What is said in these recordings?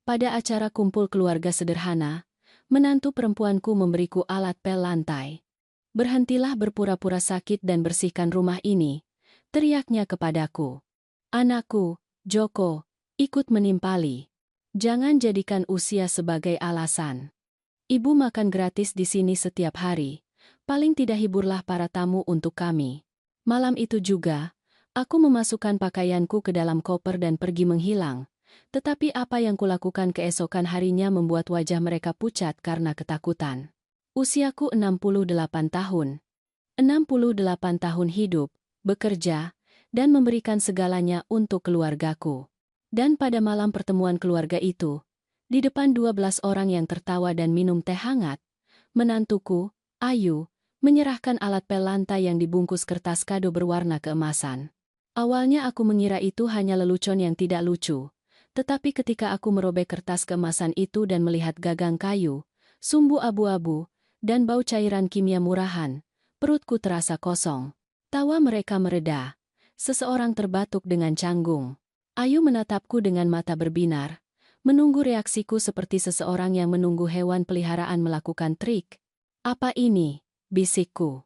Pada acara kumpul keluarga sederhana, menantu perempuanku memberiku alat pel lantai. "Berhentilah berpura-pura sakit dan bersihkan rumah ini," teriaknya kepadaku. "Anakku, Joko, ikut menimpali. Jangan jadikan usia sebagai alasan. Ibu makan gratis di sini setiap hari. Paling tidak hiburlah para tamu untuk kami." Malam itu juga, aku memasukkan pakaianku ke dalam koper dan pergi menghilang. Tetapi apa yang kulakukan keesokan harinya membuat wajah mereka pucat karena ketakutan. Usiaku 68 tahun. 68 tahun hidup, bekerja, dan memberikan segalanya untuk keluargaku. Dan pada malam pertemuan keluarga itu, di depan 12 orang yang tertawa dan minum teh hangat, menantuku, Ayu, menyerahkan alat pel lantai yang dibungkus kertas kado berwarna keemasan. Awalnya aku mengira itu hanya lelucon yang tidak lucu. Tetapi ketika aku merobek kertas keemasan itu dan melihat gagang kayu, sumbu abu-abu, dan bau cairan kimia murahan, perutku terasa kosong. Tawa mereka mereda. Seseorang terbatuk dengan canggung. Ayu menatapku dengan mata berbinar, menunggu reaksiku seperti seseorang yang menunggu hewan peliharaan melakukan trik. "Apa ini?" bisikku.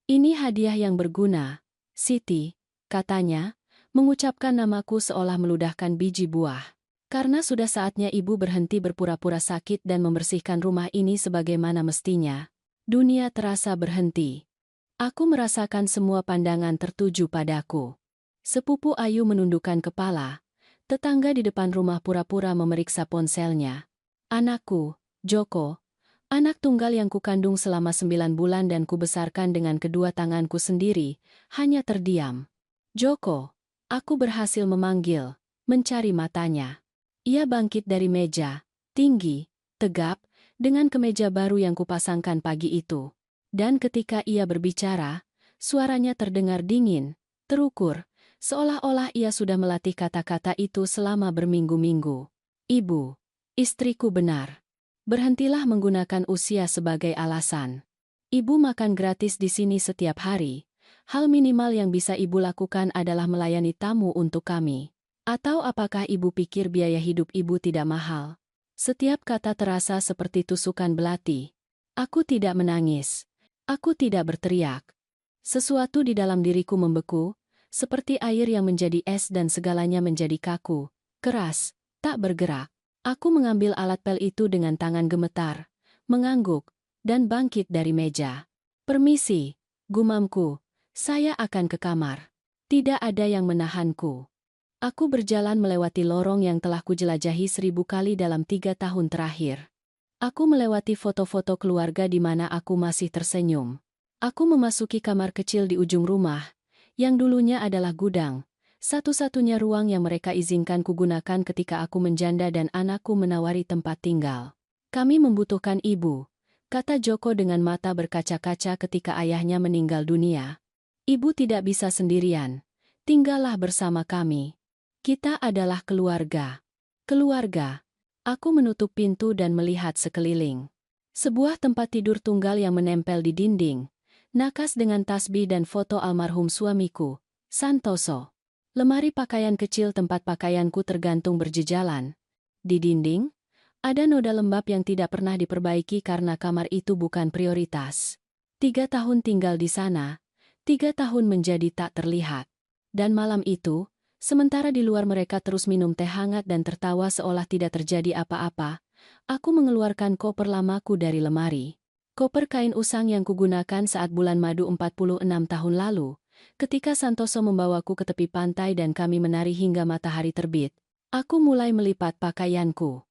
"Ini hadiah yang berguna, Siti," katanya, mengucapkan namaku seolah meludahkan biji buah. "Karena sudah saatnya ibu berhenti berpura-pura sakit dan membersihkan rumah ini sebagaimana mestinya." Dunia terasa berhenti. Aku merasakan semua pandangan tertuju padaku. Sepupu Ayu menundukkan kepala. Tetangga di depan rumah pura-pura memeriksa ponselnya. Anakku, Joko, anak tunggal yang kukandung selama 9 bulan dan kubesarkan dengan kedua tanganku sendiri, hanya terdiam. "Joko," aku berhasil memanggil, mencari matanya. Ia bangkit dari meja, tinggi, tegap, dengan kemeja baru yang kupasangkan pagi itu. Dan ketika ia berbicara, suaranya terdengar dingin, terukur, seolah-olah ia sudah melatih kata-kata itu selama berminggu-minggu. "Ibu, istriku benar. Berhentilah menggunakan usia sebagai alasan. Ibu makan gratis di sini setiap hari. Hal minimal yang bisa ibu lakukan adalah melayani tamu untuk kami. Atau apakah ibu pikir biaya hidup ibu tidak mahal?" Setiap kata terasa seperti tusukan belati. Aku tidak menangis. Aku tidak berteriak. Sesuatu di dalam diriku membeku, seperti air yang menjadi es dan segalanya menjadi kaku, keras, tak bergerak. Aku mengambil alat pel itu dengan tangan gemetar, mengangguk, dan bangkit dari meja. "Permisi," gumamku, "saya akan ke kamar." Tidak ada yang menahanku. Aku berjalan melewati lorong yang telah kujelajahi 1000 kali dalam 3 tahun terakhir. Aku melewati foto-foto keluarga di mana aku masih tersenyum. Aku memasuki kamar kecil di ujung rumah, yang dulunya adalah gudang, satu-satunya ruang yang mereka izinkan kugunakan ketika aku menjanda dan anakku menawari tempat tinggal. "Kami membutuhkan ibu," kata Joko dengan mata berkaca-kaca ketika ayahnya meninggal dunia. "Ibu tidak bisa sendirian. Tinggallah bersama kami. Kita adalah keluarga." Keluarga. Aku menutup pintu dan melihat sekeliling. Sebuah tempat tidur tunggal yang menempel di dinding, nakas dengan tasbih dan foto almarhum suamiku, Santoso. Lemari pakaian kecil tempat pakaianku tergantung berjejalan. Di dinding, ada noda lembab yang tidak pernah diperbaiki karena kamar itu bukan prioritas. 3 tahun tinggal di sana, 3 tahun menjadi tak terlihat. Dan malam itu, sementara di luar mereka terus minum teh hangat dan tertawa seolah tidak terjadi apa-apa, aku mengeluarkan koper lamaku dari lemari. Koper kain usang yang kugunakan saat bulan madu 46 tahun lalu, ketika Santoso membawaku ke tepi pantai dan kami menari hingga matahari terbit. Aku mulai melipat pakaianku.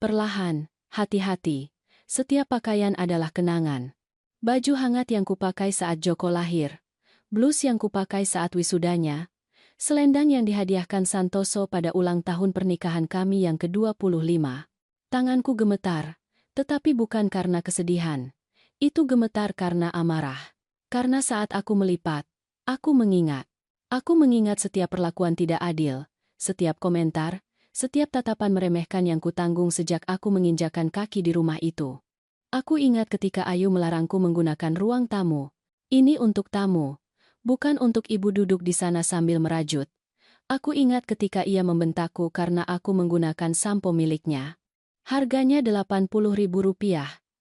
Perlahan, hati-hati, setiap pakaian adalah kenangan. Baju hangat yang kupakai saat Joko lahir, blus yang kupakai saat wisudanya, selendang yang dihadiahkan Santoso pada ulang tahun pernikahan kami yang ke-25. Tanganku gemetar, tetapi bukan karena kesedihan. Itu gemetar karena amarah. Karena saat aku melipat, aku mengingat. Aku mengingat setiap perlakuan tidak adil, setiap komentar, setiap tatapan meremehkan yang kutanggung sejak aku menginjakan kaki di rumah itu. Aku ingat ketika Ayu melarangku menggunakan ruang tamu. "Ini untuk tamu, bukan untuk ibu duduk di sana sambil merajut." Aku ingat ketika ia membentakku karena aku menggunakan sampo miliknya. Harganya Rp80.000,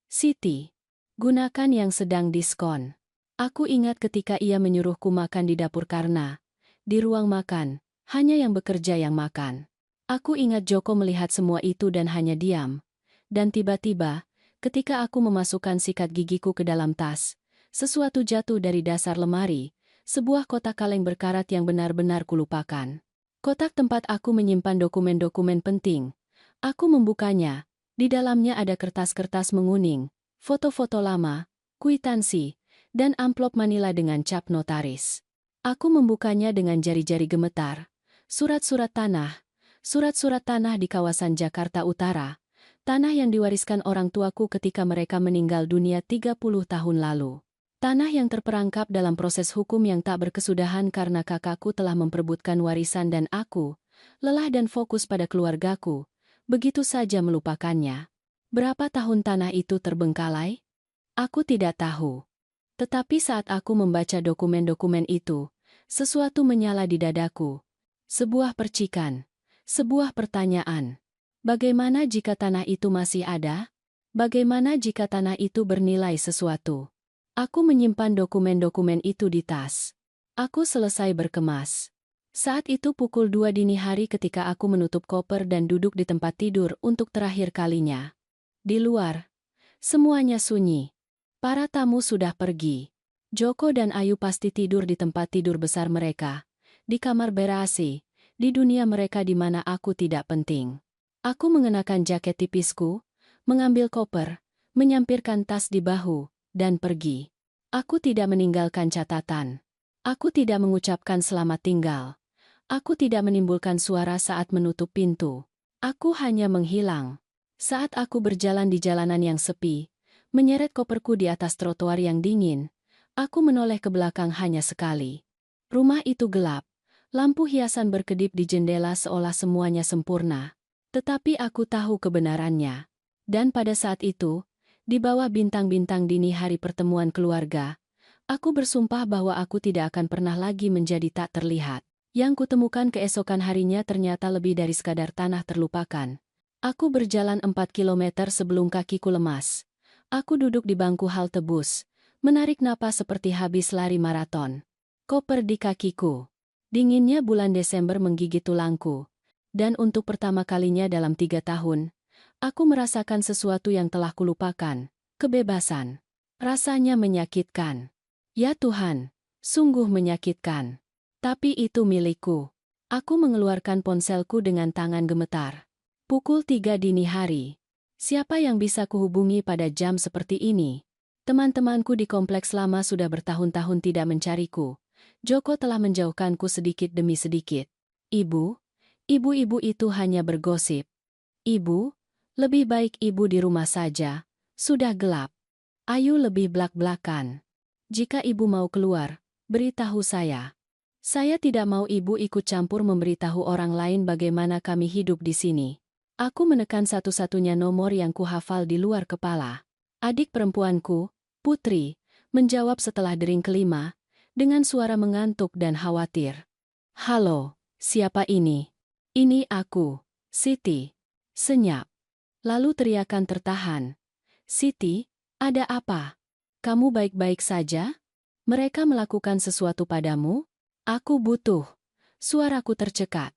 Siti. Gunakan yang sedang diskon. Aku ingat ketika ia menyuruhku makan di dapur karena, di ruang makan, hanya yang bekerja yang makan. Aku ingat Joko melihat semua itu dan hanya diam. Dan tiba-tiba, ketika aku memasukkan sikat gigiku ke dalam tas, sesuatu jatuh dari dasar lemari, sebuah kotak kaleng berkarat yang benar-benar kulupakan. Kotak tempat aku menyimpan dokumen-dokumen penting. Aku membukanya. Di dalamnya ada kertas-kertas menguning, foto-foto lama, kwitansi, dan amplop manila dengan cap notaris. Aku membukanya dengan jari-jari gemetar. Surat-surat tanah di kawasan Jakarta Utara, tanah yang diwariskan orang tuaku ketika mereka meninggal dunia 30 tahun lalu. Tanah yang terperangkap dalam proses hukum yang tak berkesudahan karena kakakku telah memperebutkan warisan dan aku, lelah dan fokus pada keluargaku, begitu saja melupakannya. Berapa tahun tanah itu terbengkalai? Aku tidak tahu. Tetapi saat aku membaca dokumen-dokumen itu, sesuatu menyala di dadaku. Sebuah percikan. Sebuah pertanyaan. Bagaimana jika tanah itu masih ada? Bagaimana jika tanah itu bernilai sesuatu? Aku menyimpan dokumen-dokumen itu di tas. Aku selesai berkemas. Saat itu pukul 2 dini hari ketika aku menutup koper dan duduk di tempat tidur untuk terakhir kalinya. Di luar, semuanya sunyi. Para tamu sudah pergi. Joko dan Ayu pasti tidur di tempat tidur besar mereka, di kamar ber-AC, di dunia mereka di mana aku tidak penting. Aku mengenakan jaket tipisku, mengambil koper, menyampirkan tas di bahu, dan pergi. Aku tidak meninggalkan catatan. Aku tidak mengucapkan selamat tinggal. Aku tidak menimbulkan suara saat menutup pintu. Aku hanya menghilang. Saat aku berjalan di jalanan yang sepi, menyeret koperku di atas trotoar yang dingin, aku menoleh ke belakang hanya sekali. Rumah itu gelap. Lampu hiasan berkedip di jendela seolah semuanya sempurna. Tetapi aku tahu kebenarannya. Dan pada saat itu, di bawah bintang-bintang dini hari pertemuan keluarga, aku bersumpah bahwa aku tidak akan pernah lagi menjadi tak terlihat. Yang kutemukan keesokan harinya ternyata lebih dari sekadar tanah terlupakan. Aku berjalan 4 kilometer sebelum kakiku lemas. Aku duduk di bangku halte bus, menarik napas seperti habis lari maraton. Koper di kakiku. Dinginnya bulan Desember menggigit tulangku. Dan untuk pertama kalinya dalam 3 tahun, aku merasakan sesuatu yang telah kulupakan, kebebasan. Rasanya menyakitkan. Ya Tuhan, sungguh menyakitkan. Tapi itu milikku. Aku mengeluarkan ponselku dengan tangan gemetar. Pukul 3 dini hari. Siapa yang bisa kuhubungi pada jam seperti ini? Teman-temanku di kompleks lama sudah bertahun-tahun tidak mencariku. Joko telah menjauhkanku sedikit demi sedikit. Ibu-ibu itu hanya bergosip. Ibu, lebih baik ibu di rumah saja. Sudah gelap. Ayu lebih blak-blakan. Jika ibu mau keluar, beritahu saya. Saya tidak mau ibu ikut campur memberitahu orang lain bagaimana kami hidup di sini. Aku menekan satu-satunya nomor yang kuhafal di luar kepala. Adik perempuanku, Putri, menjawab setelah dering kelima, dengan suara mengantuk dan khawatir. Halo, siapa ini? Ini aku, Siti. Senyap. Lalu teriakan tertahan. Siti, ada apa? Kamu baik-baik saja? Mereka melakukan sesuatu padamu? Aku butuh. Suaraku tercekat.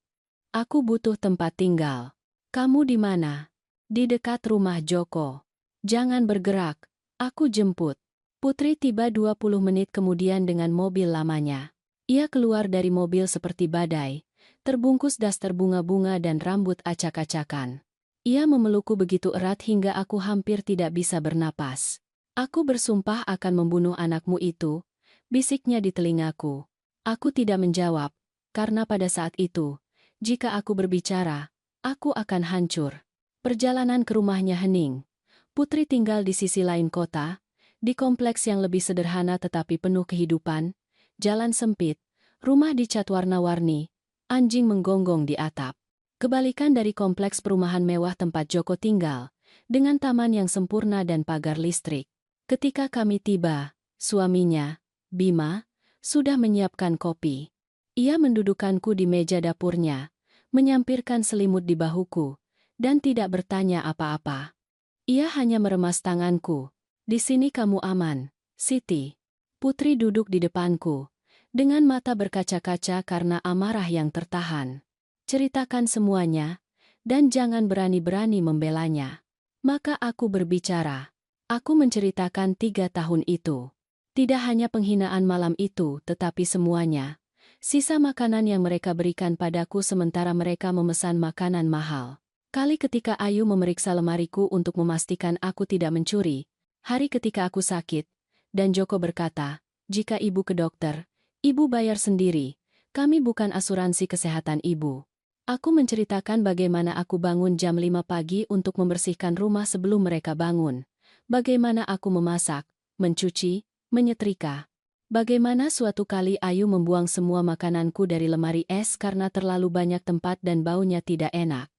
Aku butuh tempat tinggal. Kamu di mana? Di dekat rumah Joko. Jangan bergerak. Aku jemput. Putri tiba 20 menit kemudian dengan mobil lamanya. Ia keluar dari mobil seperti badai, terbungkus daster bunga-bunga dan rambut acak-acakan. Ia memelukku begitu erat hingga aku hampir tidak bisa bernapas. Aku bersumpah akan membunuh anakmu itu, bisiknya di telingaku. Aku tidak menjawab, karena pada saat itu, jika aku berbicara, aku akan hancur. Perjalanan ke rumahnya hening. Putri tinggal di sisi lain kota, di kompleks yang lebih sederhana tetapi penuh kehidupan, jalan sempit, rumah dicat warna-warni, anjing menggonggong di atap. Kebalikan dari kompleks perumahan mewah tempat Joko tinggal, dengan taman yang sempurna dan pagar listrik. Ketika kami tiba, suaminya, Bima, sudah menyiapkan kopi. Ia mendudukanku di meja dapurnya, menyampirkan selimut di bahuku, dan tidak bertanya apa-apa. Ia hanya meremas tanganku. Di sini kamu aman, Siti. Putri duduk di depanku, dengan mata berkaca-kaca karena amarah yang tertahan. Ceritakan semuanya, dan jangan berani-berani membelanya. Maka aku berbicara. Aku menceritakan 3 tahun itu. Tidak hanya penghinaan malam itu, tetapi semuanya. Sisa makanan yang mereka berikan padaku sementara mereka memesan makanan mahal. Kali ketika Ayu memeriksa lemariku untuk memastikan aku tidak mencuri. Hari ketika aku sakit. Dan Joko berkata, jika ibu ke dokter, ibu bayar sendiri. Kami bukan asuransi kesehatan ibu. Aku menceritakan bagaimana aku bangun jam 5 pagi untuk membersihkan rumah sebelum mereka bangun. Bagaimana aku memasak, mencuci, menyetrika. Bagaimana suatu kali Ayu membuang semua makananku dari lemari es karena terlalu banyak tempat dan baunya tidak enak.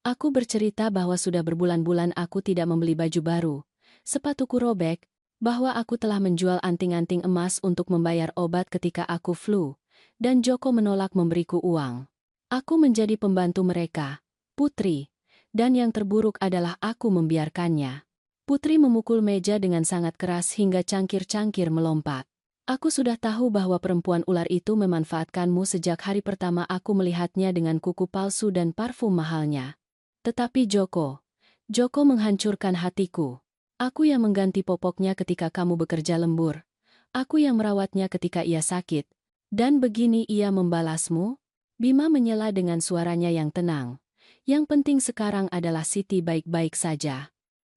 Aku bercerita bahwa sudah berbulan-bulan aku tidak membeli baju baru. Sepatuku robek, bahwa aku telah menjual anting-anting emas untuk membayar obat ketika aku flu, dan Joko menolak memberiku uang. Aku menjadi pembantu mereka, Putri, dan yang terburuk adalah aku membiarkannya. Putri memukul meja dengan sangat keras hingga cangkir-cangkir melompat. Aku sudah tahu bahwa perempuan ular itu memanfaatkanmu sejak hari pertama aku melihatnya dengan kuku palsu dan parfum mahalnya. Tetapi Joko menghancurkan hatiku. Aku yang mengganti popoknya ketika kamu bekerja lembur. Aku yang merawatnya ketika ia sakit. Dan begini ia membalasmu? Bima menyela dengan suaranya yang tenang. Yang penting sekarang adalah Siti baik-baik saja.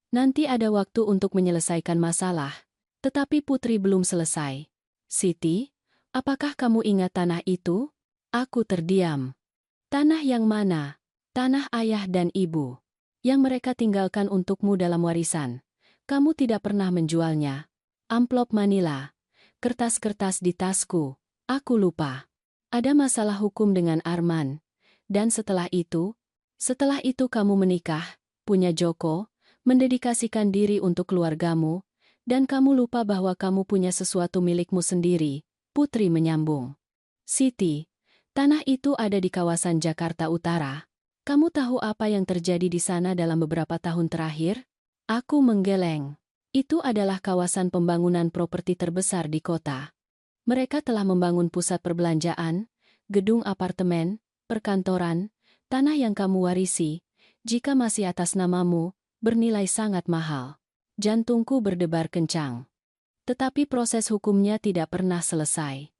Nanti ada waktu untuk menyelesaikan masalah. Tetapi Putri belum selesai. Siti, apakah kamu ingat tanah itu? Aku terdiam. Tanah yang mana? Tanah ayah dan ibu. Yang mereka tinggalkan untukmu dalam warisan. Kamu tidak pernah menjualnya. Amplop manila. Kertas-kertas di tasku. Aku lupa. Ada masalah hukum dengan Arman. Dan setelah itu kamu menikah, punya Joko, mendedikasikan diri untuk keluargamu, dan kamu lupa bahwa kamu punya sesuatu milikmu sendiri, Putri menyambung. Siti, tanah itu ada di kawasan Jakarta Utara. Kamu tahu apa yang terjadi di sana dalam beberapa tahun terakhir? Aku menggeleng. Itu adalah kawasan pembangunan properti terbesar di kota. Mereka telah membangun pusat perbelanjaan, gedung apartemen, perkantoran, tanah yang kamu warisi, jika masih atas namamu, bernilai sangat mahal. Jantungku berdebar kencang. Tetapi proses hukumnya tidak pernah selesai.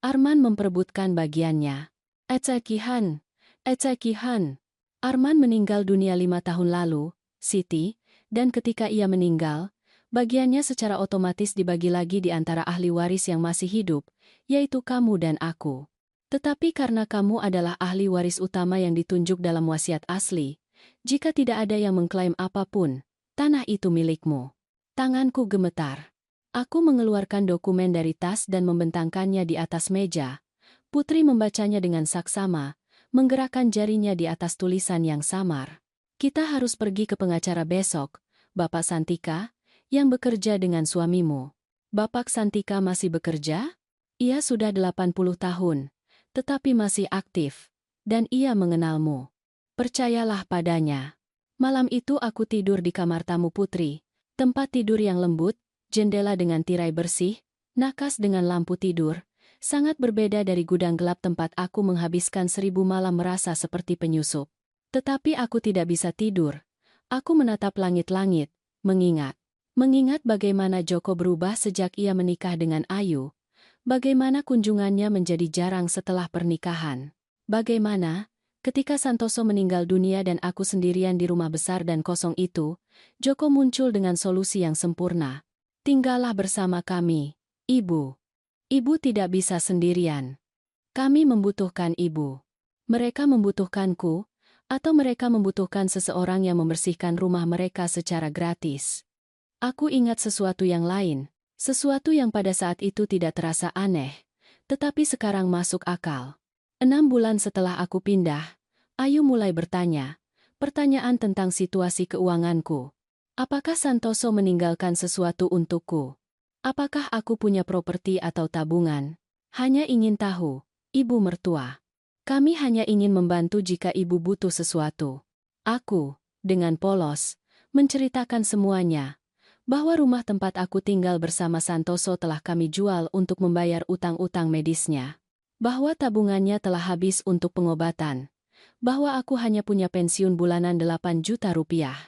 Arman memperebutkan bagiannya. Ecakihan. Arman meninggal dunia 5 tahun lalu, Siti, dan ketika ia meninggal, bagiannya secara otomatis dibagi lagi di antara ahli waris yang masih hidup, yaitu kamu dan aku. Tetapi karena kamu adalah ahli waris utama yang ditunjuk dalam wasiat asli, jika tidak ada yang mengklaim apapun, tanah itu milikmu. Tanganku gemetar. Aku mengeluarkan dokumen dari tas dan membentangkannya di atas meja. Putri membacanya dengan saksama, menggerakkan jarinya di atas tulisan yang samar. Kita harus pergi ke pengacara besok, Bapak Santika, yang bekerja dengan suamimu. Bapak Santika masih bekerja? Ia sudah 80 tahun, tetapi masih aktif, dan ia mengenalmu. Percayalah padanya. Malam itu aku tidur di kamar tamu Putri, tempat tidur yang lembut, jendela dengan tirai bersih, nakas dengan lampu tidur, sangat berbeda dari gudang gelap tempat aku menghabiskan 1000 malam merasa seperti penyusup. Tetapi aku tidak bisa tidur. Aku menatap langit-langit, mengingat bagaimana Joko berubah sejak ia menikah dengan Ayu, bagaimana kunjungannya menjadi jarang setelah pernikahan, bagaimana, ketika Santoso meninggal dunia dan aku sendirian di rumah besar dan kosong itu, Joko muncul dengan solusi yang sempurna. Tinggallah bersama kami, Ibu. Ibu tidak bisa sendirian. Kami membutuhkan Ibu. Mereka membutuhkanku, atau mereka membutuhkan seseorang yang membersihkan rumah mereka secara gratis. Aku ingat sesuatu yang lain, sesuatu yang pada saat itu tidak terasa aneh, tetapi sekarang masuk akal. 6 bulan setelah aku pindah, Ayu mulai bertanya, pertanyaan tentang situasi keuanganku. Apakah Santoso meninggalkan sesuatu untukku? Apakah aku punya properti atau tabungan? Hanya ingin tahu, Ibu mertua. Kami hanya ingin membantu jika Ibu butuh sesuatu. Aku, dengan polos, menceritakan semuanya, bahwa rumah tempat aku tinggal bersama Santoso telah kami jual untuk membayar utang-utang medisnya, bahwa tabungannya telah habis untuk pengobatan, bahwa aku hanya punya pensiun bulanan 8 juta rupiah.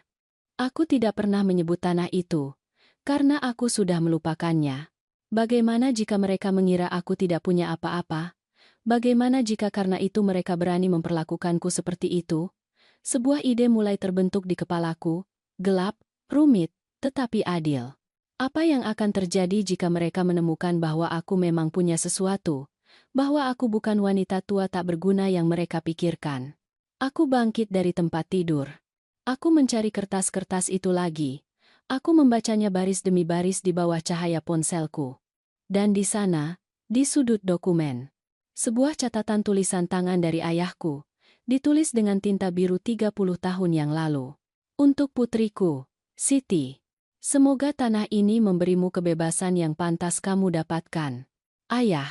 Aku tidak pernah menyebut tanah itu, karena aku sudah melupakannya. Bagaimana jika mereka mengira aku tidak punya apa-apa? Bagaimana jika karena itu mereka berani memperlakukanku seperti itu? Sebuah ide mulai terbentuk di kepalaku, gelap, rumit, tetapi adil. Apa yang akan terjadi jika mereka menemukan bahwa aku memang punya sesuatu? Bahwa aku bukan wanita tua tak berguna yang mereka pikirkan. Aku bangkit dari tempat tidur. Aku mencari kertas-kertas itu lagi. Aku membacanya baris demi baris di bawah cahaya ponselku. Dan di sana, di sudut dokumen, sebuah catatan tulisan tangan dari ayahku, ditulis dengan tinta biru 30 tahun yang lalu. Untuk putriku, Siti. Semoga tanah ini memberimu kebebasan yang pantas kamu dapatkan. Ayah.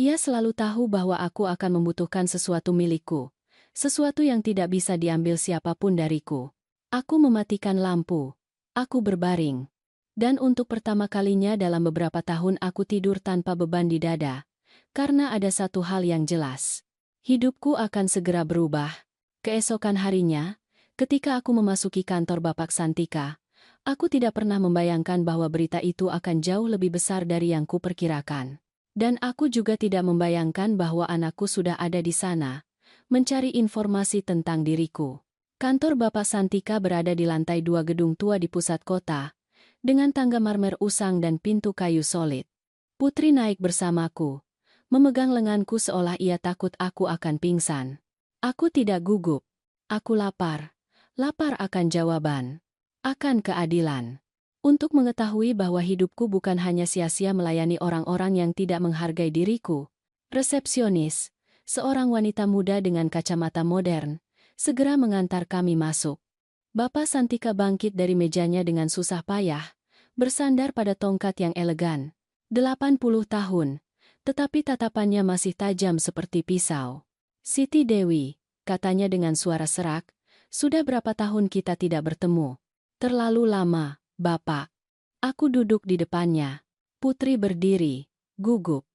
Ia selalu tahu bahwa aku akan membutuhkan sesuatu milikku. Sesuatu yang tidak bisa diambil siapapun dariku. Aku mematikan lampu. Aku berbaring. Dan untuk pertama kalinya dalam beberapa tahun aku tidur tanpa beban di dada. Karena ada satu hal yang jelas. Hidupku akan segera berubah. Keesokan harinya, ketika aku memasuki kantor Bapak Santika, aku tidak pernah membayangkan bahwa berita itu akan jauh lebih besar dari yang kuperkirakan. Dan aku juga tidak membayangkan bahwa anakku sudah ada di sana, mencari informasi tentang diriku. Kantor Bapak Santika berada di lantai 2 gedung tua di pusat kota, dengan tangga marmer usang dan pintu kayu solid. Putri naik bersamaku, memegang lenganku seolah ia takut aku akan pingsan. Aku tidak gugup. Aku lapar. Lapar akan jawaban. Akan keadilan. Untuk mengetahui bahwa hidupku bukan hanya sia-sia melayani orang-orang yang tidak menghargai diriku. Resepsionis, seorang wanita muda dengan kacamata modern, segera mengantar kami masuk. Bapak Santika bangkit dari mejanya dengan susah payah, bersandar pada tongkat yang elegan. 80 tahun, tetapi tatapannya masih tajam seperti pisau. Siti Dewi, katanya dengan suara serak, sudah berapa tahun kita tidak bertemu? Terlalu lama, Bapak. Aku duduk di depannya. Putri berdiri, gugup.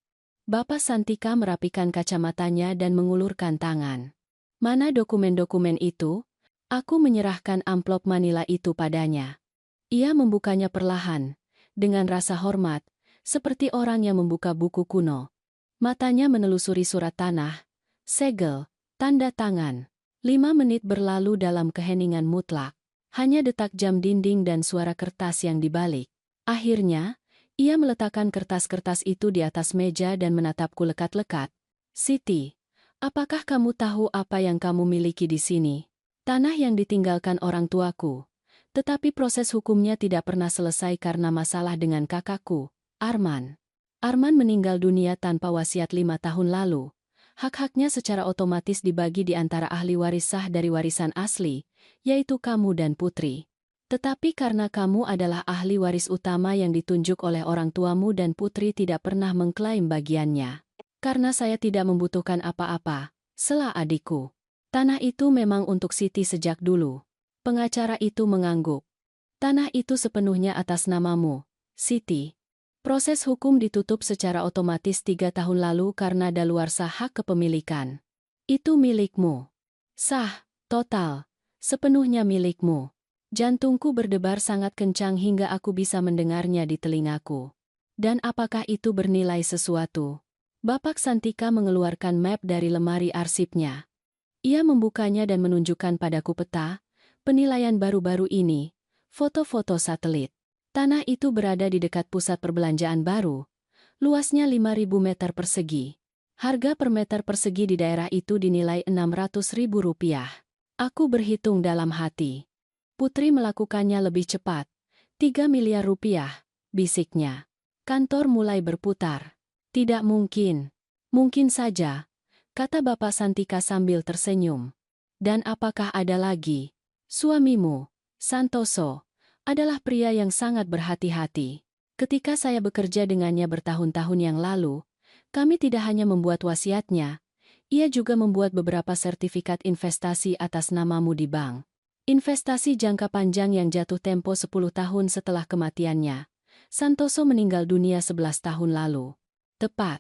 Bapak Santika merapikan kacamatanya dan mengulurkan tangan. Mana dokumen-dokumen itu? Aku menyerahkan amplop manila itu padanya. Ia membukanya perlahan, dengan rasa hormat, seperti orang yang membuka buku kuno. Matanya menelusuri surat tanah, segel, tanda tangan. 5 menit berlalu dalam keheningan mutlak. Hanya detak jam dinding dan suara kertas yang dibalik. Akhirnya, ia meletakkan kertas-kertas itu di atas meja dan menatapku lekat-lekat. Siti, apakah kamu tahu apa yang kamu miliki di sini? Tanah yang ditinggalkan orang tuaku. Tetapi proses hukumnya tidak pernah selesai karena masalah dengan kakakku, Arman. Arman meninggal dunia tanpa wasiat 5 tahun lalu. Hak-haknya secara otomatis dibagi di antara ahli waris sah dari warisan asli, yaitu kamu dan Putri. Tetapi karena kamu adalah ahli waris utama yang ditunjuk oleh orang tuamu dan Putri tidak pernah mengklaim bagiannya. Karena saya tidak membutuhkan apa-apa, sela adikku. Tanah itu memang untuk Siti sejak dulu. Pengacara itu mengangguk. Tanah itu sepenuhnya atas namamu, Siti. Proses hukum ditutup secara otomatis 3 tahun lalu karena daluarsa hak kepemilikan. Itu milikmu. Sah, total, sepenuhnya milikmu. Jantungku berdebar sangat kencang hingga aku bisa mendengarnya di telingaku. Dan apakah itu bernilai sesuatu? Bapak Santika mengeluarkan map dari lemari arsipnya. Ia membukanya dan menunjukkan padaku peta, penilaian baru-baru ini, foto-foto satelit. Tanah itu berada di dekat pusat perbelanjaan baru, luasnya 5.000 meter persegi. Harga per meter persegi di daerah itu dinilai Rp600.000. Aku berhitung dalam hati. Putri melakukannya lebih cepat. 3 miliar rupiah, bisiknya. Kantor mulai berputar. Tidak mungkin. Mungkin saja, kata Bapak Santika sambil tersenyum. Dan apakah ada lagi? Suamimu, Santoso, adalah pria yang sangat berhati-hati. Ketika saya bekerja dengannya bertahun-tahun yang lalu, kami tidak hanya membuat wasiatnya, ia juga membuat beberapa sertifikat investasi atas namamu di bank. Investasi jangka panjang yang jatuh tempo 10 tahun setelah kematiannya. Santoso meninggal dunia 11 tahun lalu. Tepat.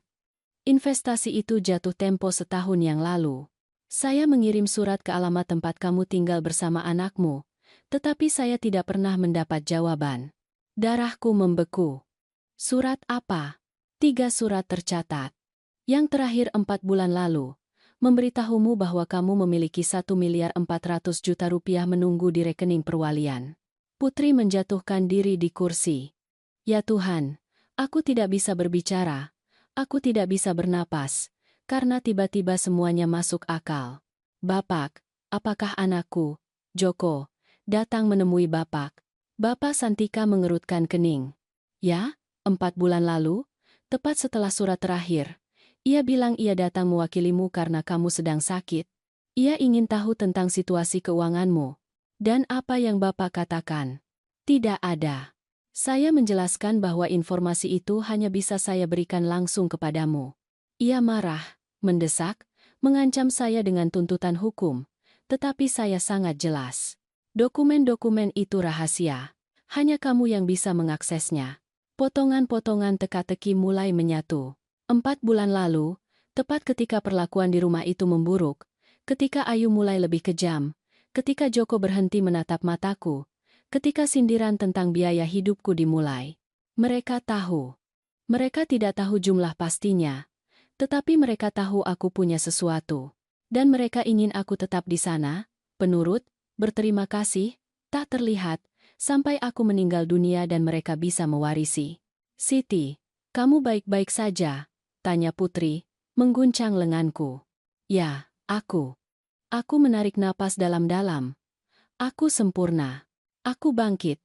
Investasi itu jatuh tempo setahun yang lalu. Saya mengirim surat ke alamat tempat kamu tinggal bersama anakmu, tetapi saya tidak pernah mendapat jawaban. Darahku membeku. Surat apa? 3 surat tercatat. Yang terakhir 4 bulan lalu. Memberitahumu bahwa kamu memiliki 1.400.000.000 rupiah menunggu di rekening perwalian. Putri menjatuhkan diri di kursi. Ya Tuhan, aku tidak bisa berbicara. Aku tidak bisa bernapas, karena tiba-tiba semuanya masuk akal. Bapak, apakah anakku, Joko, datang menemui Bapak? Bapak Santika mengerutkan kening. Ya, 4 bulan lalu, tepat setelah surat terakhir. Ia bilang ia datang mewakilimu karena kamu sedang sakit. Ia ingin tahu tentang situasi keuanganmu. Dan apa yang Bapak katakan? Tidak ada. Saya menjelaskan bahwa informasi itu hanya bisa saya berikan langsung kepadamu. Ia marah, mendesak, mengancam saya dengan tuntutan hukum. Tetapi saya sangat jelas. Dokumen-dokumen itu rahasia. Hanya kamu yang bisa mengaksesnya. Potongan-potongan teka-teki mulai menyatu. 4 bulan lalu, tepat ketika perlakuan di rumah itu memburuk, ketika Ayu mulai lebih kejam, ketika Joko berhenti menatap mataku, ketika sindiran tentang biaya hidupku dimulai. Mereka tahu. Mereka tidak tahu jumlah pastinya, tetapi mereka tahu aku punya sesuatu. Dan mereka ingin aku tetap di sana, penurut, berterima kasih, tak terlihat, sampai aku meninggal dunia dan mereka bisa mewarisi. Siti, kamu baik-baik saja? Tanya Putri, mengguncang lenganku. Ya, aku. Aku menarik napas dalam-dalam. Aku sempurna. Aku bangkit.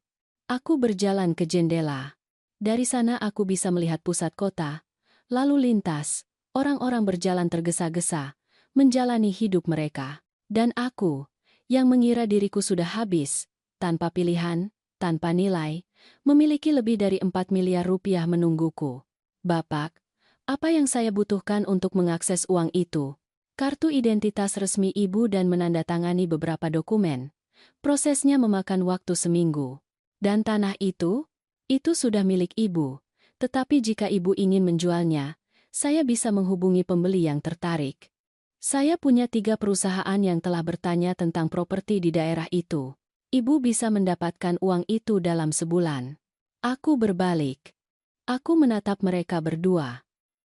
Aku berjalan ke jendela. Dari sana aku bisa melihat pusat kota. Lalu lintas, orang-orang berjalan tergesa-gesa, menjalani hidup mereka. Dan aku, yang mengira diriku sudah habis, tanpa pilihan, tanpa nilai, memiliki lebih dari 4 miliar rupiah menungguku. Bapak, apa yang saya butuhkan untuk mengakses uang itu? Kartu identitas resmi ibu dan menandatangani beberapa dokumen. Prosesnya memakan waktu seminggu. Dan tanah itu? Itu sudah milik ibu. Tetapi jika ibu ingin menjualnya, saya bisa menghubungi pembeli yang tertarik. Saya punya 3 perusahaan yang telah bertanya tentang properti di daerah itu. Ibu bisa mendapatkan uang itu dalam sebulan. Aku berbalik. Aku menatap mereka berdua.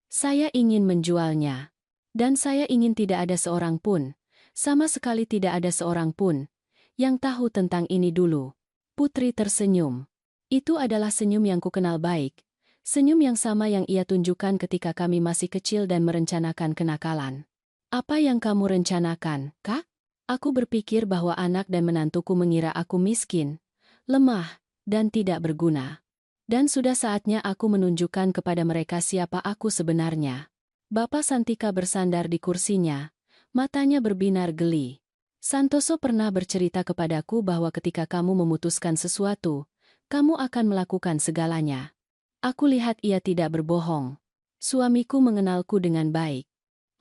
Saya ingin menjualnya. Dan saya ingin tidak ada seorang pun, sama sekali tidak ada seorang pun, yang tahu tentang ini dulu. Putri tersenyum. Itu adalah senyum yang kukenal baik. Senyum yang sama yang ia tunjukkan ketika kami masih kecil dan merencanakan kenakalan. Apa yang kamu rencanakan, Kak? Aku berpikir bahwa anak dan menantuku mengira aku miskin, lemah, dan tidak berguna. Dan sudah saatnya aku menunjukkan kepada mereka siapa aku sebenarnya. Bapak Santika bersandar di kursinya, matanya berbinar geli. Santoso pernah bercerita kepadaku bahwa ketika kamu memutuskan sesuatu, kamu akan melakukan segalanya. Aku lihat ia tidak berbohong. Suamiku mengenalku dengan baik.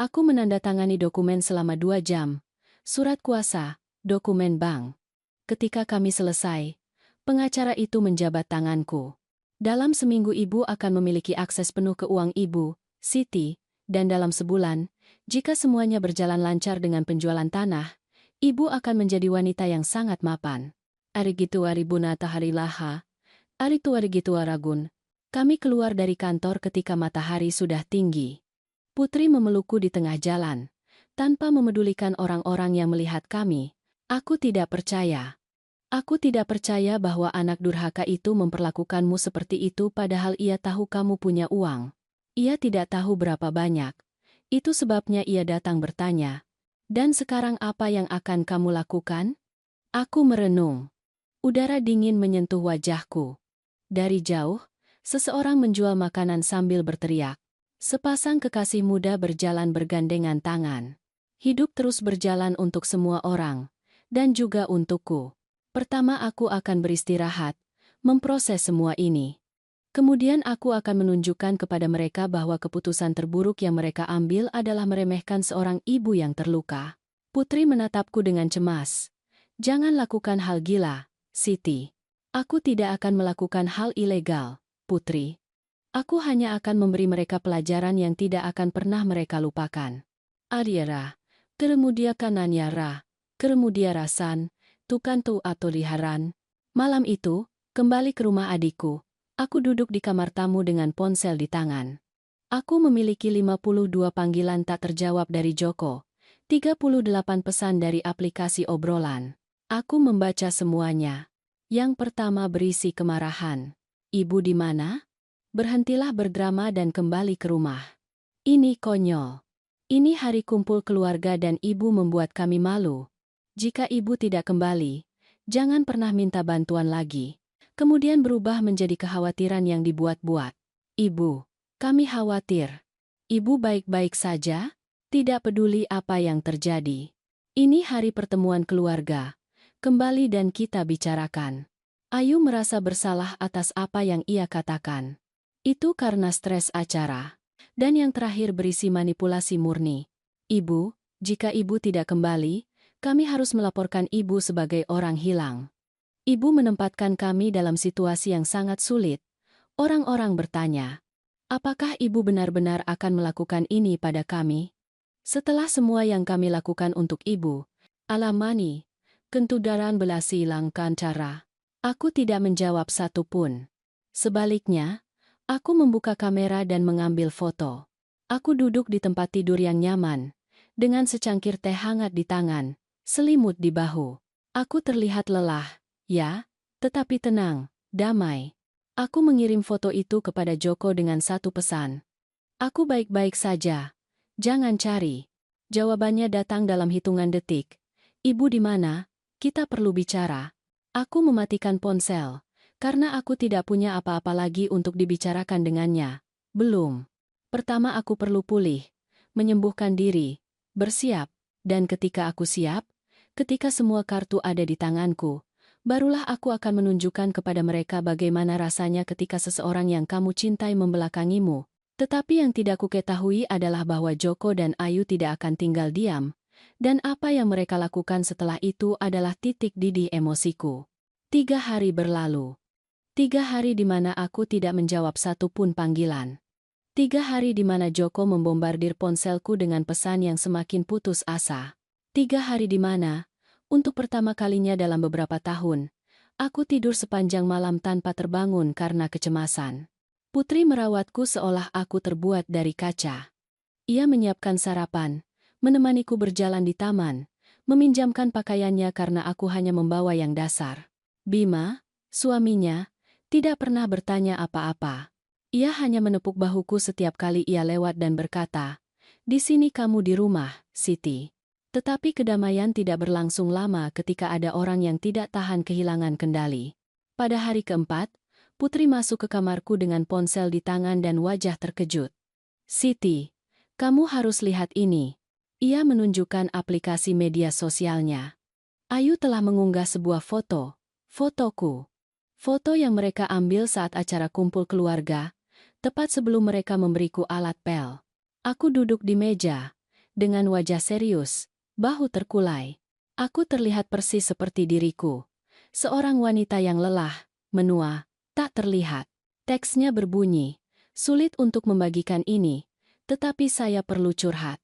Aku menandatangani dokumen selama 2 jam, surat kuasa, dokumen bank. Ketika kami selesai, pengacara itu menjabat tanganku. Dalam seminggu ibu akan memiliki akses penuh ke uang ibu, Siti, dan dalam sebulan, jika semuanya berjalan lancar dengan penjualan tanah, ibu akan menjadi wanita yang sangat mapan. Arigitu aribuna taharilaha, aritu arigitu aragun. Kami keluar dari kantor ketika matahari sudah tinggi. Putri memelukku di tengah jalan, tanpa memedulikan orang-orang yang melihat kami. Aku tidak percaya. Aku tidak percaya bahwa anak durhaka itu memperlakukanmu seperti itu padahal ia tahu kamu punya uang. Ia tidak tahu berapa banyak. Itu sebabnya ia datang bertanya. Dan sekarang apa yang akan kamu lakukan? Aku merenung. Udara dingin menyentuh wajahku. Dari jauh, seseorang menjual makanan sambil berteriak. Sepasang kekasih muda berjalan bergandengan tangan. Hidup terus berjalan untuk semua orang, dan juga untukku. Pertama aku akan beristirahat, memproses semua ini. Kemudian aku akan menunjukkan kepada mereka bahwa keputusan terburuk yang mereka ambil adalah meremehkan seorang ibu yang terluka. Putri menatapku dengan cemas. Jangan lakukan hal gila, Siti. Aku tidak akan melakukan hal ilegal, Putri. Aku hanya akan memberi mereka pelajaran yang tidak akan pernah mereka lupakan. Adiara, kemudia kanannya Ra, kemudia rasan, tukan tu atau liharan. Malam itu, kembali ke rumah adikku. Aku duduk di kamar tamu dengan ponsel di tangan. Aku memiliki 52 panggilan tak terjawab dari Joko, 38 pesan dari aplikasi obrolan. Aku membaca semuanya. Yang pertama berisi kemarahan. Ibu di mana? Berhentilah berdrama dan kembali ke rumah. Ini konyol. Ini hari kumpul keluarga dan ibu membuat kami malu. Jika ibu tidak kembali, jangan pernah minta bantuan lagi. Kemudian berubah menjadi kekhawatiran yang dibuat-buat. Ibu, kami khawatir. Ibu baik-baik saja? Tidak peduli apa yang terjadi. Ini hari pertemuan keluarga. Kembali dan kita bicarakan. Ayu merasa bersalah atas apa yang ia katakan. Itu karena stres acara. Dan yang terakhir berisi manipulasi murni. Ibu, jika ibu tidak kembali, kami harus melaporkan ibu sebagai orang hilang. Ibu menempatkan kami dalam situasi yang sangat sulit. Orang-orang bertanya, apakah ibu benar-benar akan melakukan ini pada kami? Setelah semua yang kami lakukan untuk ibu, alamani, kentudaran belasi langkan cara. Aku tidak menjawab satu pun. Sebaliknya, aku membuka kamera dan mengambil foto. Aku duduk di tempat tidur yang nyaman, dengan secangkir teh hangat di tangan, selimut di bahu. Aku terlihat lelah, ya, tetapi tenang, damai. Aku mengirim foto itu kepada Joko dengan satu pesan. Aku baik-baik saja. Jangan cari. Jawabannya datang dalam hitungan detik. Ibu di mana? Kita perlu bicara. Aku mematikan ponsel. Karena aku tidak punya apa-apa lagi untuk dibicarakan dengannya. Belum. Pertama aku perlu pulih, menyembuhkan diri, bersiap, dan ketika aku siap, ketika semua kartu ada di tanganku, barulah aku akan menunjukkan kepada mereka bagaimana rasanya ketika seseorang yang kamu cintai membelakangimu. Tetapi yang tidak kuketahui adalah bahwa Joko dan Ayu tidak akan tinggal diam, dan apa yang mereka lakukan setelah itu adalah titik didih emosiku. 3 hari berlalu. 3 hari di mana aku tidak menjawab satu pun panggilan. 3 hari di mana Joko membombardir ponselku dengan pesan yang semakin putus asa. 3 hari di mana, untuk pertama kalinya dalam beberapa tahun, aku tidur sepanjang malam tanpa terbangun karena kecemasan. Putri merawatku seolah aku terbuat dari kaca. Ia menyiapkan sarapan, menemaniku berjalan di taman, meminjamkan pakaiannya karena aku hanya membawa yang dasar. Bima, suaminya, tidak pernah bertanya apa-apa. Ia hanya menepuk bahuku setiap kali ia lewat dan berkata, "Di sini kamu di rumah, Siti." Tetapi kedamaian tidak berlangsung lama ketika ada orang yang tidak tahan kehilangan kendali. Pada hari keempat, Putri masuk ke kamarku dengan ponsel di tangan dan wajah terkejut. "Siti, kamu harus lihat ini." Ia menunjukkan aplikasi media sosialnya. Ayu telah mengunggah sebuah foto, fotoku. Foto yang mereka ambil saat acara kumpul keluarga, tepat sebelum mereka memberiku alat pel. Aku duduk di meja, dengan wajah serius, bahu terkulai. Aku terlihat persis seperti diriku. Seorang wanita yang lelah, menua, tak terlihat. Teksnya berbunyi, sulit untuk membagikan ini, tetapi saya perlu curhat.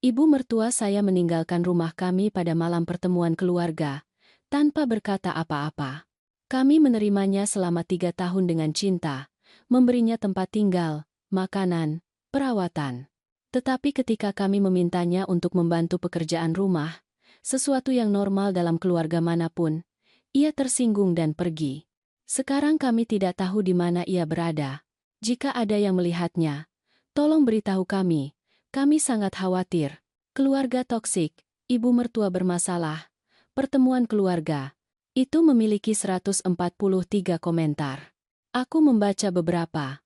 Ibu mertua saya meninggalkan rumah kami pada malam pertemuan keluarga, tanpa berkata apa-apa. Kami menerimanya selama 3 tahun dengan cinta, memberinya tempat tinggal, makanan, perawatan. Tetapi ketika kami memintanya untuk membantu pekerjaan rumah, sesuatu yang normal dalam keluarga manapun, ia tersinggung dan pergi. Sekarang kami tidak tahu di mana ia berada. Jika ada yang melihatnya, tolong beritahu kami. Kami sangat khawatir. Keluarga toksik, ibu mertua bermasalah, pertemuan keluarga. Itu memiliki 143 komentar. Aku membaca beberapa.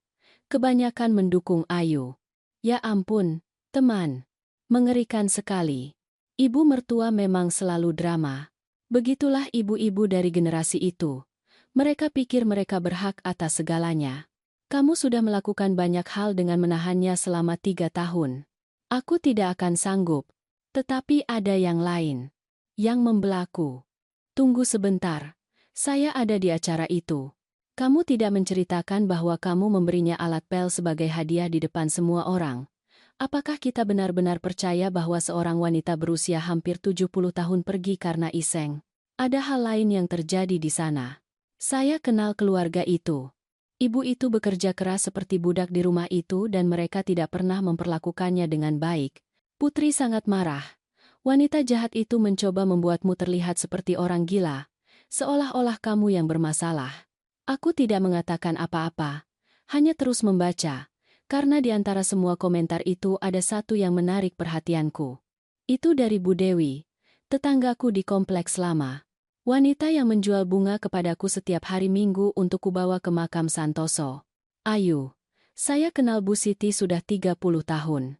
Kebanyakan mendukung Ayu. Ya ampun, teman. Mengerikan sekali. Ibu mertua memang selalu drama. Begitulah ibu-ibu dari generasi itu. Mereka pikir mereka berhak atas segalanya. Kamu sudah melakukan banyak hal dengan menahannya selama 3 tahun. Aku tidak akan sanggup. Tetapi ada yang lain. Yang membelaku. Tunggu sebentar. Saya ada di acara itu. Kamu tidak menceritakan bahwa kamu memberinya alat pel sebagai hadiah di depan semua orang. Apakah kita benar-benar percaya bahwa seorang wanita berusia hampir 70 tahun pergi karena iseng? Ada hal lain yang terjadi di sana. Saya kenal keluarga itu. Ibu itu bekerja keras seperti budak di rumah itu dan mereka tidak pernah memperlakukannya dengan baik. Putri sangat marah. Wanita jahat itu mencoba membuatmu terlihat seperti orang gila, seolah-olah kamu yang bermasalah. Aku tidak mengatakan apa-apa, hanya terus membaca, karena di antara semua komentar itu ada satu yang menarik perhatianku. Itu dari Bu Dewi, tetanggaku di kompleks lama. Wanita yang menjual bunga kepadaku setiap hari Minggu untuk kubawa ke makam Santoso. Ayu, saya kenal Bu Siti sudah 30 tahun.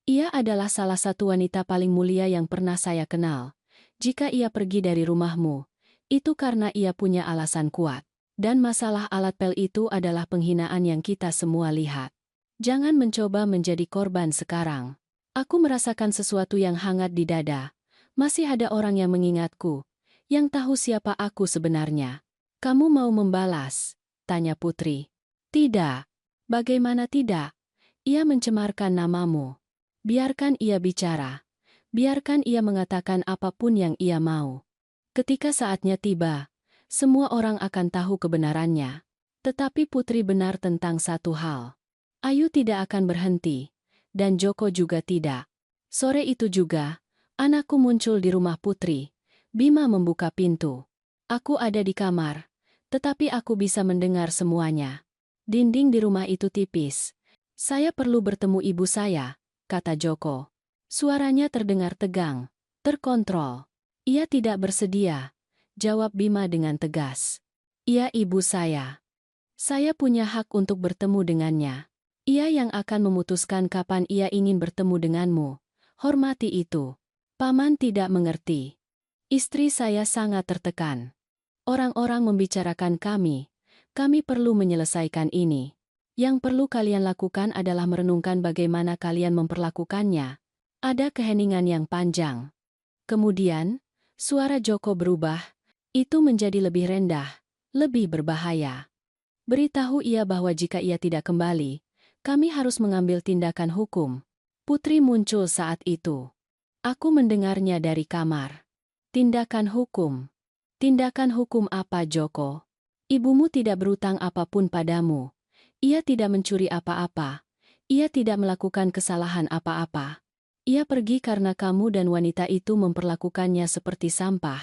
Ia adalah salah satu wanita paling mulia yang pernah saya kenal. Jika ia pergi dari rumahmu, itu karena ia punya alasan kuat. Dan masalah alat pel itu adalah penghinaan yang kita semua lihat. Jangan mencoba menjadi korban sekarang. Aku merasakan sesuatu yang hangat di dada. Masih ada orang yang mengingatku, yang tahu siapa aku sebenarnya. Kamu mau membalas? Tanya Putri. Tidak. Bagaimana tidak? Ia mencemarkan namamu. Biarkan ia bicara. Biarkan ia mengatakan apapun yang ia mau. Ketika saatnya tiba, semua orang akan tahu kebenarannya. Tetapi Putri benar tentang satu hal. Ayu tidak akan berhenti. Dan Joko juga tidak. Sore itu juga, anakku muncul di rumah Putri. Bima membuka pintu. Aku ada di kamar, tetapi aku bisa mendengar semuanya. Dinding di rumah itu tipis. Saya perlu bertemu ibu saya, kata Joko. Suaranya terdengar tegang, terkontrol. Ia tidak bersedia, jawab Bima dengan tegas. Ia ibu saya. Saya punya hak untuk bertemu dengannya. Ia yang akan memutuskan kapan ia ingin bertemu denganmu. Hormati itu. Paman tidak mengerti. Istri saya sangat tertekan. Orang-orang membicarakan kami. Kami perlu menyelesaikan ini. Yang perlu kalian lakukan adalah merenungkan bagaimana kalian memperlakukannya. Ada keheningan yang panjang. Kemudian, suara Joko berubah. Itu menjadi lebih rendah, lebih berbahaya. Beritahu ia bahwa jika ia tidak kembali, kami harus mengambil tindakan hukum. Putri muncul saat itu. Aku mendengarnya dari kamar. Tindakan hukum. Tindakan hukum apa, Joko? Ibumu tidak berutang apapun padamu. Ia tidak mencuri apa-apa. Ia tidak melakukan kesalahan apa-apa. Ia pergi karena kamu dan wanita itu memperlakukannya seperti sampah.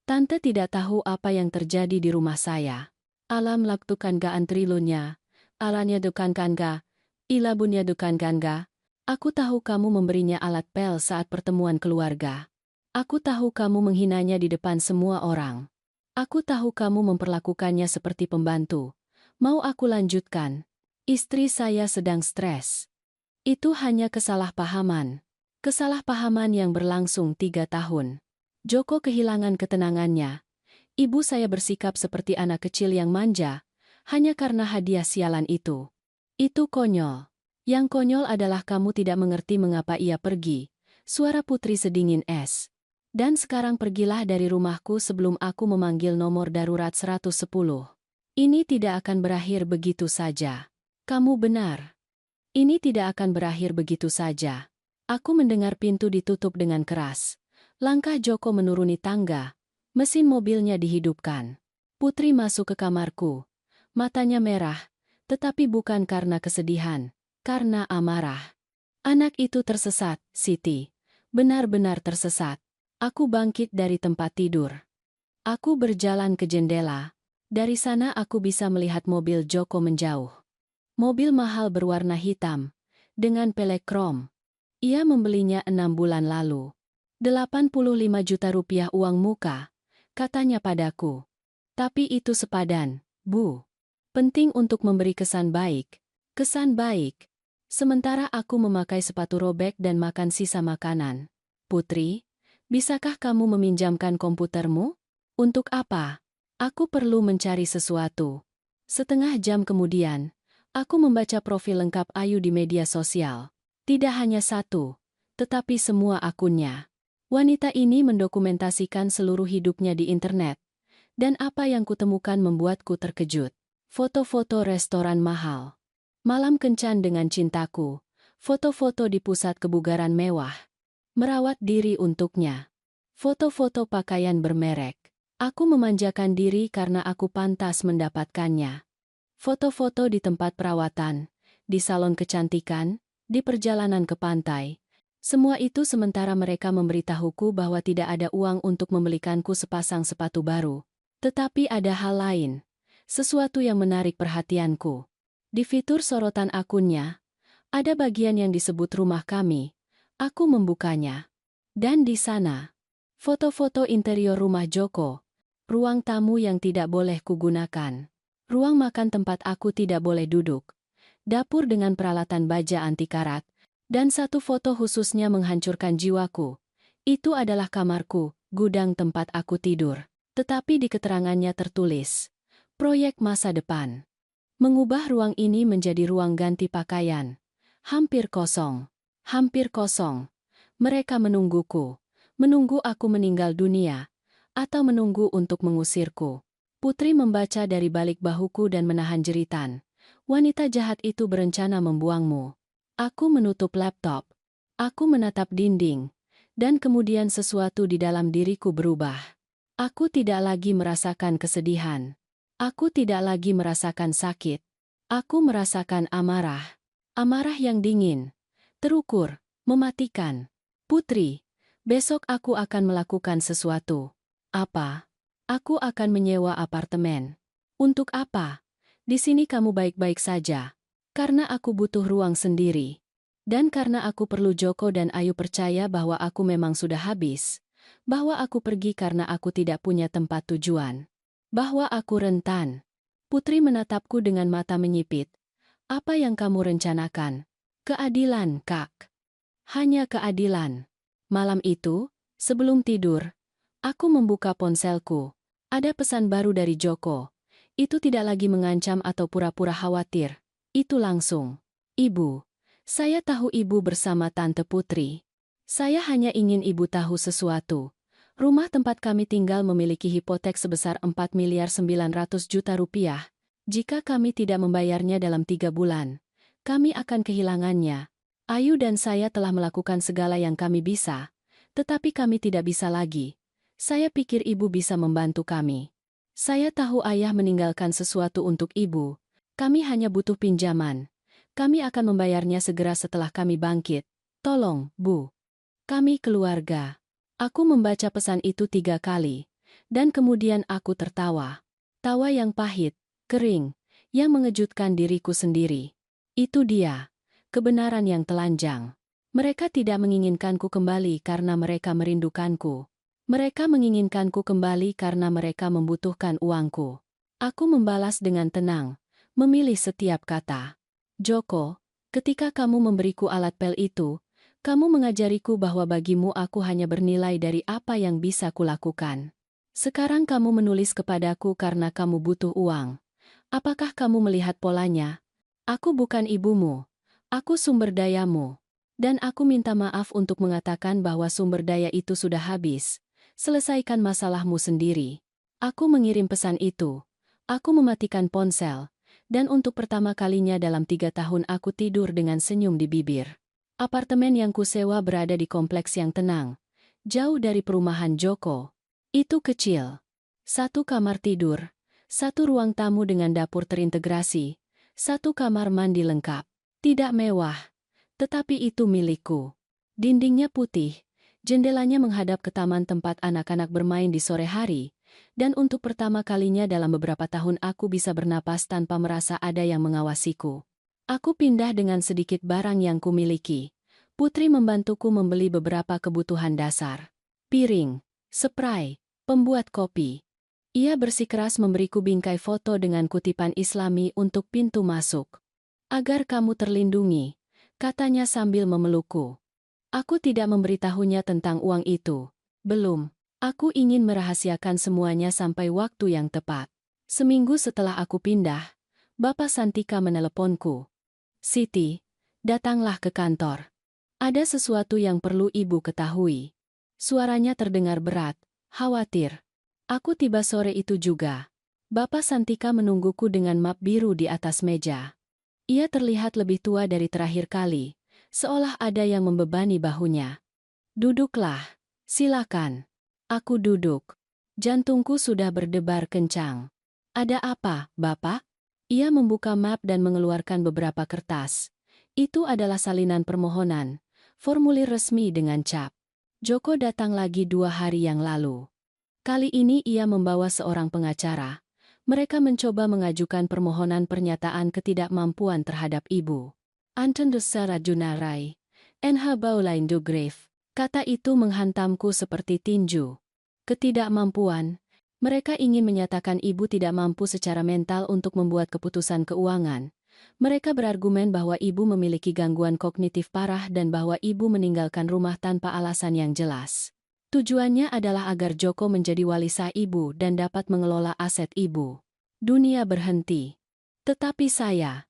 Tante tidak tahu apa yang terjadi di rumah saya. Alam laktukan ga antrilonya. Alanya dukankan ga. Ilabunya dukankan ga. Aku tahu kamu memberinya alat pel saat pertemuan keluarga. Aku tahu kamu menghinanya di depan semua orang. Aku tahu kamu memperlakukannya seperti pembantu. Mau aku lanjutkan? Istri saya sedang stres. Itu hanya kesalahpahaman. Kesalahpahaman yang berlangsung 3 tahun. Joko kehilangan ketenangannya. Ibu saya bersikap seperti anak kecil yang manja, hanya karena hadiah sialan itu. Itu konyol. Yang konyol adalah kamu tidak mengerti mengapa ia pergi. Suara Putri sedingin es. Dan sekarang pergilah dari rumahku sebelum aku memanggil nomor darurat 110. Ini tidak akan berakhir begitu saja. Kamu benar. Ini tidak akan berakhir begitu saja. Aku mendengar pintu ditutup dengan keras. Langkah Joko menuruni tangga. Mesin mobilnya dihidupkan. Putri masuk ke kamarku. Matanya merah, tetapi bukan karena kesedihan, karena amarah. Anak itu tersesat, Siti. Benar-benar tersesat. Aku bangkit dari tempat tidur. Aku berjalan ke jendela. Dari sana aku bisa melihat mobil Joko menjauh. Mobil mahal berwarna hitam, dengan pelek krom. Ia membelinya 6 bulan lalu. 85 juta rupiah uang muka, katanya padaku. Tapi itu sepadan, Bu. Penting untuk memberi kesan baik. Kesan baik. Sementara aku memakai sepatu robek dan makan sisa makanan. Putri, bisakah kamu meminjamkan komputermu? Untuk apa? Aku perlu mencari sesuatu. Setengah jam kemudian, aku membaca profil lengkap Ayu di media sosial. Tidak hanya satu, tetapi semua akunnya. Wanita ini mendokumentasikan seluruh hidupnya di internet, dan apa yang kutemukan membuatku terkejut. Foto-foto restoran mahal. Malam kencan dengan cintaku. Foto-foto di pusat kebugaran mewah. Merawat diri untuknya. Foto-foto pakaian bermerek. Aku memanjakan diri karena aku pantas mendapatkannya. Foto-foto di tempat perawatan, di salon kecantikan, di perjalanan ke pantai. Semua itu sementara mereka memberitahuku bahwa tidak ada uang untuk membelikanku sepasang sepatu baru. Tetapi ada hal lain. Sesuatu yang menarik perhatianku. Di fitur sorotan akunnya, ada bagian yang disebut rumah kami. Aku membukanya. Dan di sana, foto-foto interior rumah Joko. Ruang tamu yang tidak boleh kugunakan. Ruang makan tempat aku tidak boleh duduk. Dapur dengan peralatan baja anti karat. Dan satu foto khususnya menghancurkan jiwaku. Itu adalah kamarku, gudang tempat aku tidur. Tetapi di keterangannya tertulis, proyek masa depan. Mengubah ruang ini menjadi ruang ganti pakaian. Hampir kosong. Hampir kosong. Mereka menungguku. Menunggu aku meninggal dunia. Atau menunggu untuk mengusirku. Putri membaca dari balik bahuku dan menahan jeritan. Wanita jahat itu berencana membuangmu. Aku menutup laptop. Aku menatap dinding. Dan kemudian sesuatu di dalam diriku berubah. Aku tidak lagi merasakan kesedihan. Aku tidak lagi merasakan sakit. Aku merasakan amarah. Amarah yang dingin, terukur, mematikan. Putri, besok aku akan melakukan sesuatu. Apa? Aku akan menyewa apartemen. Untuk apa? Di sini kamu baik-baik saja. Karena aku butuh ruang sendiri. Dan karena aku perlu Joko dan Ayu percaya bahwa aku memang sudah habis. Bahwa aku pergi karena aku tidak punya tempat tujuan. Bahwa aku rentan. Putri menatapku dengan mata menyipit. Apa yang kamu rencanakan? Keadilan, Kak. Hanya keadilan. Malam itu, sebelum tidur, aku membuka ponselku. Ada pesan baru dari Joko. Itu tidak lagi mengancam atau pura-pura khawatir. Itu langsung. Ibu. Saya tahu ibu bersama Tante Putri. Saya hanya ingin ibu tahu sesuatu. Rumah tempat kami tinggal memiliki hipotek sebesar 4.900.000.000 rupiah. Jika kami tidak membayarnya dalam 3 bulan, kami akan kehilangannya. Ayu dan saya telah melakukan segala yang kami bisa, tetapi kami tidak bisa lagi. Saya pikir ibu bisa membantu kami. Saya tahu ayah meninggalkan sesuatu untuk ibu. Kami hanya butuh pinjaman. Kami akan membayarnya segera setelah kami bangkit. Tolong, Bu. Kami keluarga. Aku membaca pesan itu 3 kali, dan kemudian aku tertawa. Tawa yang pahit, kering, yang mengejutkan diriku sendiri. Itu dia, kebenaran yang telanjang. Mereka tidak menginginkanku kembali karena mereka merindukanku. Mereka menginginkanku kembali karena mereka membutuhkan uangku. Aku membalas dengan tenang, memilih setiap kata. Joko, ketika kamu memberiku alat pel itu, kamu mengajariku bahwa bagimu aku hanya bernilai dari apa yang bisa kulakukan. Sekarang kamu menulis kepadaku karena kamu butuh uang. Apakah kamu melihat polanya? Aku bukan ibumu. Aku sumber dayamu. Dan aku minta maaf untuk mengatakan bahwa sumber daya itu sudah habis. Selesaikan masalahmu sendiri. Aku mengirim pesan itu. Aku mematikan ponsel. Dan untuk pertama kalinya dalam 3 tahun aku tidur dengan senyum di bibir. Apartemen yang kusewa berada di kompleks yang tenang, jauh dari perumahan Joko. Itu kecil. 1 kamar tidur, 1 ruang tamu dengan dapur terintegrasi, 1 kamar mandi lengkap. Tidak mewah, tetapi itu milikku. Dindingnya putih, jendelanya menghadap ke taman tempat anak-anak bermain di sore hari, dan untuk pertama kalinya dalam beberapa tahun aku bisa bernapas tanpa merasa ada yang mengawasiku. Aku pindah dengan sedikit barang yang kumiliki. Putri membantuku membeli beberapa kebutuhan dasar. Piring, spray, pembuat kopi. Ia bersikeras memberiku bingkai foto dengan kutipan Islami untuk pintu masuk. Agar kamu terlindungi, katanya sambil memelukku. Aku tidak memberitahunya tentang uang itu. Belum. Aku ingin merahasiakan semuanya sampai waktu yang tepat. Seminggu setelah aku pindah, Bapak Santika meneleponku. Siti, datanglah ke kantor. Ada sesuatu yang perlu ibu ketahui. Suaranya terdengar berat, khawatir. Aku tiba sore itu juga. Bapak Santika menungguku dengan map biru di atas meja. Ia terlihat lebih tua dari terakhir kali, seolah ada yang membebani bahunya. Duduklah. Silakan. Aku duduk. Jantungku sudah berdebar kencang. Ada apa, Bapak? Ia membuka map dan mengeluarkan beberapa kertas. Itu adalah salinan permohonan, formulir resmi dengan cap. Joko datang lagi 2 hari yang lalu. Kali ini ia membawa seorang pengacara. Mereka mencoba mengajukan permohonan pernyataan ketidakmampuan terhadap ibu. Anton Dusara Junarai. NH Baulain Dugrave. Kata itu menghantamku seperti tinju. Ketidakmampuan. Mereka ingin menyatakan ibu tidak mampu secara mental untuk membuat keputusan keuangan. Mereka berargumen bahwa ibu memiliki gangguan kognitif parah dan bahwa ibu meninggalkan rumah tanpa alasan yang jelas. Tujuannya adalah agar Joko menjadi wali sah ibu dan dapat mengelola aset ibu. Dunia berhenti. Tetapi saya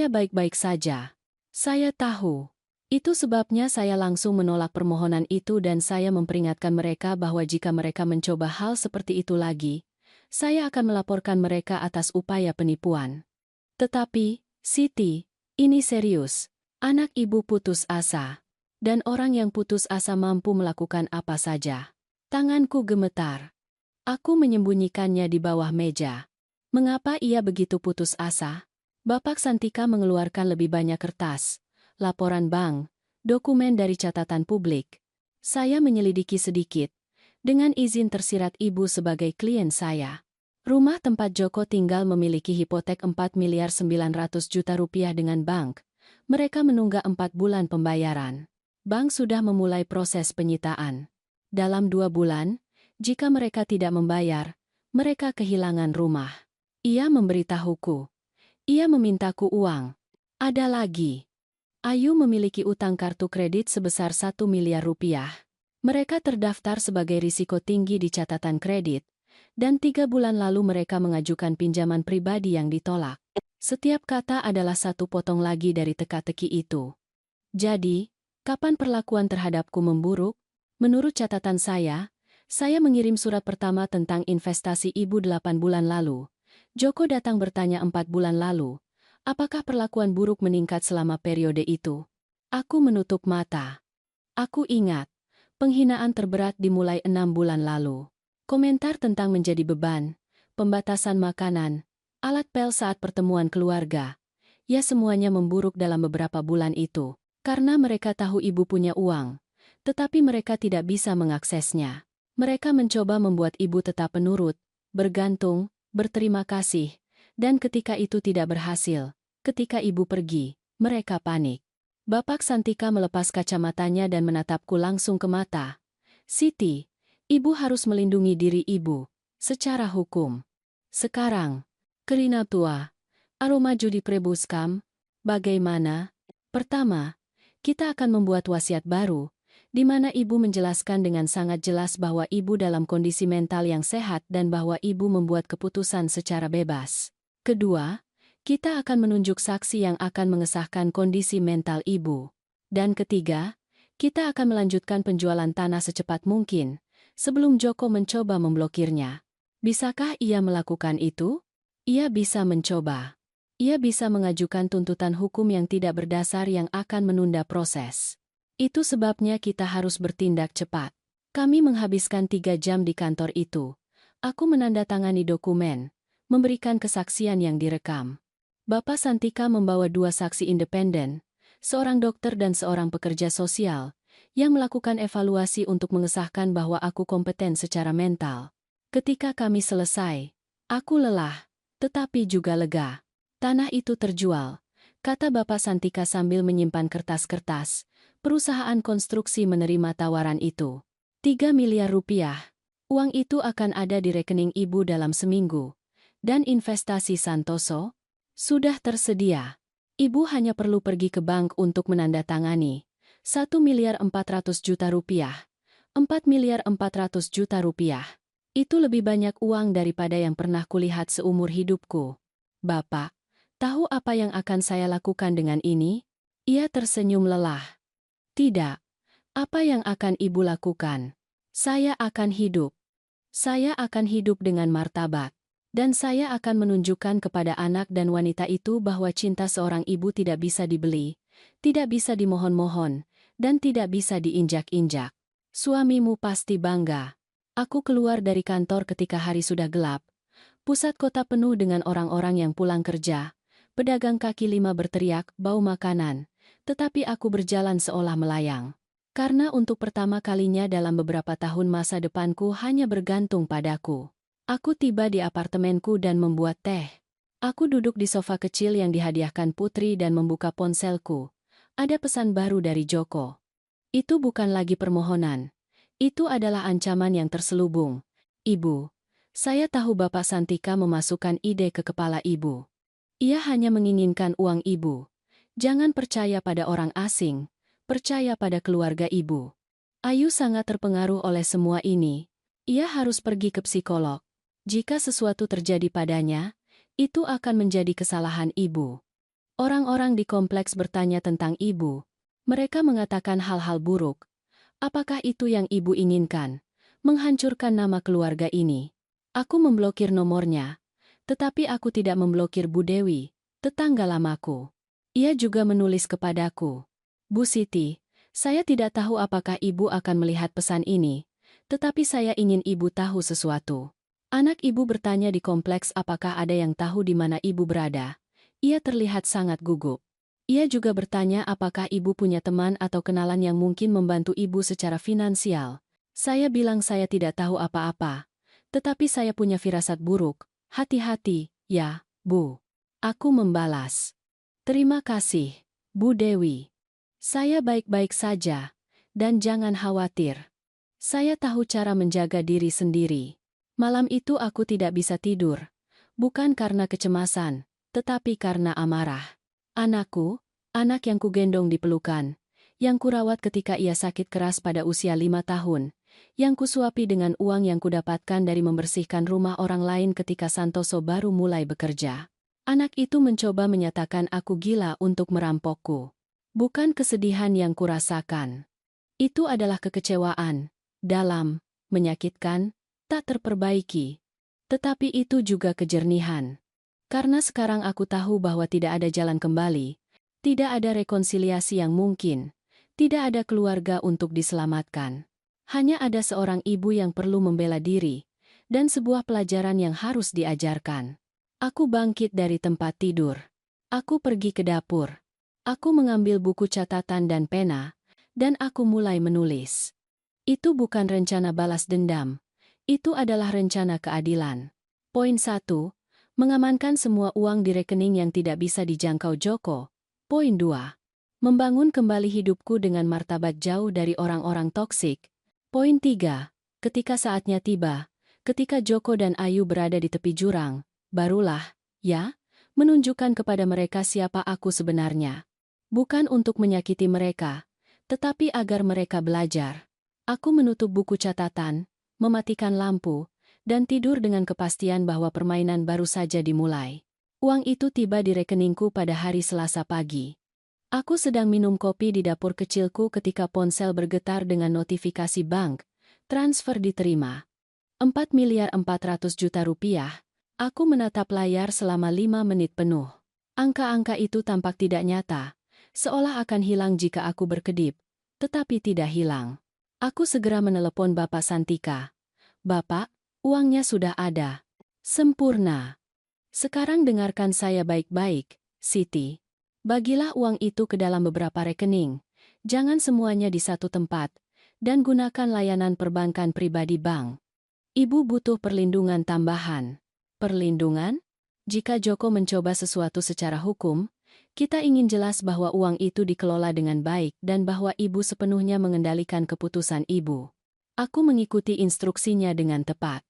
baik-baik saja. Saya tahu. Itu sebabnya saya langsung menolak permohonan itu dan saya memperingatkan mereka bahwa jika mereka mencoba hal seperti itu lagi, saya akan melaporkan mereka atas upaya penipuan. Tetapi, Siti, ini serius. Anak ibu putus asa. Dan orang yang putus asa mampu melakukan apa saja. Tanganku gemetar. Aku menyembunyikannya di bawah meja. Mengapa ia begitu putus asa? Bapak Santika mengeluarkan lebih banyak kertas. Laporan bank, dokumen dari catatan publik. Saya menyelidiki sedikit. Dengan izin tersirat ibu sebagai klien saya. Rumah tempat Joko tinggal memiliki hipotek 4.900.000.000 rupiah dengan bank. Mereka menunggak 4 bulan pembayaran. Bank sudah memulai proses penyitaan. Dalam 2 bulan, jika mereka tidak membayar, mereka kehilangan rumah. Ia memberitahuku. Ia memintaku uang. Ada lagi. Ayu memiliki utang kartu kredit sebesar 1 miliar rupiah. Mereka terdaftar sebagai risiko tinggi di catatan kredit, dan 3 bulan lalu mereka mengajukan pinjaman pribadi yang ditolak. Setiap kata adalah satu potong lagi dari teka-teki itu. Jadi, kapan perlakuan terhadapku memburuk? Menurut catatan saya mengirim surat pertama tentang investasi ibu 8 bulan lalu. Joko datang bertanya 4 bulan lalu. Apakah perlakuan buruk meningkat selama periode itu? Aku menutup mata. Aku ingat. Penghinaan terberat dimulai 6 bulan lalu. Komentar tentang menjadi beban, pembatasan makanan, alat pel saat pertemuan keluarga. Ya semuanya memburuk dalam beberapa bulan itu. Karena mereka tahu ibu punya uang. Tetapi mereka tidak bisa mengaksesnya. Mereka mencoba membuat ibu tetap penurut, bergantung, berterima kasih. Dan ketika itu tidak berhasil, ketika ibu pergi, mereka panik. Bapak Santika melepas kacamatanya dan menatapku langsung ke mata. Siti, ibu harus melindungi diri ibu, secara hukum. Sekarang, Kerina tua, aroma judi prebuskam, bagaimana? Pertama, kita akan membuat wasiat baru, di mana ibu menjelaskan dengan sangat jelas bahwa ibu dalam kondisi mental yang sehat dan bahwa ibu membuat keputusan secara bebas. Kedua, kita akan menunjuk saksi yang akan mengesahkan kondisi mental ibu. Dan ketiga, kita akan melanjutkan penjualan tanah secepat mungkin, sebelum Joko mencoba memblokirnya. Bisakah ia melakukan itu? Ia bisa mencoba. Ia bisa mengajukan tuntutan hukum yang tidak berdasar yang akan menunda proses. Itu sebabnya kita harus bertindak cepat. Kami menghabiskan 3 jam di kantor itu. Aku menandatangani dokumen, memberikan kesaksian yang direkam. Bapak Santika membawa 2 saksi independen, seorang dokter dan seorang pekerja sosial, yang melakukan evaluasi untuk mengesahkan bahwa aku kompeten secara mental. Ketika kami selesai, aku lelah, tetapi juga lega. Tanah itu terjual, kata Bapak Santika sambil menyimpan kertas-kertas. Perusahaan konstruksi menerima tawaran itu. 3 miliar rupiah. Uang itu akan ada di rekening ibu dalam seminggu. Dan investasi Santoso sudah tersedia. Ibu hanya perlu pergi ke bank untuk menandatangani. 1.400.000.000 rupiah. 4.400.000.000 rupiah. Itu lebih banyak uang daripada yang pernah kulihat seumur hidupku. Bapak, tahu apa yang akan saya lakukan dengan ini? Ia tersenyum lelah. Tidak. Apa yang akan ibu lakukan? Saya akan hidup. Saya akan hidup dengan martabat. Dan saya akan menunjukkan kepada anak dan wanita itu bahwa cinta seorang ibu tidak bisa dibeli, tidak bisa dimohon-mohon, dan tidak bisa diinjak-injak. Suamimu pasti bangga. Aku keluar dari kantor ketika hari sudah gelap. Pusat kota penuh dengan orang-orang yang pulang kerja. Pedagang kaki lima berteriak, bau makanan. Tetapi aku berjalan seolah melayang. Karena untuk pertama kalinya dalam beberapa tahun masa depanku hanya bergantung padaku. Aku tiba di apartemenku dan membuat teh. Aku duduk di sofa kecil yang dihadiahkan putri dan membuka ponselku. Ada pesan baru dari Joko. Itu bukan lagi permohonan. Itu adalah ancaman yang terselubung. Ibu, saya tahu Bapak Santika memasukkan ide ke kepala ibu. Ia hanya menginginkan uang ibu. Jangan percaya pada orang asing. Percaya pada keluarga ibu. Ayu sangat terpengaruh oleh semua ini. Ia harus pergi ke psikolog. Jika sesuatu terjadi padanya, itu akan menjadi kesalahan ibu. Orang-orang di kompleks bertanya tentang ibu. Mereka mengatakan hal-hal buruk. Apakah itu yang ibu inginkan? Menghancurkan nama keluarga ini. Aku memblokir nomornya. Tetapi aku tidak memblokir Bu Dewi, tetangga lamaku. Ia juga menulis kepadaku. Bu Siti, saya tidak tahu apakah ibu akan melihat pesan ini, tetapi saya ingin ibu tahu sesuatu. Anak ibu bertanya di kompleks apakah ada yang tahu di mana ibu berada. Ia terlihat sangat gugup. Ia juga bertanya apakah ibu punya teman atau kenalan yang mungkin membantu ibu secara finansial. Saya bilang saya tidak tahu apa-apa, tetapi saya punya firasat buruk. Hati-hati, ya, Bu. Aku membalas. Terima kasih, Bu Dewi. Saya baik-baik saja, dan jangan khawatir. Saya tahu cara menjaga diri sendiri. Malam itu aku tidak bisa tidur, bukan karena kecemasan, tetapi karena amarah. Anakku, anak yang kugendong di pelukan, yang kurawat ketika ia sakit keras pada usia 5 tahun, yang kusuapi dengan uang yang kudapatkan dari membersihkan rumah orang lain ketika Santoso baru mulai bekerja. Anak itu mencoba menyatakan aku gila untuk merampokku. Bukan kesedihan yang kurasakan. Itu adalah kekecewaan, dalam, menyakitkan, tak terperbaiki. Tetapi itu juga kejernihan. Karena sekarang aku tahu bahwa tidak ada jalan kembali, tidak ada rekonsiliasi yang mungkin, tidak ada keluarga untuk diselamatkan. Hanya ada seorang ibu yang perlu membela diri, dan sebuah pelajaran yang harus diajarkan. Aku bangkit dari tempat tidur. Aku pergi ke dapur. Aku mengambil buku catatan dan pena, dan aku mulai menulis. Itu bukan rencana balas dendam. Itu adalah rencana keadilan. Poin 1. Mengamankan semua uang di rekening yang tidak bisa dijangkau Joko. Poin 2. Membangun kembali hidupku dengan martabat jauh dari orang-orang toksik. Poin 3. Ketika saatnya tiba, ketika Joko dan Ayu berada di tepi jurang, barulah, ya, menunjukkan kepada mereka siapa aku sebenarnya. Bukan untuk menyakiti mereka, tetapi agar mereka belajar. Aku menutup buku catatan, mematikan lampu, dan tidur dengan kepastian bahwa permainan baru saja dimulai. Uang itu tiba di rekeningku pada hari Selasa pagi. Aku sedang minum kopi di dapur kecilku ketika ponsel bergetar dengan notifikasi bank. Transfer diterima. 4.400.000.000 rupiah. Aku menatap layar selama 5 menit penuh. Angka-angka itu tampak tidak nyata. Seolah akan hilang jika aku berkedip, tetapi tidak hilang. Aku segera menelepon Bapak Santika. Bapak, uangnya sudah ada. Sempurna. Sekarang dengarkan saya baik-baik, Siti. Bagilah uang itu ke dalam beberapa rekening. Jangan semuanya di satu tempat. Dan gunakan layanan perbankan pribadi bank. Ibu butuh perlindungan tambahan. Perlindungan? Jika Joko mencoba sesuatu secara hukum, kita ingin jelas bahwa uang itu dikelola dengan baik dan bahwa ibu sepenuhnya mengendalikan keputusan ibu. Aku mengikuti instruksinya dengan tepat.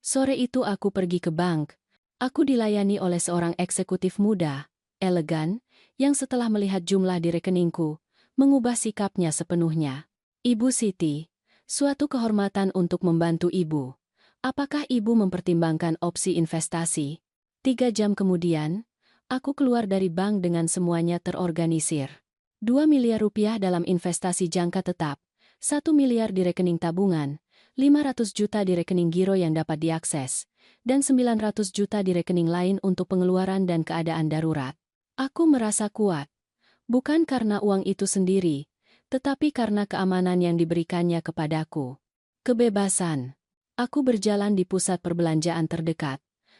Sore itu aku pergi ke bank. Aku dilayani oleh seorang eksekutif muda, elegan, yang setelah melihat jumlah di rekeningku, mengubah sikapnya sepenuhnya. Ibu Siti, suatu kehormatan untuk membantu ibu. Apakah ibu mempertimbangkan opsi investasi? 3 jam kemudian, aku keluar dari bank dengan semuanya terorganisir. 2 miliar rupiah dalam investasi jangka tetap, 1 miliar di rekening tabungan, 500 juta di rekening giro yang dapat diakses, dan 900 juta di rekening lain untuk pengeluaran dan keadaan darurat. Aku merasa kuat. Bukan karena uang itu sendiri, tetapi karena keamanan yang diberikannya kepadaku. Kebebasan. Aku berjalan di pusat perbelanjaan terdekat.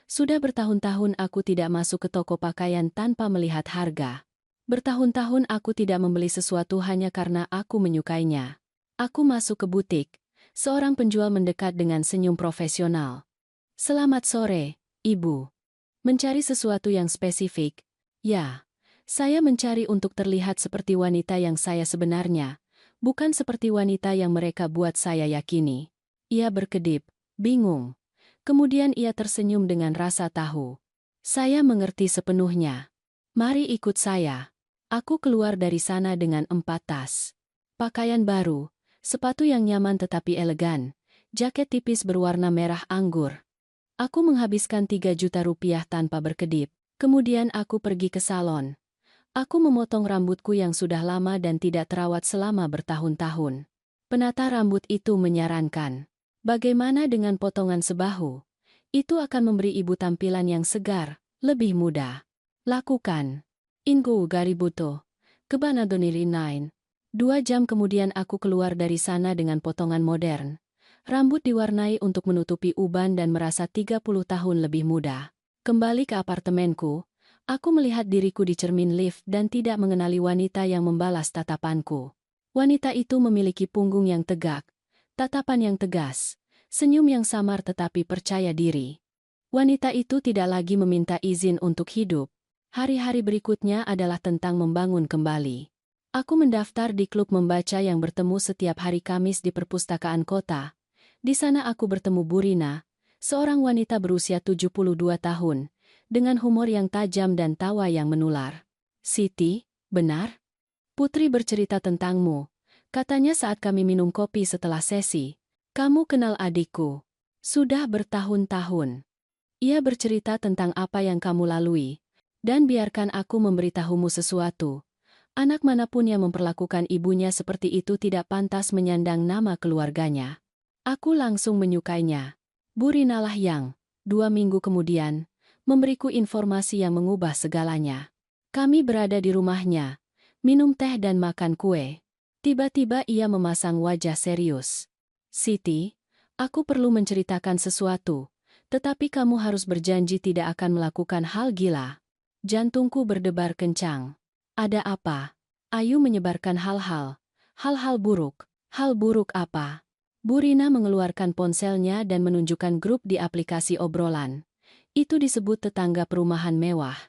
Sudah bertahun-tahun aku tidak masuk ke toko pakaian tanpa melihat harga. Bertahun-tahun aku tidak membeli sesuatu hanya karena aku menyukainya. Aku masuk ke butik. Seorang penjual mendekat dengan senyum profesional. "Selamat sore, Ibu. Mencari sesuatu yang spesifik?" "Ya. Saya mencari untuk terlihat seperti wanita yang saya sebenarnya, bukan seperti wanita yang mereka buat saya yakini." Ia berkedip, bingung. Kemudian ia tersenyum dengan rasa tahu. "Saya mengerti sepenuhnya. Mari ikut saya." Aku keluar dari sana dengan 4 tas. Pakaian baru, sepatu yang nyaman tetapi elegan, jaket tipis berwarna merah anggur. Aku menghabiskan 3 juta rupiah tanpa berkedip. Kemudian aku pergi ke salon. Aku memotong rambutku yang sudah lama dan tidak terawat selama bertahun-tahun. Penata rambut itu menyarankan, "Bagaimana dengan potongan sebahu? Itu akan memberi ibu tampilan yang segar, lebih muda." "Lakukan." "Ingo gaributo. Kebanadonili 9. 2 jam kemudian aku keluar dari sana dengan potongan modern. Rambut diwarnai untuk menutupi uban dan merasa 30 tahun lebih muda. Kembali ke apartemenku. Aku melihat diriku di cermin lift dan tidak mengenali wanita yang membalas tatapanku. Wanita itu memiliki punggung yang tegak, tatapan yang tegas, senyum yang samar tetapi percaya diri. Wanita itu tidak lagi meminta izin untuk hidup. Hari-hari berikutnya adalah tentang membangun kembali. Aku mendaftar di klub membaca yang bertemu setiap hari Kamis di perpustakaan kota. Di sana aku bertemu Burina, seorang wanita berusia 72 tahun, dengan humor yang tajam dan tawa yang menular. "Siti, benar? Putri bercerita tentangmu," katanya saat kami minum kopi setelah sesi. "Kamu kenal adikku. Sudah bertahun-tahun. Ia bercerita tentang apa yang kamu lalui. Dan biarkan aku memberitahumu sesuatu. Anak manapun yang memperlakukan ibunya seperti itu tidak pantas menyandang nama keluarganya." Aku langsung menyukainya. Burinalah yang, 2 minggu kemudian, memberiku informasi yang mengubah segalanya. Kami berada di rumahnya, minum teh dan makan kue. Tiba-tiba ia memasang wajah serius. "Siti, aku perlu menceritakan sesuatu, tetapi kamu harus berjanji tidak akan melakukan hal gila." Jantungku berdebar kencang. "Ada apa?" "Ayu menyebarkan hal-hal buruk." "Hal buruk apa?" Burina mengeluarkan ponselnya dan menunjukkan grup di aplikasi obrolan. Itu disebut tetangga perumahan mewah.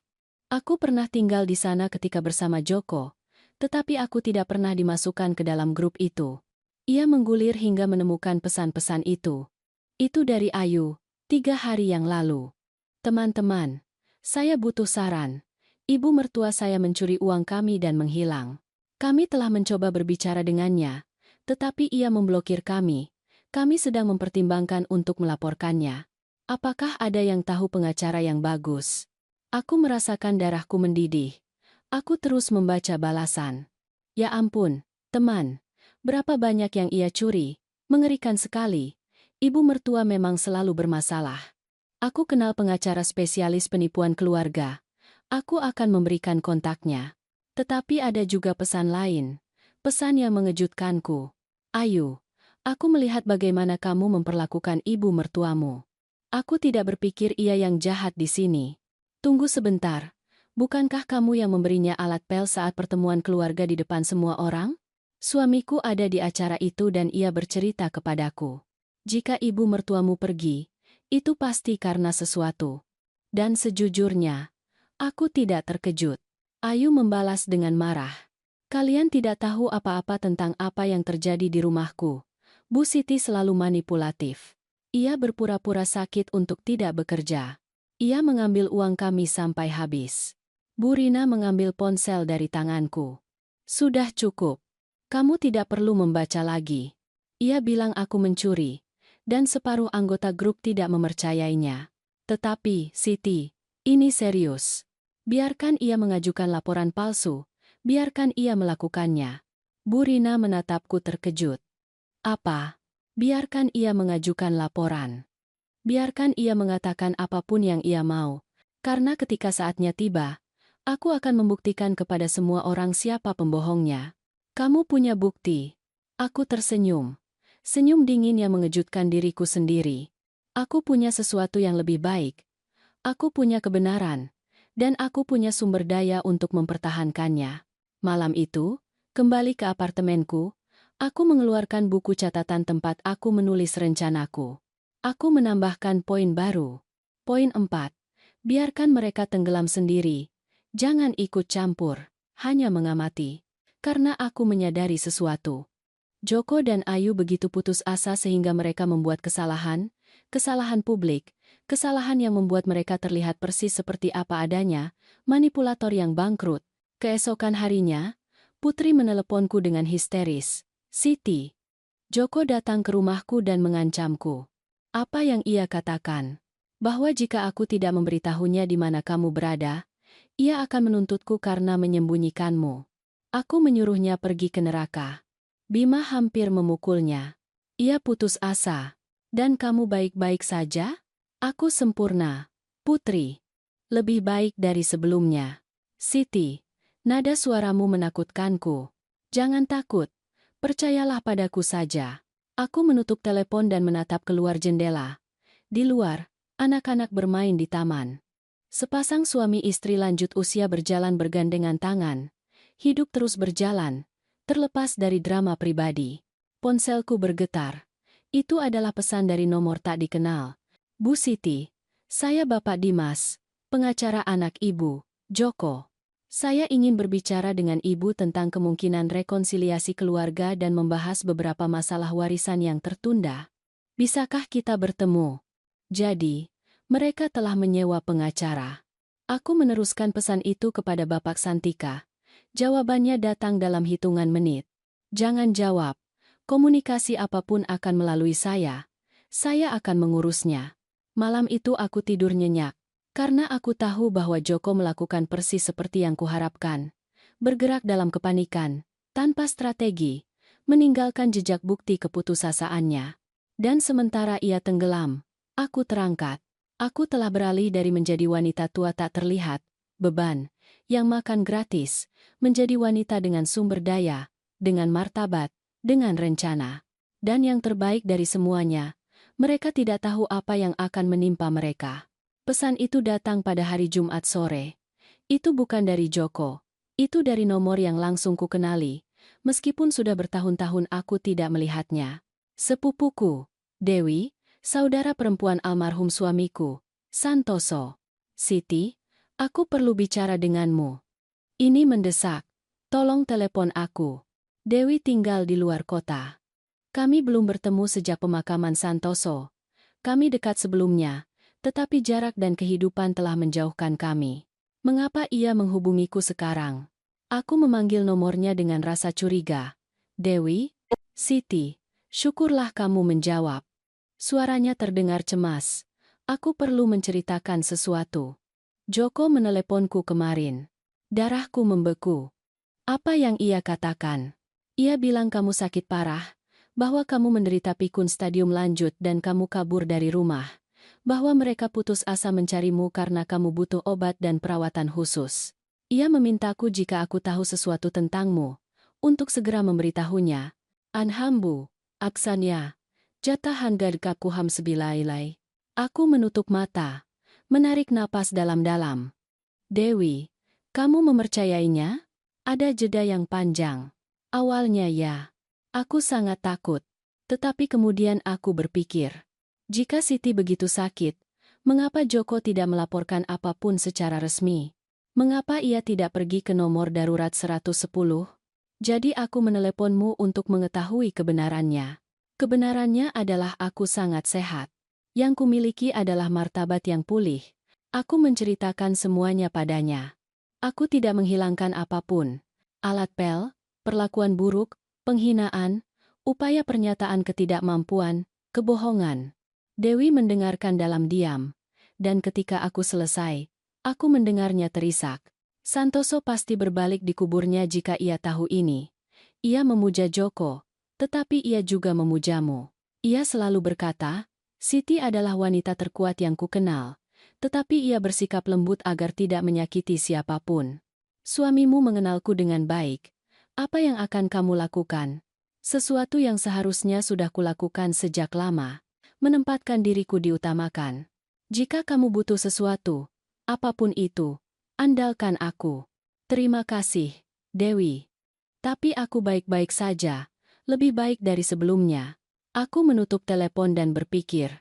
Aku pernah tinggal di sana ketika bersama Joko, tetapi aku tidak pernah dimasukkan ke dalam grup itu. Ia menggulir hingga menemukan pesan-pesan itu. "Itu dari Ayu, 3 hari yang lalu." "Teman-teman, saya butuh saran. Ibu mertua saya mencuri uang kami dan menghilang. Kami telah mencoba berbicara dengannya, tetapi ia memblokir kami. Kami sedang mempertimbangkan untuk melaporkannya. Apakah ada yang tahu pengacara yang bagus?" Aku merasakan darahku mendidih. Aku terus membaca balasan. "Ya ampun, teman. Berapa banyak yang ia curi? Mengerikan sekali. Ibu mertua memang selalu bermasalah. Aku kenal pengacara spesialis penipuan keluarga. Aku akan memberikan kontaknya." Tetapi ada juga pesan lain. Pesan yang mengejutkanku. "Ayu, aku melihat bagaimana kamu memperlakukan ibu mertuamu. Aku tidak berpikir ia yang jahat di sini." "Tunggu sebentar. Bukankah kamu yang memberinya alat pel saat pertemuan keluarga di depan semua orang?" "Suamiku ada di acara itu dan ia bercerita kepadaku. Jika ibu mertuamu pergi, itu pasti karena sesuatu. Dan sejujurnya, aku tidak terkejut." Ayu membalas dengan marah. "Kalian tidak tahu apa-apa tentang apa yang terjadi di rumahku. Bu Siti selalu manipulatif. Ia berpura-pura sakit untuk tidak bekerja. Ia mengambil uang kami sampai habis." Burina mengambil ponsel dari tanganku. "Sudah cukup. Kamu tidak perlu membaca lagi." Ia bilang aku mencuri, dan separuh anggota grup tidak mempercayainya. "Tetapi, Siti, ini serius. Biarkan ia mengajukan laporan palsu, biarkan ia melakukannya." Burina menatapku terkejut. Apa? Biarkan ia mengajukan laporan. Biarkan ia mengatakan apapun yang ia mau. Karena ketika saatnya tiba, aku akan membuktikan kepada semua orang siapa pembohongnya. Kamu punya bukti. Aku tersenyum. Senyum dingin yang mengejutkan diriku sendiri. Aku punya sesuatu yang lebih baik. Aku punya kebenaran. Dan aku punya sumber daya untuk mempertahankannya. Malam itu, kembali ke apartemenku, aku mengeluarkan buku catatan tempat aku menulis rencanaku. Aku menambahkan poin baru. Poin 4. Biarkan mereka tenggelam sendiri. Jangan ikut campur, hanya mengamati. Karena aku menyadari sesuatu. Joko dan Ayu begitu putus asa sehingga mereka membuat kesalahan publik, kesalahan yang membuat mereka terlihat persis seperti apa adanya, manipulator yang bangkrut. Keesokan harinya, Putri meneleponku dengan histeris. Siti. Joko datang ke rumahku dan mengancamku. Apa yang ia katakan? Bahwa jika aku tidak memberitahunya di mana kamu berada, ia akan menuntutku karena menyembunyikanmu. Aku menyuruhnya pergi ke neraka. Bima hampir memukulnya. Ia putus asa. Dan kamu baik-baik saja? Aku sempurna. Putri. Lebih baik dari sebelumnya. Siti. Nada suaramu menakutkanku. Jangan takut. Percayalah padaku saja. Aku menutup telepon dan menatap keluar jendela. Di luar, anak-anak bermain di taman. Sepasang suami istri lanjut usia berjalan bergandengan tangan. Hidup terus berjalan. Terlepas dari drama pribadi. Ponselku bergetar. Itu adalah pesan dari nomor tak dikenal. Bu Siti, saya Bapak Dimas, pengacara anak Ibu, Joko. Saya ingin berbicara dengan Ibu tentang kemungkinan rekonsiliasi keluarga dan membahas beberapa masalah warisan yang tertunda. Bisakah kita bertemu? Jadi, mereka telah menyewa pengacara. Aku meneruskan pesan itu kepada Bapak Santika. Jawabannya datang dalam hitungan menit. Jangan jawab. Komunikasi apapun akan melalui saya. Saya akan mengurusnya. Malam itu aku tidur nyenyak. Karena aku tahu bahwa Joko melakukan persis seperti yang kuharapkan. Bergerak dalam kepanikan, tanpa strategi, meninggalkan jejak bukti keputusasaannya. Dan sementara ia tenggelam, aku terangkat. Aku telah beralih dari menjadi wanita tua tak terlihat, beban, yang makan gratis, menjadi wanita dengan sumber daya, dengan martabat, dengan rencana. Dan yang terbaik dari semuanya, mereka tidak tahu apa yang akan menimpa mereka. Pesan itu datang pada hari Jumat sore. Itu bukan dari Joko. Itu dari nomor yang langsung ku kenali, meskipun sudah bertahun-tahun aku tidak melihatnya. Sepupuku, Dewi, saudara perempuan almarhum suamiku, Santoso. Siti, aku perlu bicara denganmu. Ini mendesak. Tolong telepon aku. Dewi tinggal di luar kota. Kami belum bertemu sejak pemakaman Santoso. Kami dekat sebelumnya, tetapi jarak dan kehidupan telah menjauhkan kami. Mengapa ia menghubungiku sekarang? Aku memanggil nomornya dengan rasa curiga. Dewi? Siti, syukurlah kamu menjawab. Suaranya terdengar cemas. Aku perlu menceritakan sesuatu. Joko meneleponku kemarin. Darahku membeku. Apa yang ia katakan? Ia bilang kamu sakit parah, bahwa kamu menderita pikun stadium lanjut dan kamu kabur dari rumah, bahwa mereka putus asa mencarimu karena kamu butuh obat dan perawatan khusus. Ia memintaku jika aku tahu sesuatu tentangmu, untuk segera memberitahunya. Anhambu, Aksanya, jatahan gadkakuham sebilailai. Aku menutup mata, menarik napas dalam-dalam. Dewi, kamu mempercayainya? Ada jeda yang panjang. Awalnya ya. Aku sangat takut. Tetapi kemudian aku berpikir, jika Siti begitu sakit, mengapa Joko tidak melaporkan apapun secara resmi? Mengapa ia tidak pergi ke nomor darurat 110? Jadi aku meneleponmu untuk mengetahui kebenarannya. Kebenarannya adalah aku sangat sehat. Yang kumiliki adalah martabat yang pulih. Aku menceritakan semuanya padanya. Aku tidak menghilangkan apapun. Alat pel, perlakuan buruk, penghinaan, upaya pernyataan ketidakmampuan, kebohongan. Dewi mendengarkan dalam diam. Dan ketika aku selesai, aku mendengarnya terisak. Santoso pasti berbalik di kuburnya jika ia tahu ini. Ia memuja Joko. Tetapi ia juga memujamu. Ia selalu berkata, Siti adalah wanita terkuat yang kukenal. Tetapi ia bersikap lembut agar tidak menyakiti siapapun. Suamimu mengenalku dengan baik. Apa yang akan kamu lakukan? Sesuatu yang seharusnya sudah kulakukan sejak lama. Menempatkan diriku diutamakan. Jika kamu butuh sesuatu, apapun itu, andalkan aku. Terima kasih, Dewi. Tapi aku baik-baik saja, lebih baik dari sebelumnya. Aku menutup telepon dan berpikir.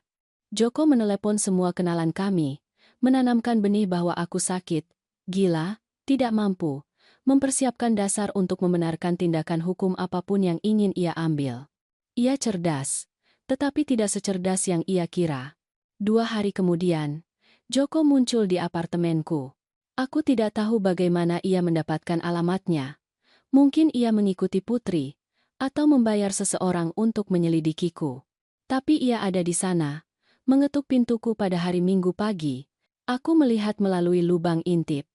Joko menelepon semua kenalan kami, menanamkan benih bahwa aku sakit, gila, tidak mampu, mempersiapkan dasar untuk membenarkan tindakan hukum apapun yang ingin ia ambil. Ia cerdas, tetapi tidak secerdas yang ia kira. 2 hari kemudian, Joko muncul di apartemenku. Aku tidak tahu bagaimana ia mendapatkan alamatnya. Mungkin ia mengikuti Putri, atau membayar seseorang untuk menyelidikiku. Tapi ia ada di sana, mengetuk pintuku pada hari Minggu pagi. Aku melihat melalui lubang intip.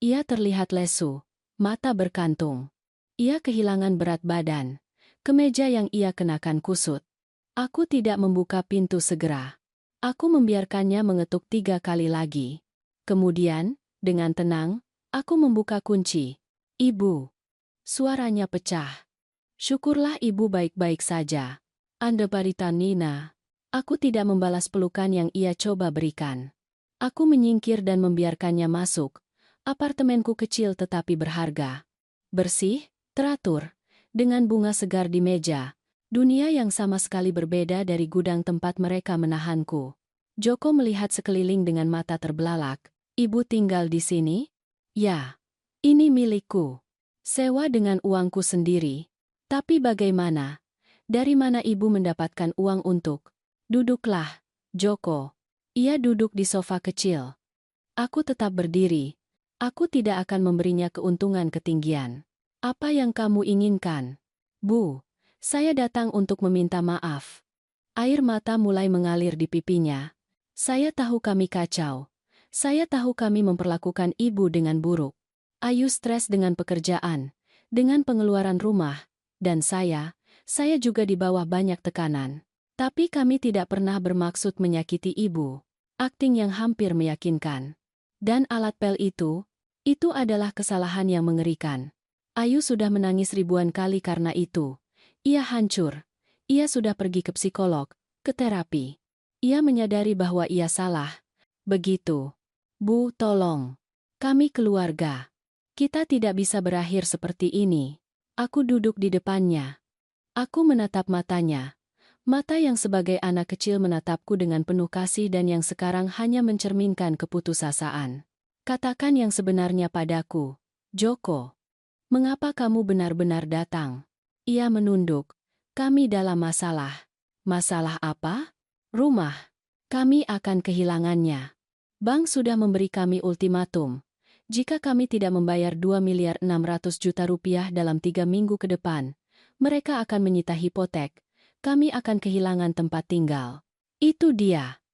Ia terlihat lesu, mata berkantung. Ia kehilangan berat badan. Kemeja yang ia kenakan kusut. Aku tidak membuka pintu segera. Aku membiarkannya mengetuk 3 kali lagi. Kemudian, dengan tenang, aku membuka kunci. Ibu. Suaranya pecah. Syukurlah ibu baik-baik saja. Anda Barita Nina. Aku tidak membalas pelukan yang ia coba berikan. Aku menyingkir dan membiarkannya masuk. Apartemenku kecil tetapi berharga. Bersih, teratur, dengan bunga segar di meja. Dunia yang sama sekali berbeda dari gudang tempat mereka menahanku. Joko melihat sekeliling dengan mata terbelalak. Ibu tinggal di sini? Ya. Ini milikku. Sewa dengan uangku sendiri. Tapi bagaimana? Dari mana ibu mendapatkan uang untuk? Duduklah, Joko. Ia duduk di sofa kecil. Aku tetap berdiri. Aku tidak akan memberinya keuntungan ketinggian. Apa yang kamu inginkan? Bu. Saya datang untuk meminta maaf. Air mata mulai mengalir di pipinya. Saya tahu kami kacau. Saya tahu kami memperlakukan ibu dengan buruk. Ayu stres dengan pekerjaan, dengan pengeluaran rumah, dan saya juga di bawah banyak tekanan. Tapi kami tidak pernah bermaksud menyakiti ibu. Akting yang hampir meyakinkan. Dan alat pel itu adalah kesalahan yang mengerikan. Ayu sudah menangis ribuan kali karena itu. Ia hancur. Ia sudah pergi ke psikolog, ke terapi. Ia menyadari bahwa ia salah. Begitu. Bu, tolong. Kami keluarga. Kita tidak bisa berakhir seperti ini. Aku duduk di depannya. Aku menatap matanya. Mata yang sebagai anak kecil menatapku dengan penuh kasih dan yang sekarang hanya mencerminkan keputusasaan. Katakan yang sebenarnya padaku, Joko. Mengapa kamu benar-benar datang? Ia menunduk. Kami dalam masalah. Masalah apa? Rumah. Kami akan kehilangannya. Bank sudah memberi kami ultimatum. Jika kami tidak membayar 2.600.000.000 rupiah dalam 3 minggu ke depan, mereka akan menyita hipotek. Kami akan kehilangan tempat tinggal. Itu dia.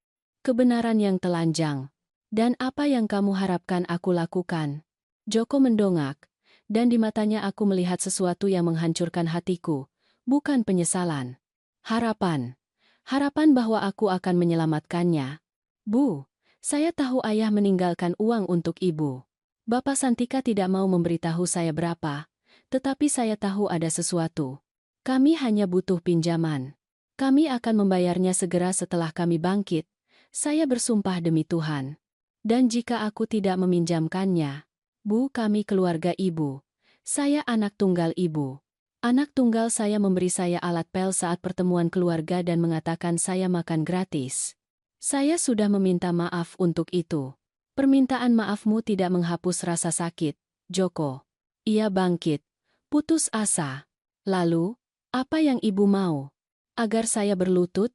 Kebenaran yang telanjang. Dan apa yang kamu harapkan aku lakukan? Joko mendongak. Dan di matanya aku melihat sesuatu yang menghancurkan hatiku, bukan penyesalan. Harapan. Harapan bahwa aku akan menyelamatkannya. Bu, saya tahu ayah meninggalkan uang untuk ibu. Bapak Santika tidak mau memberitahu saya berapa, tetapi saya tahu ada sesuatu. Kami hanya butuh pinjaman. Kami akan membayarnya segera setelah kami bangkit. Saya bersumpah demi Tuhan. Dan jika aku tidak meminjamkannya, Bu, kami keluarga ibu. Saya anak tunggal ibu. Anak tunggal saya memberi saya alat pel saat pertemuan keluarga dan mengatakan saya makan gratis. Saya sudah meminta maaf untuk itu. Permintaan maafmu tidak menghapus rasa sakit, Joko. Ia bangkit. Putus asa. Lalu, apa yang ibu mau? Agar saya berlutut?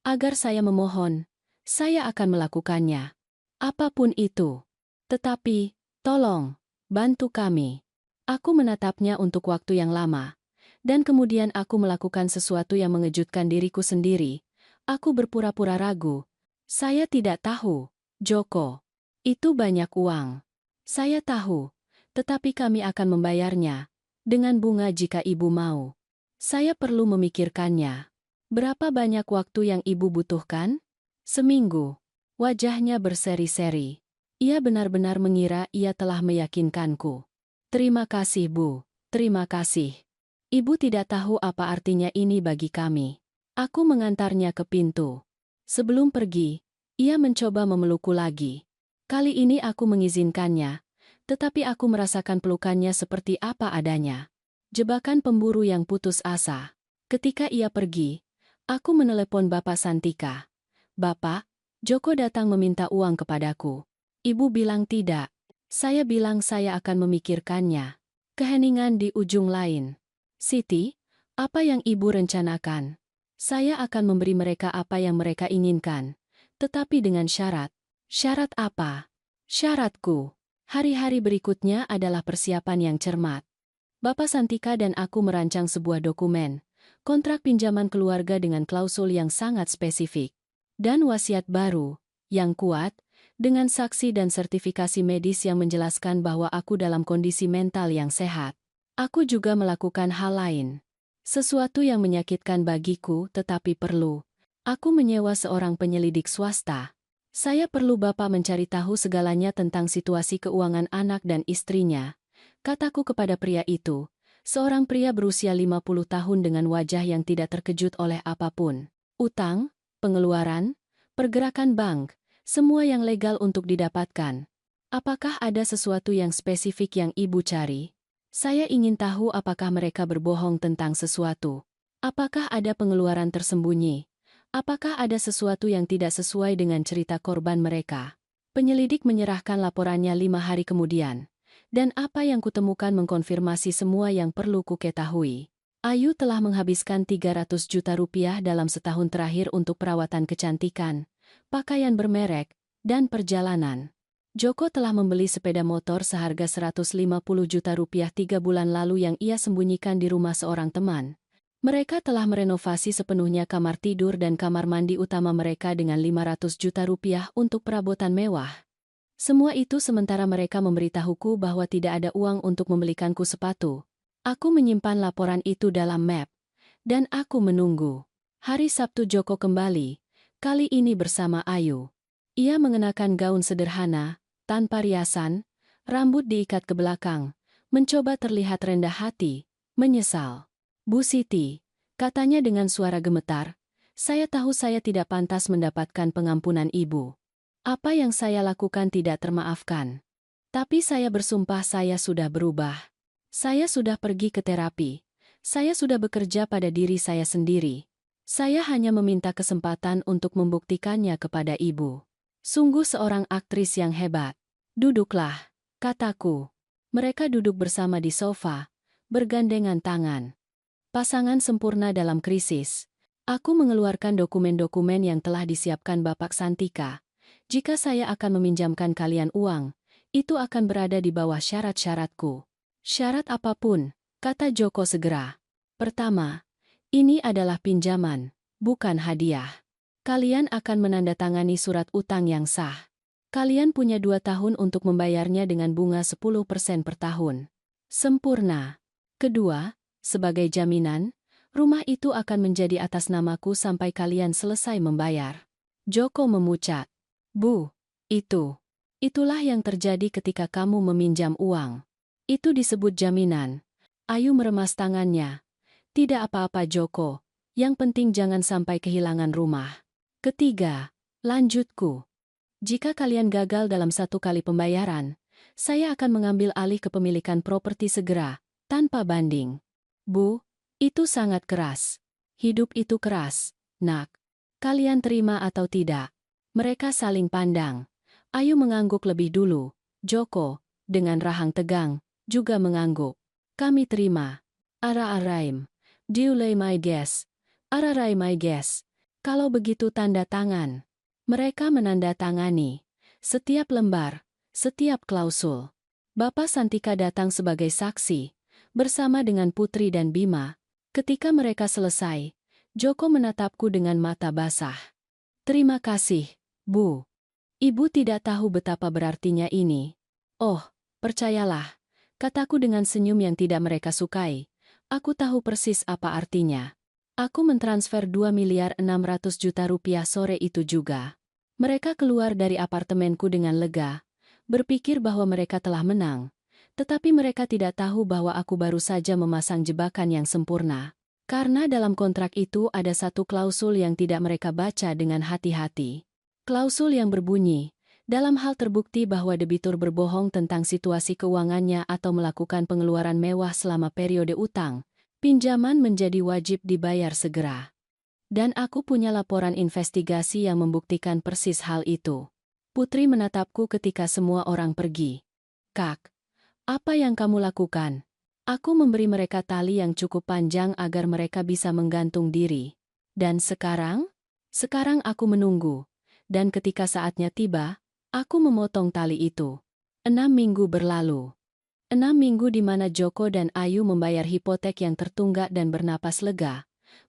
Agar saya memohon? Saya akan melakukannya. Apapun itu. Tetapi, tolong, bantu kami. Aku menatapnya untuk waktu yang lama. Dan kemudian aku melakukan sesuatu yang mengejutkan diriku sendiri. Aku berpura-pura ragu. Saya tidak tahu, Joko. Itu banyak uang. Saya tahu. Tetapi kami akan membayarnya. Dengan bunga jika ibu mau. Saya perlu memikirkannya. Berapa banyak waktu yang ibu butuhkan? Seminggu. Wajahnya berseri-seri. Ia benar-benar mengira ia telah meyakinkanku. Terima kasih, Bu. Terima kasih. Ibu tidak tahu apa artinya ini bagi kami. Aku mengantarnya ke pintu. Sebelum pergi, ia mencoba memelukku lagi. Kali ini aku mengizinkannya, tetapi aku merasakan pelukannya seperti apa adanya. Jebakan pemburu yang putus asa. Ketika ia pergi, aku menelepon Bapak Santika. Bapak, Joko datang meminta uang kepadaku. Ibu bilang tidak. Saya bilang saya akan memikirkannya. Keheningan di ujung lain. Siti, apa yang ibu rencanakan? Saya akan memberi mereka apa yang mereka inginkan. Tetapi dengan syarat. Syarat apa? Syaratku. Hari-hari berikutnya adalah persiapan yang cermat. Bapak Santika dan aku merancang sebuah dokumen, kontrak pinjaman keluarga dengan klausul yang sangat spesifik, dan wasiat baru, yang kuat, dengan saksi dan sertifikasi medis yang menjelaskan bahwa aku dalam kondisi mental yang sehat. Aku juga melakukan hal lain. Sesuatu yang menyakitkan bagiku tetapi perlu. Aku menyewa seorang penyelidik swasta. Saya perlu Bapak mencari tahu segalanya tentang situasi keuangan anak dan istrinya. Kataku kepada pria itu, seorang pria berusia 50 tahun dengan wajah yang tidak terkejut oleh apapun. Utang, pengeluaran, pergerakan bank, semua yang legal untuk didapatkan. Apakah ada sesuatu yang spesifik yang ibu cari? Saya ingin tahu apakah mereka berbohong tentang sesuatu. Apakah ada pengeluaran tersembunyi? Apakah ada sesuatu yang tidak sesuai dengan cerita korban mereka? Penyelidik menyerahkan laporannya 5 hari kemudian. Dan apa yang kutemukan mengkonfirmasi semua yang perlu kuketahui. Ayu telah menghabiskan 300 juta rupiah dalam setahun terakhir untuk perawatan kecantikan, pakaian bermerek, dan perjalanan. Joko telah membeli sepeda motor seharga 150 juta rupiah 3 bulan lalu yang ia sembunyikan di rumah seorang teman. Mereka telah merenovasi sepenuhnya kamar tidur dan kamar mandi utama mereka dengan 500 juta rupiah untuk perabotan mewah. Semua itu sementara mereka memberitahuku bahwa tidak ada uang untuk membelikanku sepatu. Aku menyimpan laporan itu dalam map. Dan aku menunggu. Hari Sabtu Joko kembali, kali ini bersama Ayu. Ia mengenakan gaun sederhana, tanpa riasan, rambut diikat ke belakang, mencoba terlihat rendah hati, menyesal. Bu Siti, katanya dengan suara gemetar, saya tahu saya tidak pantas mendapatkan pengampunan ibu. Apa yang saya lakukan tidak termaafkan. Tapi saya bersumpah saya sudah berubah. Saya sudah pergi ke terapi. Saya sudah bekerja pada diri saya sendiri. Saya hanya meminta kesempatan untuk membuktikannya kepada ibu. Sungguh seorang aktris yang hebat. Duduklah, kataku. Mereka duduk bersama di sofa, bergandengan tangan. Pasangan sempurna dalam krisis. Aku mengeluarkan dokumen-dokumen yang telah disiapkan Bapak Santika. Jika saya akan meminjamkan kalian uang, itu akan berada di bawah syarat-syaratku. Syarat apapun, kata Joko segera. Pertama, ini adalah pinjaman, bukan hadiah. Kalian akan menandatangani surat utang yang sah. Kalian punya 2 tahun untuk membayarnya dengan bunga 10% per tahun. Sempurna. Kedua, sebagai jaminan, rumah itu akan menjadi atas namaku sampai kalian selesai membayar. Joko memucat. Bu, itulah yang terjadi ketika kamu meminjam uang. Itu disebut jaminan. Ayu meremas tangannya. Tidak apa-apa Joko, yang penting jangan sampai kehilangan rumah. Ketiga, lanjutku. Jika kalian gagal dalam 1 kali pembayaran, saya akan mengambil alih kepemilikan properti segera, tanpa banding. Bu, itu sangat keras. Hidup itu keras, nak. Kalian terima atau tidak? Mereka saling pandang. Ayu mengangguk lebih dulu. Joko, dengan rahang tegang, juga mengangguk. Kami terima. Ara-araim. Diulay my guess. Ararai my guess. Kalau begitu tanda tangan. Mereka menandatangani. Setiap lembar, setiap klausul. Bapak Santika datang sebagai saksi, bersama dengan Putri dan Bima. Ketika mereka selesai, Joko menatapku dengan mata basah. Terima kasih, Bu. Ibu tidak tahu betapa berartinya ini. Oh, percayalah, kataku dengan senyum yang tidak mereka sukai. Aku tahu persis apa artinya. Aku mentransfer 2.600.000.000 rupiah sore itu juga. Mereka keluar dari apartemenku dengan lega, berpikir bahwa mereka telah menang. Tetapi mereka tidak tahu bahwa aku baru saja memasang jebakan yang sempurna. Karena dalam kontrak itu ada satu klausul yang tidak mereka baca dengan hati-hati. Klausul yang berbunyi, dalam hal terbukti bahwa debitur berbohong tentang situasi keuangannya atau melakukan pengeluaran mewah selama periode utang, pinjaman menjadi wajib dibayar segera. Dan aku punya laporan investigasi yang membuktikan persis hal itu. Putri menatapku ketika semua orang pergi. Kak, apa yang kamu lakukan? Aku memberi mereka tali yang cukup panjang agar mereka bisa menggantung diri. Dan sekarang? Sekarang aku menunggu. Dan ketika saatnya tiba, aku memotong tali itu. 6 minggu berlalu. 6 minggu di mana Joko dan Ayu membayar hipotek yang tertunggak dan bernapas lega,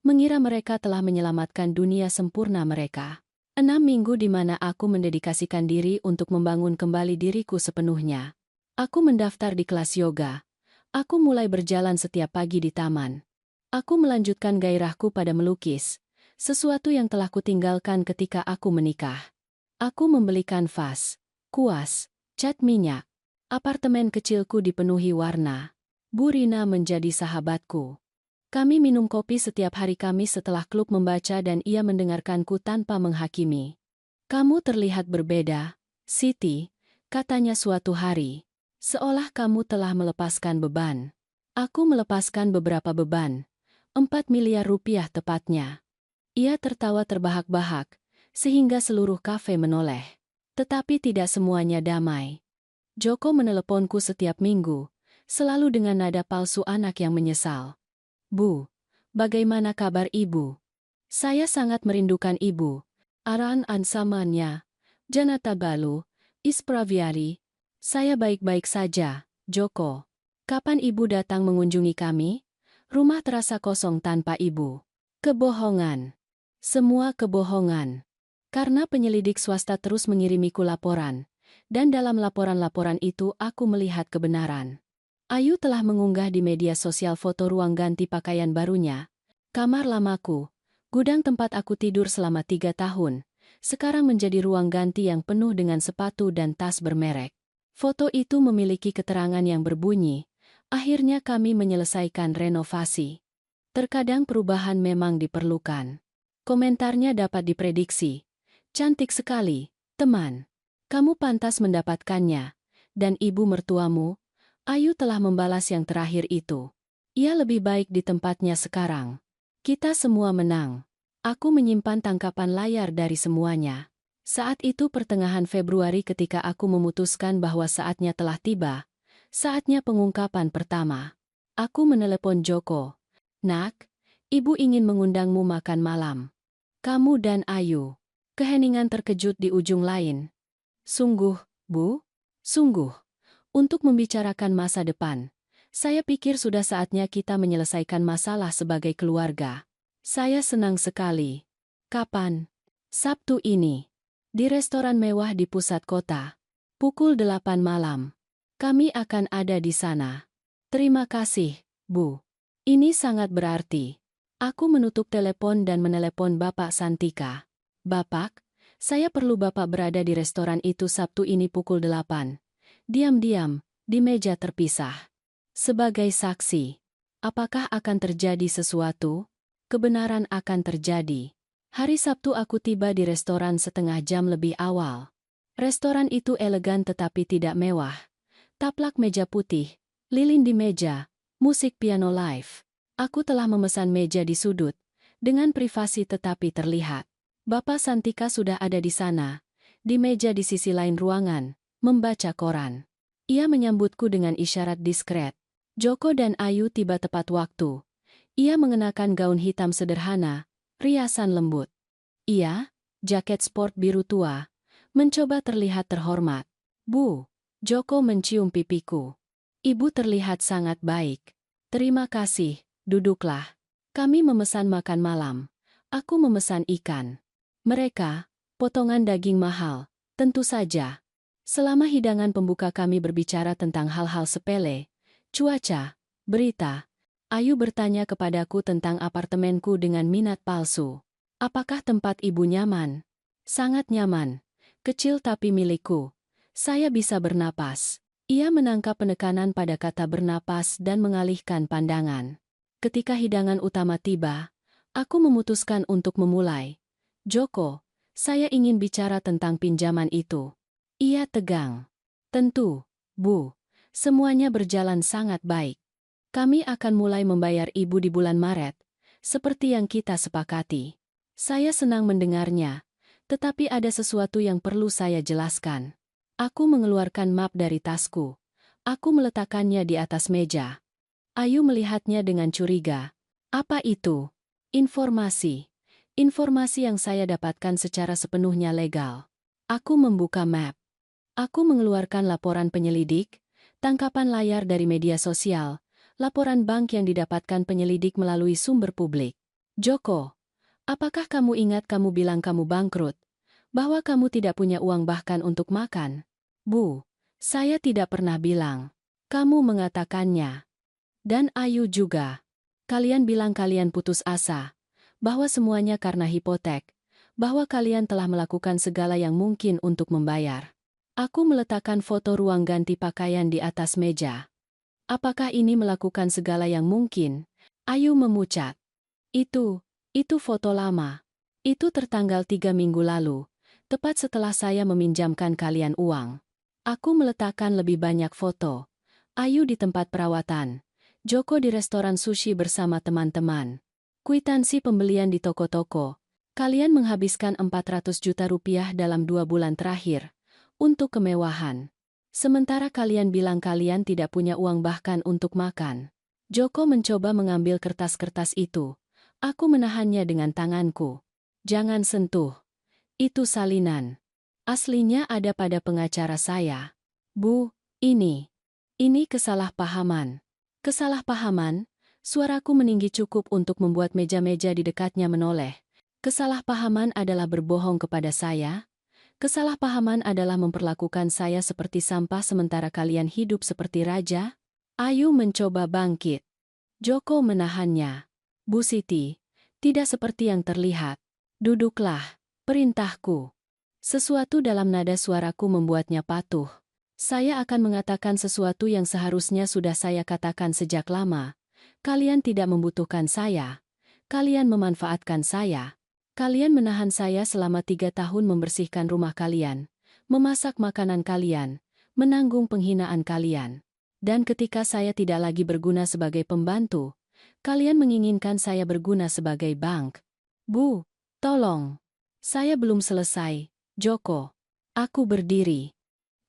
mengira mereka telah menyelamatkan dunia sempurna mereka. 6 minggu di mana aku mendedikasikan diri untuk membangun kembali diriku sepenuhnya. Aku mendaftar di kelas yoga. Aku mulai berjalan setiap pagi di taman. Aku melanjutkan gairahku pada melukis, sesuatu yang telah kutinggalkan ketika aku menikah. Aku membeli kanvas, kuas, cat minyak. Apartemen kecilku dipenuhi warna. Bu Rina menjadi sahabatku. Kami minum kopi setiap hari Kamis setelah klub membaca dan ia mendengarkanku tanpa menghakimi. Kamu terlihat berbeda, Siti, katanya suatu hari. Seolah kamu telah melepaskan beban. Aku melepaskan beberapa beban. 4 miliar rupiah tepatnya. Ia tertawa terbahak-bahak, sehingga seluruh kafe menoleh. Tetapi tidak semuanya damai. Joko meneleponku setiap minggu, selalu dengan nada palsu anak yang menyesal. Bu, bagaimana kabar ibu? Saya sangat merindukan ibu. Aran ansamannya. Janata balu, ispraviari. Saya baik-baik saja, Joko. Kapan ibu datang mengunjungi kami? Rumah terasa kosong tanpa ibu. Kebohongan. Semua kebohongan. Karena penyelidik swasta terus mengirimiku laporan. Dan dalam laporan-laporan itu aku melihat kebenaran. Ayu telah mengunggah di media sosial foto ruang ganti pakaian barunya. Kamar lamaku, gudang tempat aku tidur selama 3 tahun, sekarang menjadi ruang ganti yang penuh dengan sepatu dan tas bermerek. Foto itu memiliki keterangan yang berbunyi, akhirnya kami menyelesaikan renovasi. Terkadang perubahan memang diperlukan. Komentarnya dapat diprediksi. Cantik sekali, teman. Kamu pantas mendapatkannya. Dan ibu mertuamu, Ayu telah membalas yang terakhir itu. Ia lebih baik di tempatnya sekarang. Kita semua menang. Aku menyimpan tangkapan layar dari semuanya. Saat itu pertengahan Februari ketika aku memutuskan bahwa saatnya telah tiba. Saatnya pengungkapan pertama. Aku menelepon Joko. Nak, ibu ingin mengundangmu makan malam. Kamu dan Ayu. Keheningan terkejut di ujung lain. Sungguh, Bu? Sungguh. Untuk membicarakan masa depan. Saya pikir sudah saatnya kita menyelesaikan masalah sebagai keluarga. Saya senang sekali. Kapan? Sabtu ini. Di restoran mewah di pusat kota. Pukul 8 malam. Kami akan ada di sana. Terima kasih, Bu. Ini sangat berarti. Aku menutup telepon dan menelepon Bapak Santika. Bapak, saya perlu Bapak berada di restoran itu Sabtu ini pukul 8. Diam-diam, di meja terpisah. Sebagai saksi. Apakah akan terjadi sesuatu? Kebenaran akan terjadi. Hari Sabtu aku tiba di restoran setengah jam lebih awal. Restoran itu elegan tetapi tidak mewah. Taplak meja putih, lilin di meja, musik piano live. Aku telah memesan meja di sudut, dengan privasi tetapi terlihat. Bapak Santika sudah ada di sana, di meja di sisi lain ruangan, membaca koran. Ia menyambutku dengan isyarat diskret. Joko dan Ayu tiba tepat waktu. Ia mengenakan gaun hitam sederhana, riasan lembut. Ia, jaket sport biru tua, mencoba terlihat terhormat. Bu, Joko mencium pipiku. Ibu terlihat sangat baik. Terima kasih, duduklah. Kami memesan makan malam. Aku memesan ikan. Mereka, potongan daging mahal, tentu saja. Selama hidangan pembuka kami berbicara tentang hal-hal sepele, cuaca, berita. Ayu bertanya kepadaku tentang apartemenku dengan minat palsu. Apakah tempat ibu nyaman? Sangat nyaman. Kecil tapi milikku. Saya bisa bernapas. Ia menangkap penekanan pada kata bernapas dan mengalihkan pandangan. Ketika hidangan utama tiba, aku memutuskan untuk memulai. Joko, saya ingin bicara tentang pinjaman itu. Ia tegang. Tentu, Bu. Semuanya berjalan sangat baik. Kami akan mulai membayar ibu di bulan Maret, seperti yang kita sepakati. Saya senang mendengarnya, tetapi ada sesuatu yang perlu saya jelaskan. Aku mengeluarkan map dari tasku. Aku meletakkannya di atas meja. Ayu melihatnya dengan curiga. Apa itu? Informasi. Informasi yang saya dapatkan secara sepenuhnya legal. Aku membuka map. Aku mengeluarkan laporan penyelidik, tangkapan layar dari media sosial, laporan bank yang didapatkan penyelidik melalui sumber publik. Joko, apakah kamu ingat kamu bilang kamu bangkrut? Bahwa kamu tidak punya uang bahkan untuk makan? Bu, saya tidak pernah bilang. Kamu mengatakannya. Dan Ayu juga. Kalian bilang kalian putus asa. Bahwa semuanya karena hipotek. Bahwa kalian telah melakukan segala yang mungkin untuk membayar. Aku meletakkan foto ruang ganti pakaian di atas meja. Apakah ini melakukan segala yang mungkin? Ayu memucat. Itu foto lama. Itu tertanggal 3 minggu lalu, tepat setelah saya meminjamkan kalian uang. Aku meletakkan lebih banyak foto. Ayu di tempat perawatan. Joko di restoran sushi bersama teman-teman. Kwitansi pembelian di toko-toko. Kalian menghabiskan 400 juta rupiah dalam 2 bulan terakhir. Untuk kemewahan. Sementara kalian bilang kalian tidak punya uang bahkan untuk makan. Joko mencoba mengambil kertas-kertas itu. Aku menahannya dengan tanganku. Jangan sentuh. Itu salinan. Aslinya ada pada pengacara saya. Bu, ini kesalahpahaman. Kesalahpahaman? Suaraku meninggi cukup untuk membuat meja-meja di dekatnya menoleh. Kesalahpahaman adalah berbohong kepada saya? Kesalahpahaman adalah memperlakukan saya seperti sampah sementara kalian hidup seperti raja? Ayu mencoba bangkit. Joko menahannya. Bu Siti, tidak seperti yang terlihat. Duduklah, perintahku. Sesuatu dalam nada suaraku membuatnya patuh. Saya akan mengatakan sesuatu yang seharusnya sudah saya katakan sejak lama. Kalian tidak membutuhkan saya. Kalian memanfaatkan saya. Kalian menahan saya selama 3 tahun membersihkan rumah kalian, memasak makanan kalian, menanggung penghinaan kalian. Dan ketika saya tidak lagi berguna sebagai pembantu, kalian menginginkan saya berguna sebagai bank. Bu, tolong. Saya belum selesai, Joko. Aku berdiri.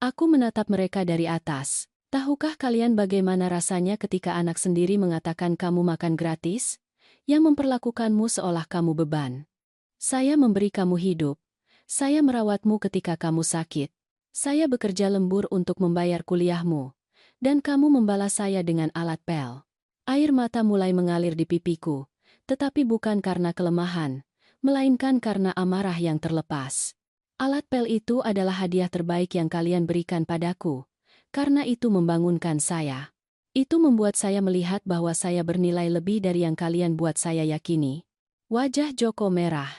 Aku menatap mereka dari atas. Tahukah kalian bagaimana rasanya ketika anak sendiri mengatakan kamu makan gratis? Yang memperlakukanmu seolah kamu beban. Saya memberi kamu hidup. Saya merawatmu ketika kamu sakit. Saya bekerja lembur untuk membayar kuliahmu. Dan kamu membalas saya dengan alat pel. Air mata mulai mengalir di pipiku. Tetapi bukan karena kelemahan, melainkan karena amarah yang terlepas. Alat pel itu adalah hadiah terbaik yang kalian berikan padaku. Karena itu membangunkan saya. Itu membuat saya melihat bahwa saya bernilai lebih dari yang kalian buat saya yakini. Wajah Joko merah.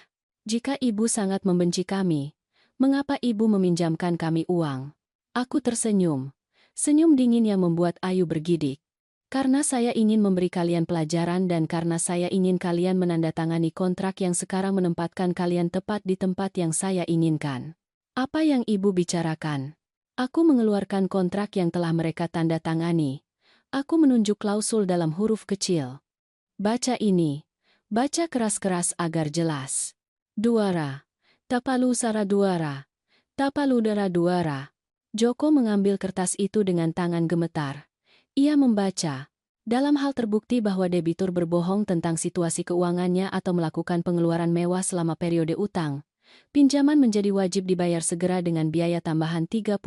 Jika ibu sangat membenci kami, mengapa ibu meminjamkan kami uang? Aku tersenyum. Senyum dingin yang membuat Ayu bergidik. Karena saya ingin memberi kalian pelajaran dan karena saya ingin kalian menandatangani kontrak yang sekarang menempatkan kalian tepat di tempat yang saya inginkan. Apa yang ibu bicarakan? Aku mengeluarkan kontrak yang telah mereka tanda tangani. Aku menunjuk klausul dalam huruf kecil. Baca ini. Baca keras-keras agar jelas. Duara. Tapalu sara duara. Tapalu dara duara. Joko mengambil kertas itu dengan tangan gemetar. Ia membaca. Dalam hal terbukti bahwa debitur berbohong tentang situasi keuangannya atau melakukan pengeluaran mewah selama periode utang, pinjaman menjadi wajib dibayar segera dengan biaya tambahan 30%.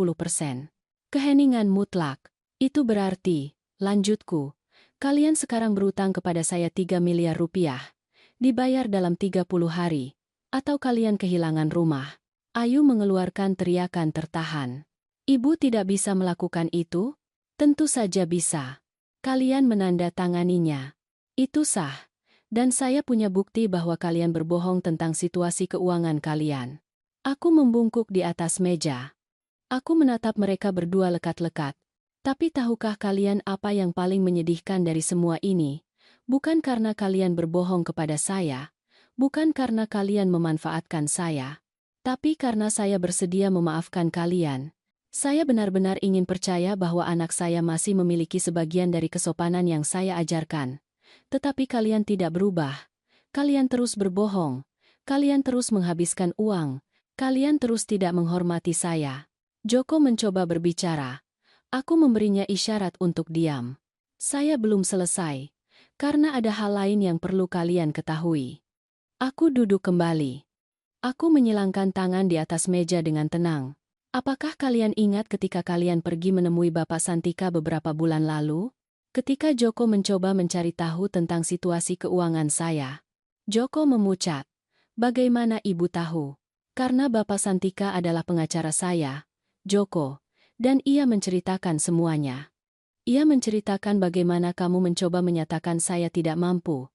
Keheningan mutlak. Itu berarti, lanjutku, kalian sekarang berutang kepada saya 3 miliar rupiah. Dibayar dalam 30 hari. Atau kalian kehilangan rumah. Ayu mengeluarkan teriakan tertahan. Ibu tidak bisa melakukan itu? Tentu saja bisa. Kalian menandatanganinya. Itu sah. Dan saya punya bukti bahwa kalian berbohong tentang situasi keuangan kalian. Aku membungkuk di atas meja. Aku menatap mereka berdua lekat-lekat. Tapi tahukah kalian apa yang paling menyedihkan dari semua ini? Bukan karena kalian berbohong kepada saya, bukan karena kalian memanfaatkan saya, tapi karena saya bersedia memaafkan kalian. Saya benar-benar ingin percaya bahwa anak saya masih memiliki sebagian dari kesopanan yang saya ajarkan. Tetapi kalian tidak berubah. Kalian terus berbohong. Kalian terus menghabiskan uang. Kalian terus tidak menghormati saya. Joko mencoba berbicara. Aku memberinya isyarat untuk diam. Saya belum selesai. Karena ada hal lain yang perlu kalian ketahui. Aku duduk kembali. Aku menyilangkan tangan di atas meja dengan tenang. Apakah kalian ingat ketika kalian pergi menemui Bapak Santika beberapa bulan lalu? Ketika Joko mencoba mencari tahu tentang situasi keuangan saya. Joko memucat. Bagaimana ibu tahu? Karena Bapak Santika adalah pengacara saya, Joko, dan ia menceritakan semuanya. Ia menceritakan bagaimana kamu mencoba menyatakan saya tidak mampu.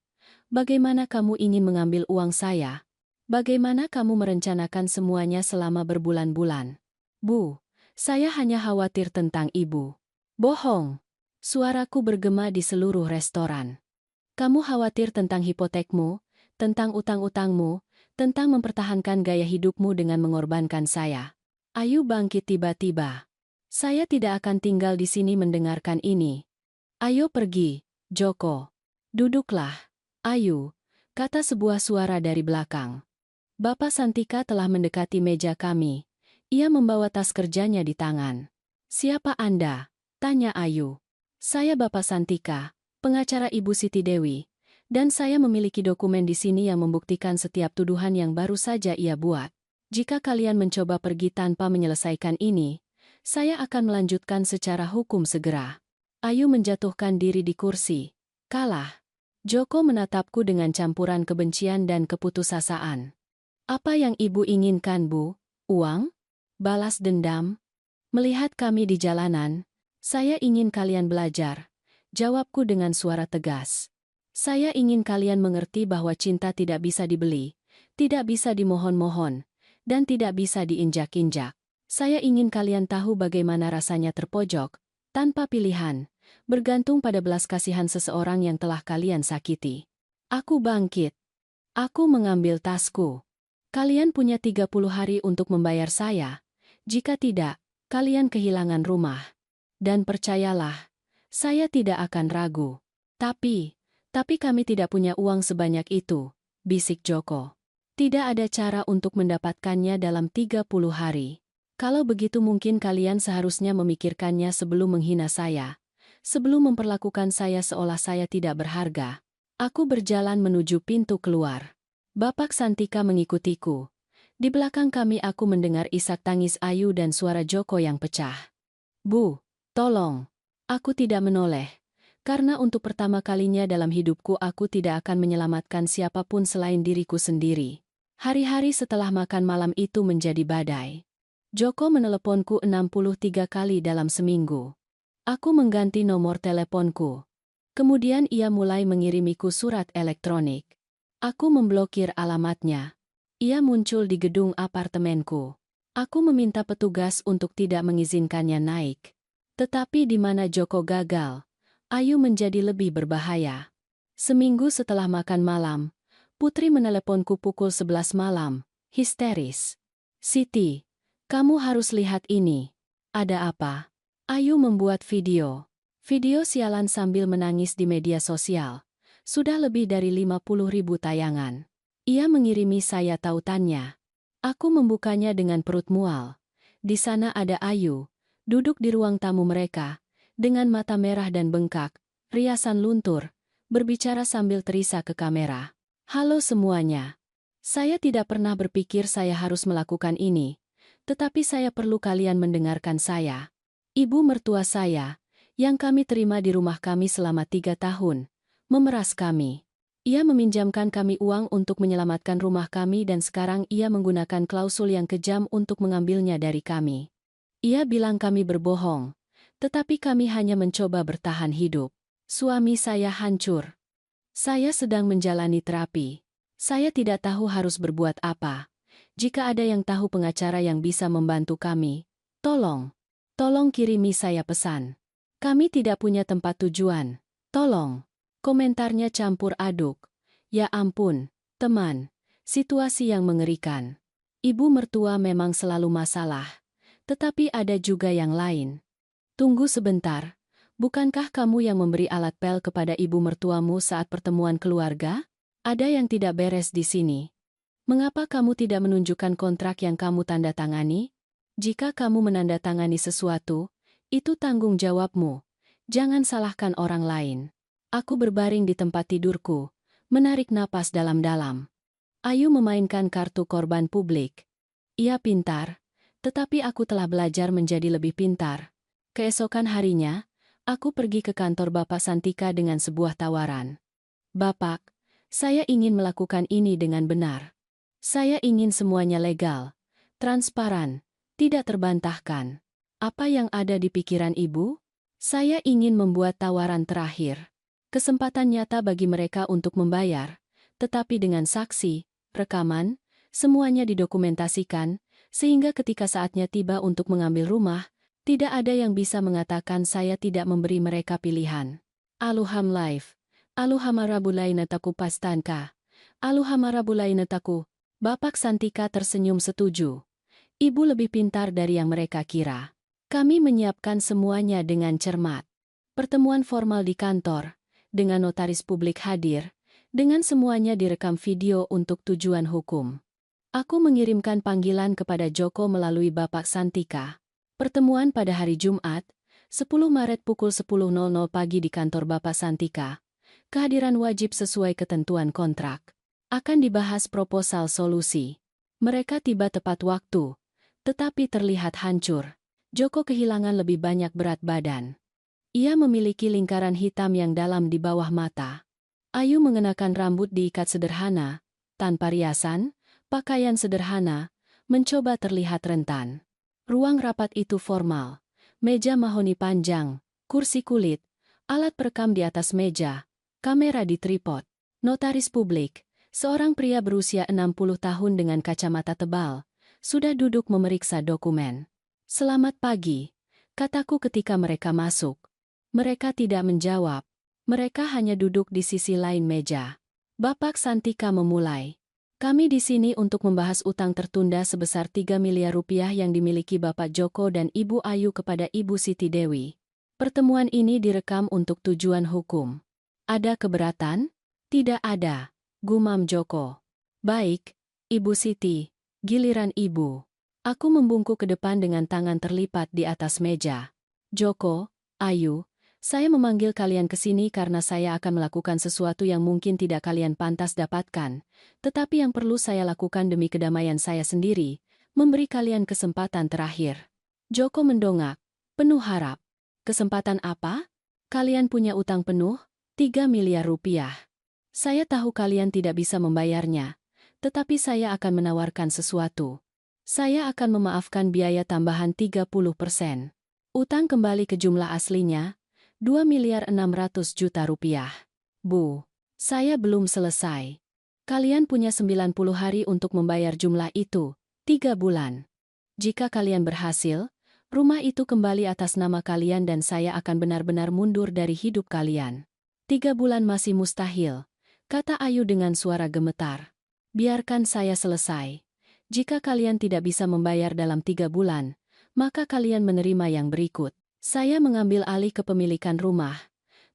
Bagaimana kamu ingin mengambil uang saya. Bagaimana kamu merencanakan semuanya selama berbulan-bulan. Bu, saya hanya khawatir tentang ibu. Bohong. Suaraku bergema di seluruh restoran. Kamu khawatir tentang hipotekmu, tentang utang-utangmu, tentang mempertahankan gaya hidupmu dengan mengorbankan saya. Ayu bangkit tiba-tiba. Saya tidak akan tinggal di sini mendengarkan ini. Ayo pergi, Joko. Duduklah, Ayu, kata sebuah suara dari belakang. Bapak Santika telah mendekati meja kami. Ia membawa tas kerjanya di tangan. Siapa Anda? Tanya Ayu. Saya Bapak Santika, pengacara Ibu Siti Dewi, dan saya memiliki dokumen di sini yang membuktikan setiap tuduhan yang baru saja ia buat. Jika kalian mencoba pergi tanpa menyelesaikan ini, saya akan melanjutkan secara hukum segera. Ayu menjatuhkan diri di kursi. Kalah. Joko menatapku dengan campuran kebencian dan keputusasaan. Apa yang ibu inginkan, Bu? Uang? Balas dendam? Melihat kami di jalanan, saya ingin kalian belajar. Jawabku dengan suara tegas. Saya ingin kalian mengerti bahwa cinta tidak bisa dibeli, tidak bisa dimohon-mohon, dan tidak bisa diinjak-injak. Saya ingin kalian tahu bagaimana rasanya terpojok, tanpa pilihan, bergantung pada belas kasihan seseorang yang telah kalian sakiti. Aku bangkit. Aku mengambil tasku. Kalian punya 30 hari untuk membayar saya. Jika tidak, kalian kehilangan rumah. Dan percayalah, saya tidak akan ragu. Tapi kami tidak punya uang sebanyak itu, bisik Joko. Tidak ada cara untuk mendapatkannya dalam 30 hari. Kalau begitu mungkin kalian seharusnya memikirkannya sebelum menghina saya. Sebelum memperlakukan saya seolah saya tidak berharga. Aku berjalan menuju pintu keluar. Bapak Santika mengikutiku. Di belakang kami aku mendengar isak tangis Ayu dan suara Joko yang pecah. Bu, tolong. Aku tidak menoleh. Karena untuk pertama kalinya dalam hidupku aku tidak akan menyelamatkan siapapun selain diriku sendiri. Hari-hari setelah makan malam itu menjadi badai. Joko meneleponku 63 kali dalam seminggu. Aku mengganti nomor teleponku. Kemudian ia mulai mengirimiku surat elektronik. Aku memblokir alamatnya. Ia muncul di gedung apartemenku. Aku meminta petugas untuk tidak mengizinkannya naik. Tetapi di mana Joko gagal, Ayu menjadi lebih berbahaya. Seminggu setelah makan malam, Putri meneleponku pukul 11 malam, histeris. Siti, kamu harus lihat ini. Ada apa? Ayu membuat video. Video sialan sambil menangis di media sosial. Sudah lebih dari 50.000 tayangan. Ia mengirimi saya tautannya. Aku membukanya dengan perut mual. Di sana ada Ayu, duduk di ruang tamu mereka, dengan mata merah dan bengkak, riasan luntur, berbicara sambil terisak ke kamera. Halo semuanya. Saya tidak pernah berpikir saya harus melakukan ini, tetapi saya perlu kalian mendengarkan saya. Ibu mertua saya, yang kami terima di rumah kami selama 3 tahun, memeras kami. Ia meminjamkan kami uang untuk menyelamatkan rumah kami dan sekarang ia menggunakan klausul yang kejam untuk mengambilnya dari kami. Ia bilang kami berbohong, tetapi kami hanya mencoba bertahan hidup. Suami saya hancur. Saya sedang menjalani terapi. Saya tidak tahu harus berbuat apa. Jika ada yang tahu pengacara yang bisa membantu kami, tolong kirimi saya pesan. Kami tidak punya tempat tujuan. Tolong. Komentarnya campur aduk. Ya ampun, teman. Situasi yang mengerikan. Ibu mertua memang selalu masalah. Tetapi ada juga yang lain. Tunggu sebentar. Bukankah kamu yang memberi alat pel kepada ibu mertuamu saat pertemuan keluarga? Ada yang tidak beres di sini. Mengapa kamu tidak menunjukkan kontrak yang kamu tanda tangani? Jika kamu menandatangani sesuatu, itu tanggung jawabmu. Jangan salahkan orang lain. Aku berbaring di tempat tidurku, menarik napas dalam-dalam. Ayu memainkan kartu korban publik. Ia pintar, tetapi aku telah belajar menjadi lebih pintar. Keesokan harinya, aku pergi ke kantor Bapak Santika dengan sebuah tawaran. Bapak, saya ingin melakukan ini dengan benar. Saya ingin semuanya legal, transparan, tidak terbantahkan. Apa yang ada di pikiran ibu? Saya ingin membuat tawaran terakhir. Kesempatan nyata bagi mereka untuk membayar, tetapi dengan saksi, rekaman, semuanya didokumentasikan, sehingga ketika saatnya tiba untuk mengambil rumah, tidak ada yang bisa mengatakan saya tidak memberi mereka pilihan. Alhamdulillah. Alhamdulillahirabbil pastanka. Alhamdulillahirabbil. Bapak Santika tersenyum setuju. Ibu lebih pintar dari yang mereka kira. Kami menyiapkan semuanya dengan cermat. Pertemuan formal di kantor, dengan notaris publik hadir, dengan semuanya direkam video untuk tujuan hukum. Aku mengirimkan panggilan kepada Joko melalui Bapak Santika. Pertemuan pada hari Jumat, 10 Maret pukul 10.00 pagi di kantor Bapak Santika. Kehadiran wajib sesuai ketentuan kontrak. Akan dibahas proposal solusi. Mereka tiba tepat waktu, tetapi terlihat hancur. Joko kehilangan lebih banyak berat badan. Ia memiliki lingkaran hitam yang dalam di bawah mata. Ayu mengenakan rambut diikat sederhana, tanpa riasan, pakaian sederhana, mencoba terlihat rentan. Ruang rapat itu formal. Meja mahoni panjang, kursi kulit, alat perekam di atas meja, kamera di tripod. Notaris publik, seorang pria berusia 60 tahun dengan kacamata tebal, sudah duduk memeriksa dokumen. Selamat pagi, kataku ketika mereka masuk. Mereka tidak menjawab. Mereka hanya duduk di sisi lain meja. Bapak Santika memulai. Kami di sini untuk membahas utang tertunda sebesar 3 miliar rupiah yang dimiliki Bapak Joko dan Ibu Ayu kepada Ibu Siti Dewi. Pertemuan ini direkam untuk tujuan hukum. Ada keberatan? Tidak ada, gumam Joko. Baik, Ibu Siti, giliran Ibu. Aku membungkuk ke depan dengan tangan terlipat di atas meja. Joko, Ayu, saya memanggil kalian ke sini karena saya akan melakukan sesuatu yang mungkin tidak kalian pantas dapatkan, tetapi yang perlu saya lakukan demi kedamaian saya sendiri, memberi kalian kesempatan terakhir. Joko mendongak, penuh harap. Kesempatan apa? Kalian punya utang penuh, 3 miliar rupiah. Saya tahu kalian tidak bisa membayarnya, tetapi saya akan menawarkan sesuatu. Saya akan memaafkan biaya tambahan 30%. Utang kembali ke jumlah aslinya, 2 miliar 600 juta rupiah. Bu, saya belum selesai. Kalian punya 90 hari untuk membayar jumlah itu, 3 bulan. Jika kalian berhasil, rumah itu kembali atas nama kalian dan saya akan benar-benar mundur dari hidup kalian. 3 bulan masih mustahil, kata Ayu dengan suara gemetar. Biarkan saya selesai. Jika kalian tidak bisa membayar dalam 3 bulan, maka kalian menerima yang berikut. Saya mengambil alih kepemilikan rumah,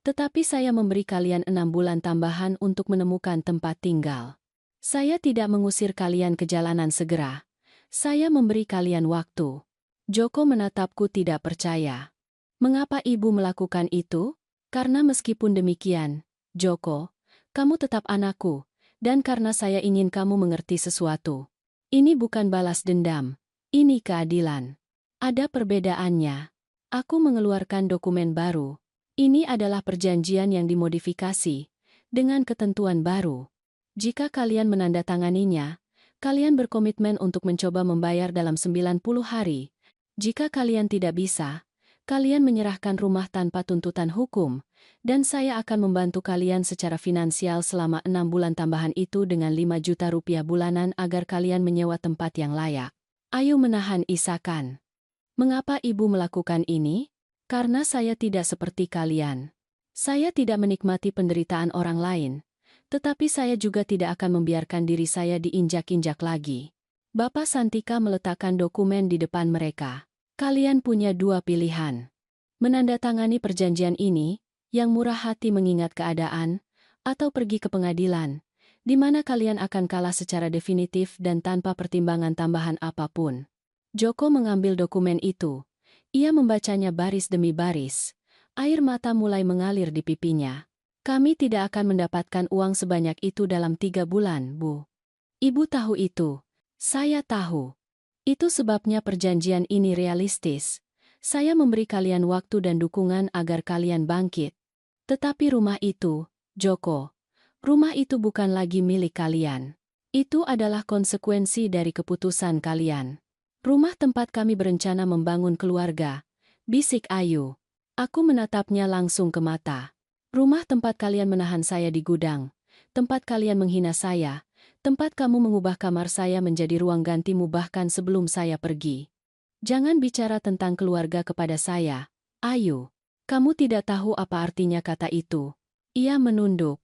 tetapi saya memberi kalian 6 bulan tambahan untuk menemukan tempat tinggal. Saya tidak mengusir kalian ke jalanan segera. Saya memberi kalian waktu. Joko menatapku tidak percaya. Mengapa ibu melakukan itu? Karena meskipun demikian, Joko, kamu tetap anakku, dan karena saya ingin kamu mengerti sesuatu. Ini bukan balas dendam, ini keadilan. Ada perbedaannya. Aku mengeluarkan dokumen baru. Ini adalah perjanjian yang dimodifikasi, dengan ketentuan baru. Jika kalian menandatanganinya, kalian berkomitmen untuk mencoba membayar dalam 90 hari. Jika kalian tidak bisa, Kalian menyerahkan rumah tanpa tuntutan hukum, dan saya akan membantu kalian secara finansial selama 6 bulan tambahan itu dengan 5 juta rupiah bulanan agar kalian menyewa tempat yang layak. Ayu menahan isakan. Mengapa ibu melakukan ini? Karena saya tidak seperti kalian. Saya tidak menikmati penderitaan orang lain, tetapi saya juga tidak akan membiarkan diri saya diinjak-injak lagi. Bapak Santika meletakkan dokumen di depan mereka. Kalian punya dua pilihan. Menandatangani perjanjian ini, yang murah hati mengingat keadaan, atau pergi ke pengadilan, di mana kalian akan kalah secara definitif dan tanpa pertimbangan tambahan apapun. Joko mengambil dokumen itu. Ia membacanya baris demi baris. Air mata mulai mengalir di pipinya. Kami tidak akan mendapatkan uang sebanyak itu dalam 3 bulan, Bu. Ibu tahu itu. Saya tahu. Itu sebabnya perjanjian ini realistis. Saya memberi kalian waktu dan dukungan agar kalian bangkit. Tetapi rumah itu, Joko, rumah itu bukan lagi milik kalian. Itu adalah konsekuensi dari keputusan kalian. Rumah tempat kami berencana membangun keluarga, bisik Ayu. Aku menatapnya langsung ke mata. Rumah tempat kalian menahan saya di gudang, tempat kalian menghina saya, tempat kamu mengubah kamar saya menjadi ruang gantimu bahkan sebelum saya pergi. Jangan bicara tentang keluarga kepada saya, Ayu. Kamu tidak tahu apa artinya kata itu. Ia menunduk.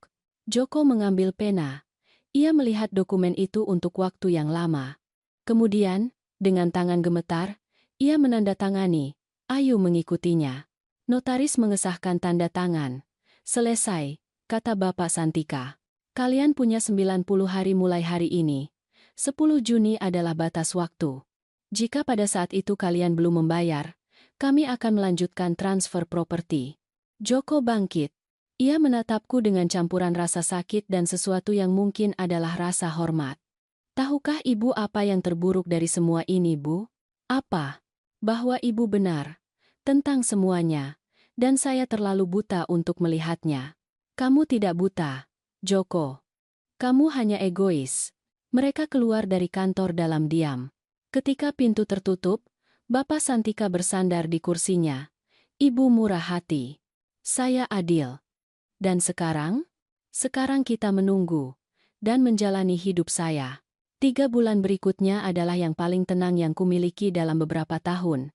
Joko mengambil pena. Ia melihat dokumen itu untuk waktu yang lama. Kemudian, dengan tangan gemetar, ia menandatangani. Ayu mengikutinya. Notaris mengesahkan tanda tangan. Selesai, kata Bapak Santika. Kalian punya 90 hari mulai hari ini. 10 Juni adalah batas waktu. Jika pada saat itu kalian belum membayar, kami akan melanjutkan transfer properti. Joko bangkit. Ia menatapku dengan campuran rasa sakit dan sesuatu yang mungkin adalah rasa hormat. Tahukah ibu apa yang terburuk dari semua ini, Bu? Apa? Bahwa ibu benar. Tentang semuanya. Dan saya terlalu buta untuk melihatnya. Kamu tidak buta, Joko. Kamu hanya egois. Mereka keluar dari kantor dalam diam. Ketika pintu tertutup, Bapak Santika bersandar di kursinya. Ibu murah hati. Saya adil. Dan sekarang? Sekarang kita menunggu. Dan menjalani hidup saya. 3 bulan berikutnya adalah yang paling tenang yang kumiliki dalam beberapa tahun.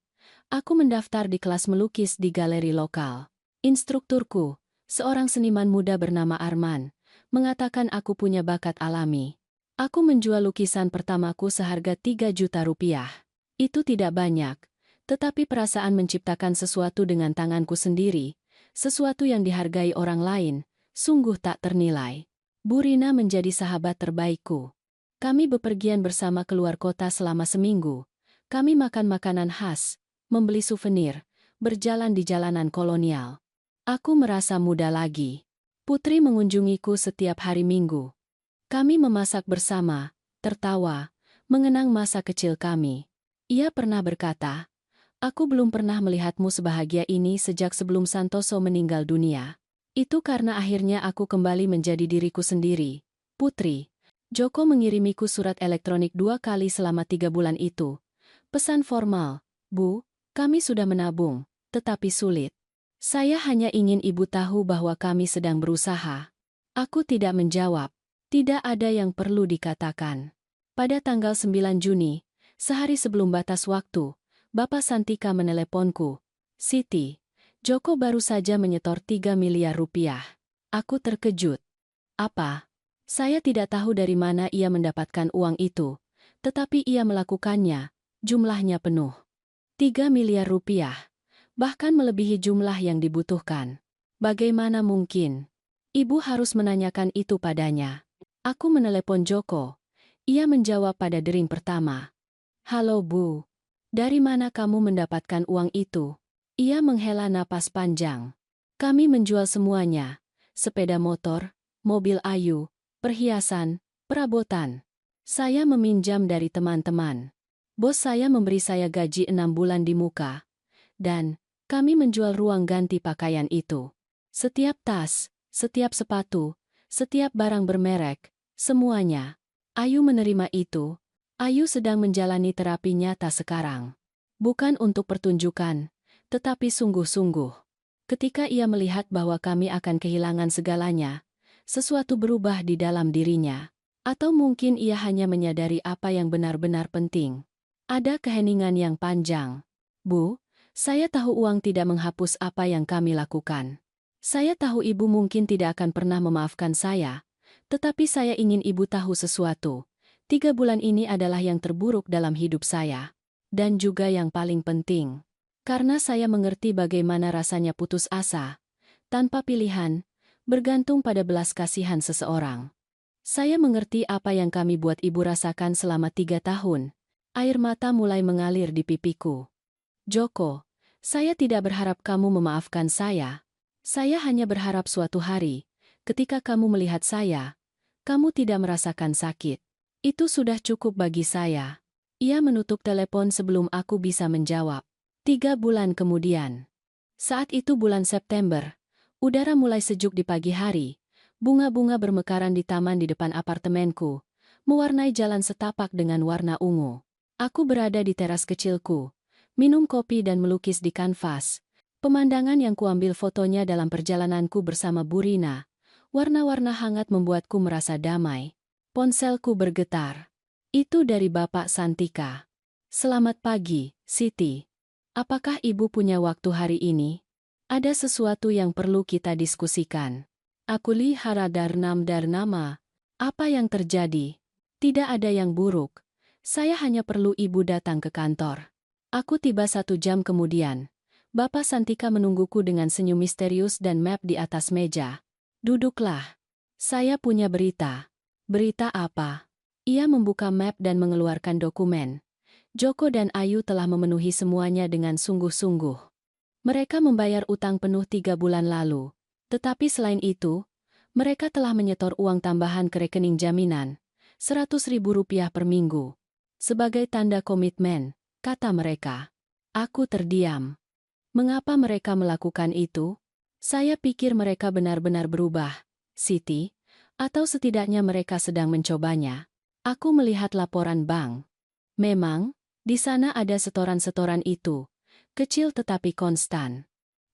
Aku mendaftar di kelas melukis di galeri lokal. Instrukturku, seorang seniman muda bernama Arman, mengatakan aku punya bakat alami. Aku menjual lukisan pertamaku seharga 3 juta rupiah. Itu tidak banyak, tetapi perasaan menciptakan sesuatu dengan tanganku sendiri, sesuatu yang dihargai orang lain, sungguh tak ternilai. Bu Rina menjadi sahabat terbaikku. Kami bepergian bersama keluar kota selama seminggu. Kami makan makanan khas, membeli souvenir, berjalan di jalanan kolonial. Aku merasa muda lagi. Putri mengunjungiku setiap hari Minggu. Kami memasak bersama, tertawa, mengenang masa kecil kami. Ia pernah berkata, "Aku belum pernah melihatmu sebahagia ini sejak sebelum Santoso meninggal dunia. Itu karena akhirnya aku kembali menjadi diriku sendiri." Putri. Joko mengirimiku surat elektronik 2 kali selama 3 bulan itu. Pesan formal, "Bu, kami sudah menabung, tetapi sulit. Saya hanya ingin ibu tahu bahwa kami sedang berusaha." Aku tidak menjawab. Tidak ada yang perlu dikatakan. Pada tanggal 9 Juni, sehari sebelum batas waktu, Bapak Santika meneleponku. "Siti, Joko baru saja menyetor 3 miliar rupiah." Aku terkejut. Apa? Saya tidak tahu dari mana ia mendapatkan uang itu, tetapi ia melakukannya, jumlahnya penuh. 3 miliar rupiah, bahkan melebihi jumlah yang dibutuhkan. Bagaimana mungkin? Ibu harus menanyakan itu padanya. Aku menelepon Joko. Ia menjawab pada dering pertama. "Halo Bu, dari mana kamu mendapatkan uang itu?" Ia menghela napas panjang. "Kami menjual semuanya, sepeda motor, mobil Ayu, perhiasan, perabotan. Saya meminjam dari teman-teman. Bos saya memberi saya gaji 6 bulan di muka. Dan, kami menjual ruang ganti pakaian itu. Setiap tas, setiap sepatu, setiap barang bermerek, semuanya." Ayu menerima itu. Ayu sedang menjalani terapi nyata sekarang. Bukan untuk pertunjukan, tetapi sungguh-sungguh. Ketika ia melihat bahwa kami akan kehilangan segalanya, sesuatu berubah di dalam dirinya. Atau mungkin ia hanya menyadari apa yang benar-benar penting. Ada keheningan yang panjang. Bu, saya tahu uang tidak menghapus apa yang kami lakukan. Saya tahu ibu mungkin tidak akan pernah memaafkan saya, tetapi saya ingin ibu tahu sesuatu. 3 bulan ini adalah yang terburuk dalam hidup saya. Dan juga yang paling penting. Karena saya mengerti bagaimana rasanya putus asa, tanpa pilihan, bergantung pada belas kasihan seseorang. Saya mengerti apa yang kami buat ibu rasakan selama 3 tahun. Air mata mulai mengalir di pipiku. Joko, saya tidak berharap kamu memaafkan saya. Saya hanya berharap suatu hari, ketika kamu melihat saya, kamu tidak merasakan sakit. Itu sudah cukup bagi saya. Ia menutup telepon sebelum aku bisa menjawab. 3 bulan kemudian. Saat itu bulan September. Udara mulai sejuk di pagi hari. Bunga-bunga bermekaran di taman di depan apartemenku, mewarnai jalan setapak dengan warna ungu. Aku berada di teras kecilku, minum kopi dan melukis di kanvas. Pemandangan yang kuambil fotonya dalam perjalananku bersama Burina. Warna-warna hangat membuatku merasa damai. Ponselku bergetar. Itu dari Bapak Santika. Selamat pagi, Siti. Apakah ibu punya waktu hari ini? Ada sesuatu yang perlu kita diskusikan. Aku lihat Darnama. Apa yang terjadi? Tidak ada yang buruk. Saya hanya perlu ibu datang ke kantor. Aku tiba 1 jam kemudian. Bapak Santika menungguku dengan senyum misterius dan map di atas meja. Duduklah. Saya punya berita. Berita apa? Ia membuka map dan mengeluarkan dokumen. Joko dan Ayu telah memenuhi semuanya dengan sungguh-sungguh. Mereka membayar utang penuh 3 bulan lalu. Tetapi selain itu, mereka telah menyetor uang tambahan ke rekening jaminan, Rp100.000 per minggu. Sebagai tanda komitmen, kata mereka. Aku terdiam. Mengapa mereka melakukan itu? Saya pikir mereka benar-benar berubah, Siti, atau setidaknya mereka sedang mencobanya. Aku melihat laporan bank. Memang, di sana ada setoran-setoran itu, kecil tetapi konstan.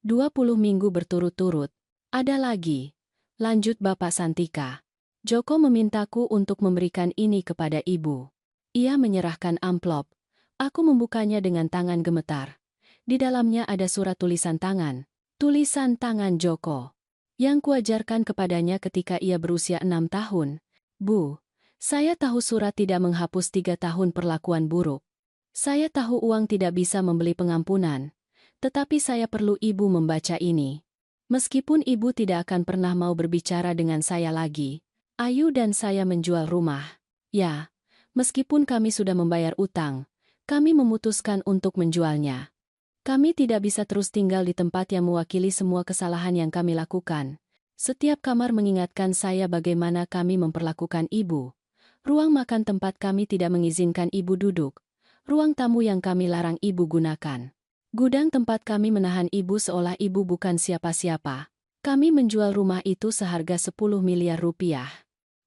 20 minggu berturut-turut. Ada lagi. Lanjut Bapak Santika. Joko memintaku untuk memberikan ini kepada ibu. Ia menyerahkan amplop. Aku membukanya dengan tangan gemetar. Di dalamnya ada surat tulisan tangan. Tulisan tangan Joko. Yang kuajarkan kepadanya ketika ia berusia 6 tahun. Bu, saya tahu surat tidak menghapus 3 tahun perlakuan buruk. Saya tahu uang tidak bisa membeli pengampunan. Tetapi saya perlu ibu membaca ini. Meskipun ibu tidak akan pernah mau berbicara dengan saya lagi, Ayu dan saya menjual rumah. Ya, meskipun kami sudah membayar utang, kami memutuskan untuk menjualnya. Kami tidak bisa terus tinggal di tempat yang mewakili semua kesalahan yang kami lakukan. Setiap kamar mengingatkan saya bagaimana kami memperlakukan ibu. Ruang makan tempat kami tidak mengizinkan ibu duduk. Ruang tamu yang kami larang ibu gunakan. Gudang tempat kami menahan ibu seolah ibu bukan siapa-siapa. Kami menjual rumah itu seharga 10 miliar rupiah.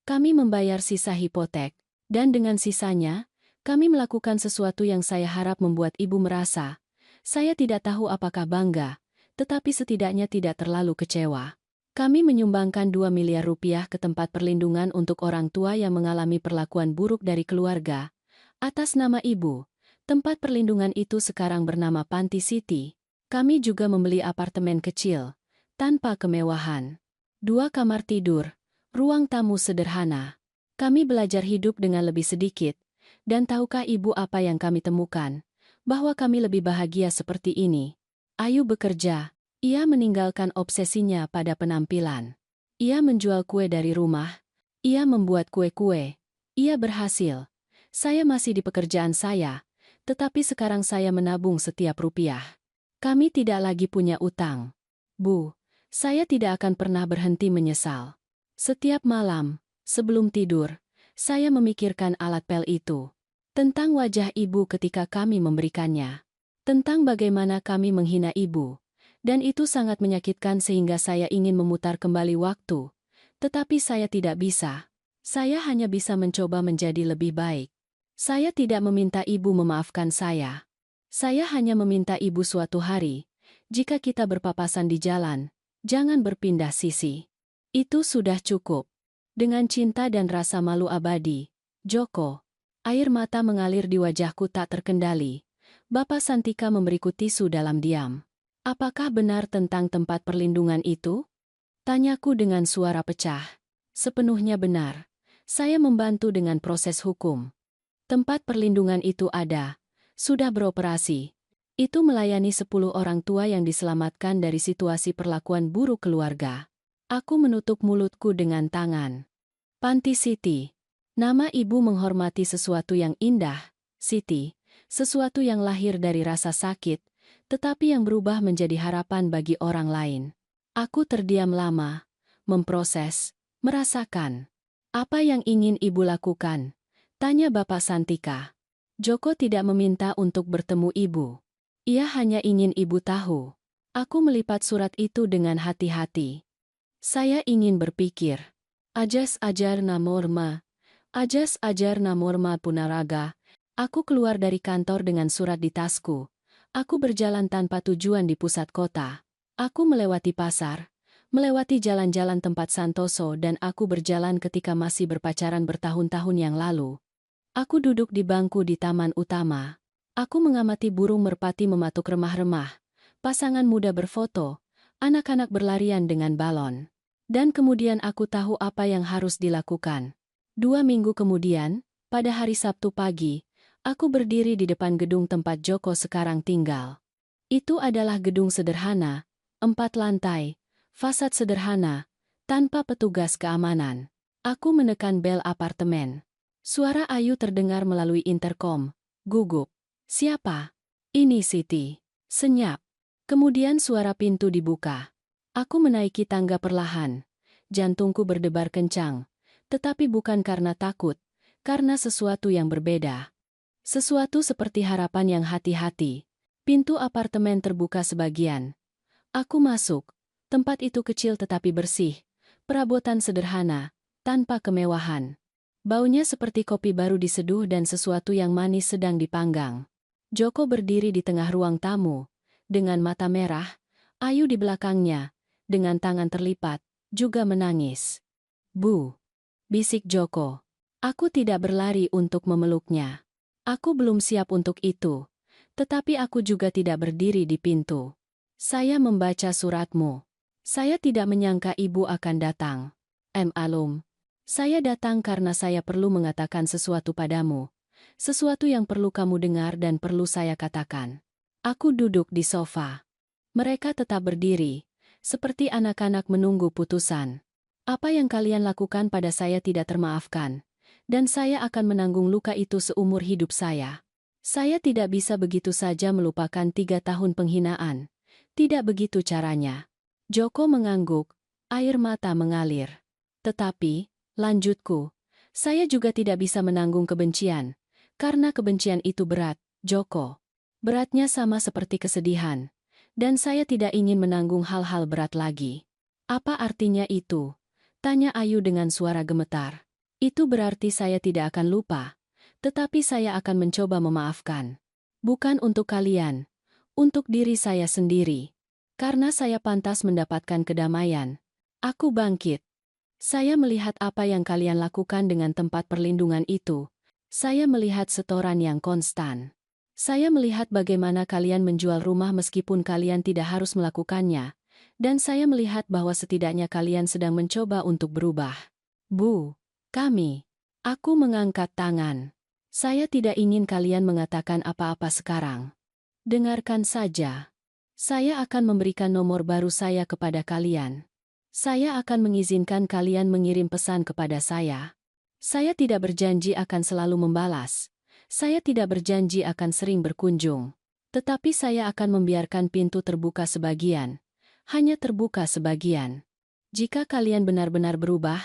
Kami membayar sisa hipotek. Dan dengan sisanya, kami melakukan sesuatu yang saya harap membuat ibu merasa. Saya tidak tahu apakah bangga, tetapi setidaknya tidak terlalu kecewa. Kami menyumbangkan 2 miliar rupiah ke tempat perlindungan untuk orang tua yang mengalami perlakuan buruk dari keluarga. Atas nama ibu, tempat perlindungan itu sekarang bernama Panti City. Kami juga membeli apartemen kecil, tanpa kemewahan. 2 kamar tidur, ruang tamu sederhana. Kami belajar hidup dengan lebih sedikit, dan tahukah ibu apa yang kami temukan? Bahwa kami lebih bahagia seperti ini. Ayu bekerja, ia meninggalkan obsesinya pada penampilan. Ia menjual kue dari rumah, ia membuat kue-kue, ia berhasil. Saya masih di pekerjaan saya, tetapi sekarang saya menabung setiap rupiah. Kami tidak lagi punya utang. Bu, saya tidak akan pernah berhenti menyesal. Setiap malam, sebelum tidur, saya memikirkan alat pel itu. Tentang wajah ibu ketika kami memberikannya. Tentang bagaimana kami menghina ibu. Dan itu sangat menyakitkan sehingga saya ingin memutar kembali waktu. Tetapi saya tidak bisa. Saya hanya bisa mencoba menjadi lebih baik. Saya tidak meminta ibu memaafkan saya. Saya hanya meminta ibu suatu hari, Jika kita berpapasan di jalan, jangan berpindah sisi. Itu sudah cukup. Dengan cinta dan rasa malu abadi, Joko. Air mata mengalir di wajahku tak terkendali. Bapak Santika memberiku tisu dalam diam. Apakah benar tentang tempat perlindungan itu? Tanyaku dengan suara pecah. Sepenuhnya benar. Saya membantu dengan proses hukum. Tempat perlindungan itu ada. Sudah beroperasi. Itu melayani 10 orang tua yang diselamatkan dari situasi perlakuan buruk keluarga. Aku menutup mulutku dengan tangan. Panti Siti. Nama ibu menghormati sesuatu yang indah, Siti. Sesuatu yang lahir dari rasa sakit, tetapi yang berubah menjadi harapan bagi orang lain. Aku terdiam lama, memproses, merasakan. Apa yang ingin ibu lakukan? Tanya Bapak Santika. Joko tidak meminta untuk bertemu ibu. Ia hanya ingin ibu tahu. Aku melipat surat itu dengan hati-hati. Saya ingin berpikir. Ajas ajar namorma. Ajas ajar namorma punaraga. Aku keluar dari kantor dengan surat di tasku. Aku berjalan tanpa tujuan di pusat kota. Aku melewati pasar, melewati jalan-jalan tempat Santoso dan aku berjalan ketika masih berpacaran bertahun-tahun yang lalu. Aku duduk di bangku di taman utama. Aku mengamati burung merpati mematuk remah-remah, pasangan muda berfoto, anak-anak berlarian dengan balon. Dan kemudian aku tahu apa yang harus dilakukan. 2 minggu kemudian, pada hari Sabtu pagi, aku berdiri di depan gedung tempat Joko sekarang tinggal. Itu adalah gedung sederhana, 4 lantai, fasad sederhana, tanpa petugas keamanan. Aku menekan bel apartemen. Suara Ayu terdengar melalui interkom, gugup. Siapa? Ini Siti. Senyap. Kemudian suara pintu dibuka. Aku menaiki tangga perlahan. Jantungku berdebar kencang. Tetapi bukan karena takut, karena sesuatu yang berbeda. Sesuatu seperti harapan yang hati-hati. Pintu apartemen terbuka sebagian. Aku masuk. Tempat itu kecil tetapi bersih. Perabotan sederhana, tanpa kemewahan. Baunya seperti kopi baru diseduh dan sesuatu yang manis sedang dipanggang. Joko berdiri di tengah ruang tamu, dengan mata merah, Ayu di belakangnya, dengan tangan terlipat, juga menangis. Bu, bisik Joko. Aku tidak berlari untuk memeluknya. Aku belum siap untuk itu, tetapi aku juga tidak berdiri di pintu. Saya membaca suratmu. Saya tidak menyangka ibu akan datang. Alum. Saya datang karena saya perlu mengatakan sesuatu padamu. Sesuatu yang perlu kamu dengar dan perlu saya katakan. Aku duduk di sofa. Mereka tetap berdiri, seperti anak-anak menunggu putusan. Apa yang kalian lakukan pada saya tidak termaafkan, dan saya akan menanggung luka itu seumur hidup saya. Saya tidak bisa begitu saja melupakan 3 tahun penghinaan. Tidak begitu caranya. Joko mengangguk, air mata mengalir. Tetapi, lanjutku, saya juga tidak bisa menanggung kebencian. Karena kebencian itu berat, Joko. Beratnya sama seperti kesedihan. Dan saya tidak ingin menanggung hal-hal berat lagi. Apa artinya itu? Tanya Ayu dengan suara gemetar. Itu berarti saya tidak akan lupa. Tetapi saya akan mencoba memaafkan. Bukan untuk kalian. Untuk diri saya sendiri. Karena saya pantas mendapatkan kedamaian. Aku bangkit. Saya melihat apa yang kalian lakukan dengan tempat perlindungan itu. Saya melihat setoran yang konstan. Saya melihat bagaimana kalian menjual rumah meskipun kalian tidak harus melakukannya. Dan saya melihat bahwa setidaknya kalian sedang mencoba untuk berubah. Bu, kami. Aku mengangkat tangan. Saya tidak ingin kalian mengatakan apa-apa sekarang. Dengarkan saja. Saya akan memberikan nomor baru saya kepada kalian. Saya akan mengizinkan kalian mengirim pesan kepada saya. Saya tidak berjanji akan selalu membalas. Saya tidak berjanji akan sering berkunjung. Tetapi saya akan membiarkan pintu terbuka sebagian. Hanya terbuka sebagian. Jika kalian benar-benar berubah,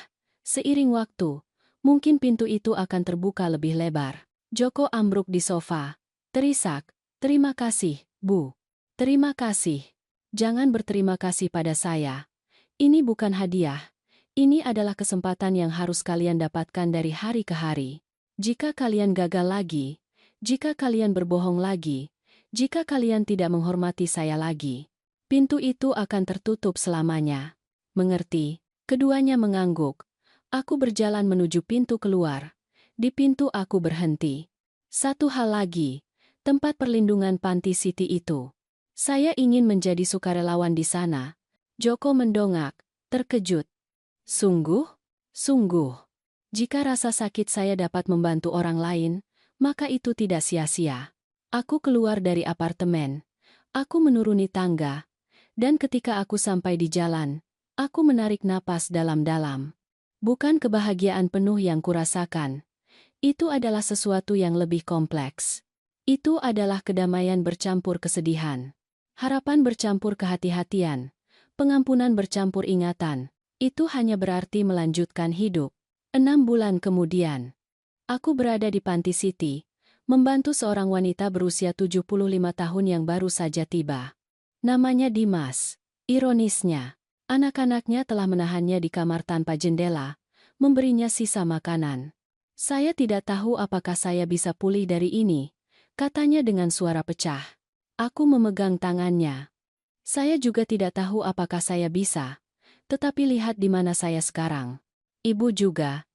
seiring waktu, mungkin pintu itu akan terbuka lebih lebar. Joko ambruk di sofa. Terisak, terima kasih, Bu. Terima kasih. Jangan berterima kasih pada saya. Ini bukan hadiah. Ini adalah kesempatan yang harus kalian dapatkan dari hari ke hari. Jika kalian gagal lagi, jika kalian berbohong lagi, jika kalian tidak menghormati saya lagi, Pintu itu akan tertutup selamanya. Mengerti? Keduanya mengangguk. Aku berjalan menuju pintu keluar. Di pintu aku berhenti. Satu hal lagi, tempat perlindungan Panti Siti itu. Saya ingin menjadi sukarelawan di sana. Joko mendongak, terkejut. Sungguh? Sungguh. Jika rasa sakit saya dapat membantu orang lain, maka itu tidak sia-sia. Aku keluar dari apartemen. Aku menuruni tangga. Dan ketika aku sampai di jalan, aku menarik napas dalam-dalam. Bukan kebahagiaan penuh yang kurasakan. Itu adalah sesuatu yang lebih kompleks. Itu adalah kedamaian bercampur kesedihan. Harapan bercampur kehati-hatian. Pengampunan bercampur ingatan. Itu hanya berarti melanjutkan hidup. 6 bulan kemudian, aku berada di Panti Siti, membantu seorang wanita berusia 75 tahun yang baru saja tiba. Namanya Dimas. Ironisnya, anak-anaknya telah menahannya di kamar tanpa jendela, memberinya sisa makanan. Saya tidak tahu apakah saya bisa pulih dari ini, katanya dengan suara pecah. Aku memegang tangannya. Saya juga tidak tahu apakah saya bisa, tetapi lihat di mana saya sekarang. Ibu juga.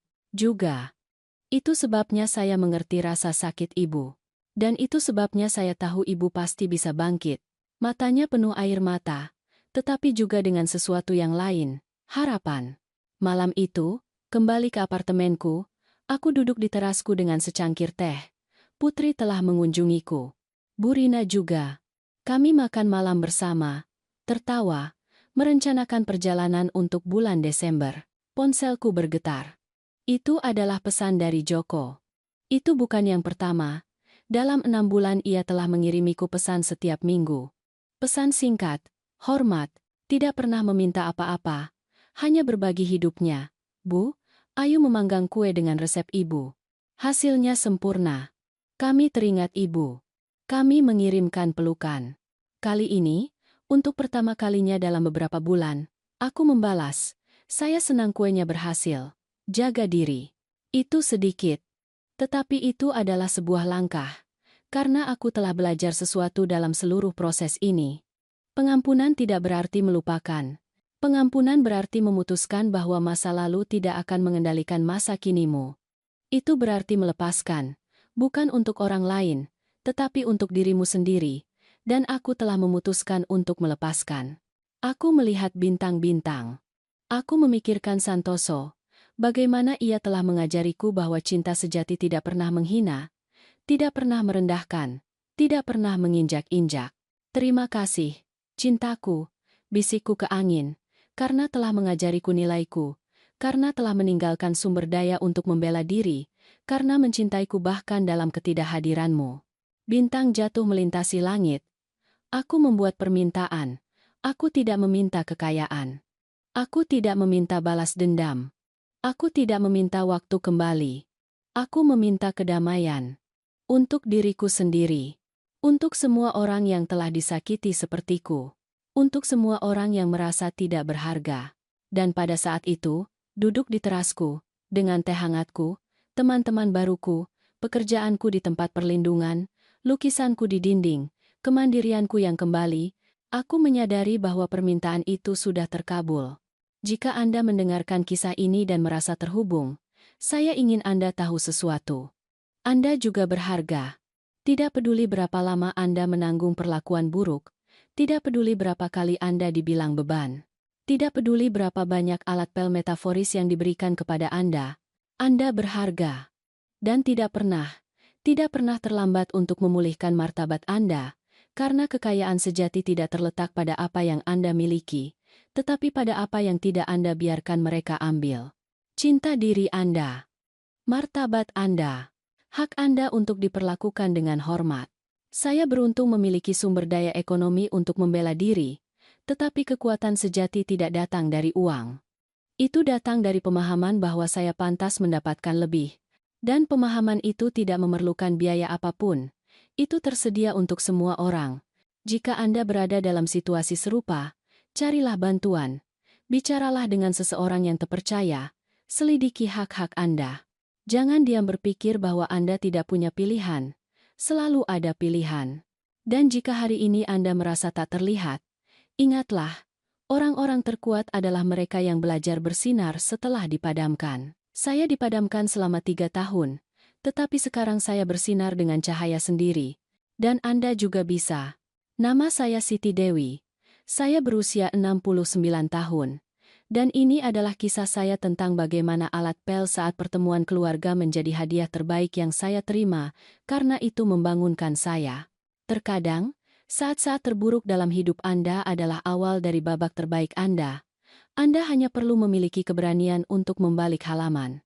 Itu sebabnya saya mengerti rasa sakit ibu. Dan itu sebabnya saya tahu ibu pasti bisa bangkit. Matanya penuh air mata, tetapi juga dengan sesuatu yang lain, harapan. Malam itu, kembali ke apartemenku, aku duduk di terasku dengan secangkir teh. Putri telah mengunjungiku. Bu Rina juga. Kami makan malam bersama, tertawa, merencanakan perjalanan untuk bulan Desember. Ponselku bergetar. Itu adalah pesan dari Joko. Itu bukan yang pertama. Dalam 6 bulan ia telah mengirimiku pesan setiap minggu. Pesan singkat, hormat, tidak pernah meminta apa-apa, hanya berbagi hidupnya. Bu, ayo memanggang kue dengan resep ibu. Hasilnya sempurna. Kami teringat ibu. Kami mengirimkan pelukan. Kali ini, untuk pertama kalinya dalam beberapa bulan, aku membalas. Saya senang kuenya berhasil. Jaga diri. Itu sedikit. Tetapi itu adalah sebuah langkah. Karena aku telah belajar sesuatu dalam seluruh proses ini. Pengampunan tidak berarti melupakan. Pengampunan berarti memutuskan bahwa masa lalu tidak akan mengendalikan masa kinimu. Itu berarti melepaskan, bukan untuk orang lain, tetapi untuk dirimu sendiri, dan aku telah memutuskan untuk melepaskan. Aku melihat bintang-bintang. Aku memikirkan Santoso, bagaimana ia telah mengajariku bahwa cinta sejati tidak pernah menghina, tidak pernah merendahkan, tidak pernah menginjak-injak. Terima kasih, cintaku, bisikku ke angin, karena telah mengajariku nilaiku, karena telah meninggalkan sumber daya untuk membela diri, karena mencintaiku bahkan dalam ketidakhadiranmu. Bintang jatuh melintasi langit. Aku membuat permintaan. Aku tidak meminta kekayaan. Aku tidak meminta balas dendam. Aku tidak meminta waktu kembali. Aku meminta kedamaian. Untuk diriku sendiri. Untuk semua orang yang telah disakiti sepertiku. Untuk semua orang yang merasa tidak berharga. Dan pada saat itu, duduk di terasku, dengan teh hangatku, teman-teman baruku, pekerjaanku di tempat perlindungan, lukisanku di dinding, kemandirianku yang kembali, aku menyadari bahwa permintaan itu sudah terkabul. Jika Anda mendengarkan kisah ini dan merasa terhubung, saya ingin Anda tahu sesuatu. Anda juga berharga. Tidak peduli berapa lama Anda menanggung perlakuan buruk, tidak peduli berapa kali Anda dibilang beban. Tidak peduli berapa banyak alat pel metaforis yang diberikan kepada Anda berharga. Dan tidak pernah terlambat untuk memulihkan martabat Anda, karena kekayaan sejati tidak terletak pada apa yang Anda miliki, tetapi pada apa yang tidak Anda biarkan mereka ambil. Cinta diri Anda, martabat Anda, hak Anda untuk diperlakukan dengan hormat. Saya beruntung memiliki sumber daya ekonomi untuk membela diri, tetapi kekuatan sejati tidak datang dari uang. Itu datang dari pemahaman bahwa saya pantas mendapatkan lebih. Dan pemahaman itu tidak memerlukan biaya apapun. Itu tersedia untuk semua orang. Jika Anda berada dalam situasi serupa, carilah bantuan. Bicaralah dengan seseorang yang terpercaya. Selidiki hak-hak Anda. Jangan diam berpikir bahwa Anda tidak punya pilihan. Selalu ada pilihan. Dan jika hari ini Anda merasa tak terlihat, Ingatlah, orang-orang terkuat adalah mereka yang belajar bersinar setelah dipadamkan. Saya dipadamkan selama 3 tahun, tetapi sekarang saya bersinar dengan cahaya sendiri. Dan Anda juga bisa. Nama saya Siti Dewi. Saya berusia 69 tahun. Dan ini adalah kisah saya tentang bagaimana alat pel saat pertemuan keluarga menjadi hadiah terbaik yang saya terima, karena itu membangunkan saya. Terkadang, saat-saat terburuk dalam hidup Anda adalah awal dari babak terbaik Anda. Anda hanya perlu memiliki keberanian untuk membalik halaman.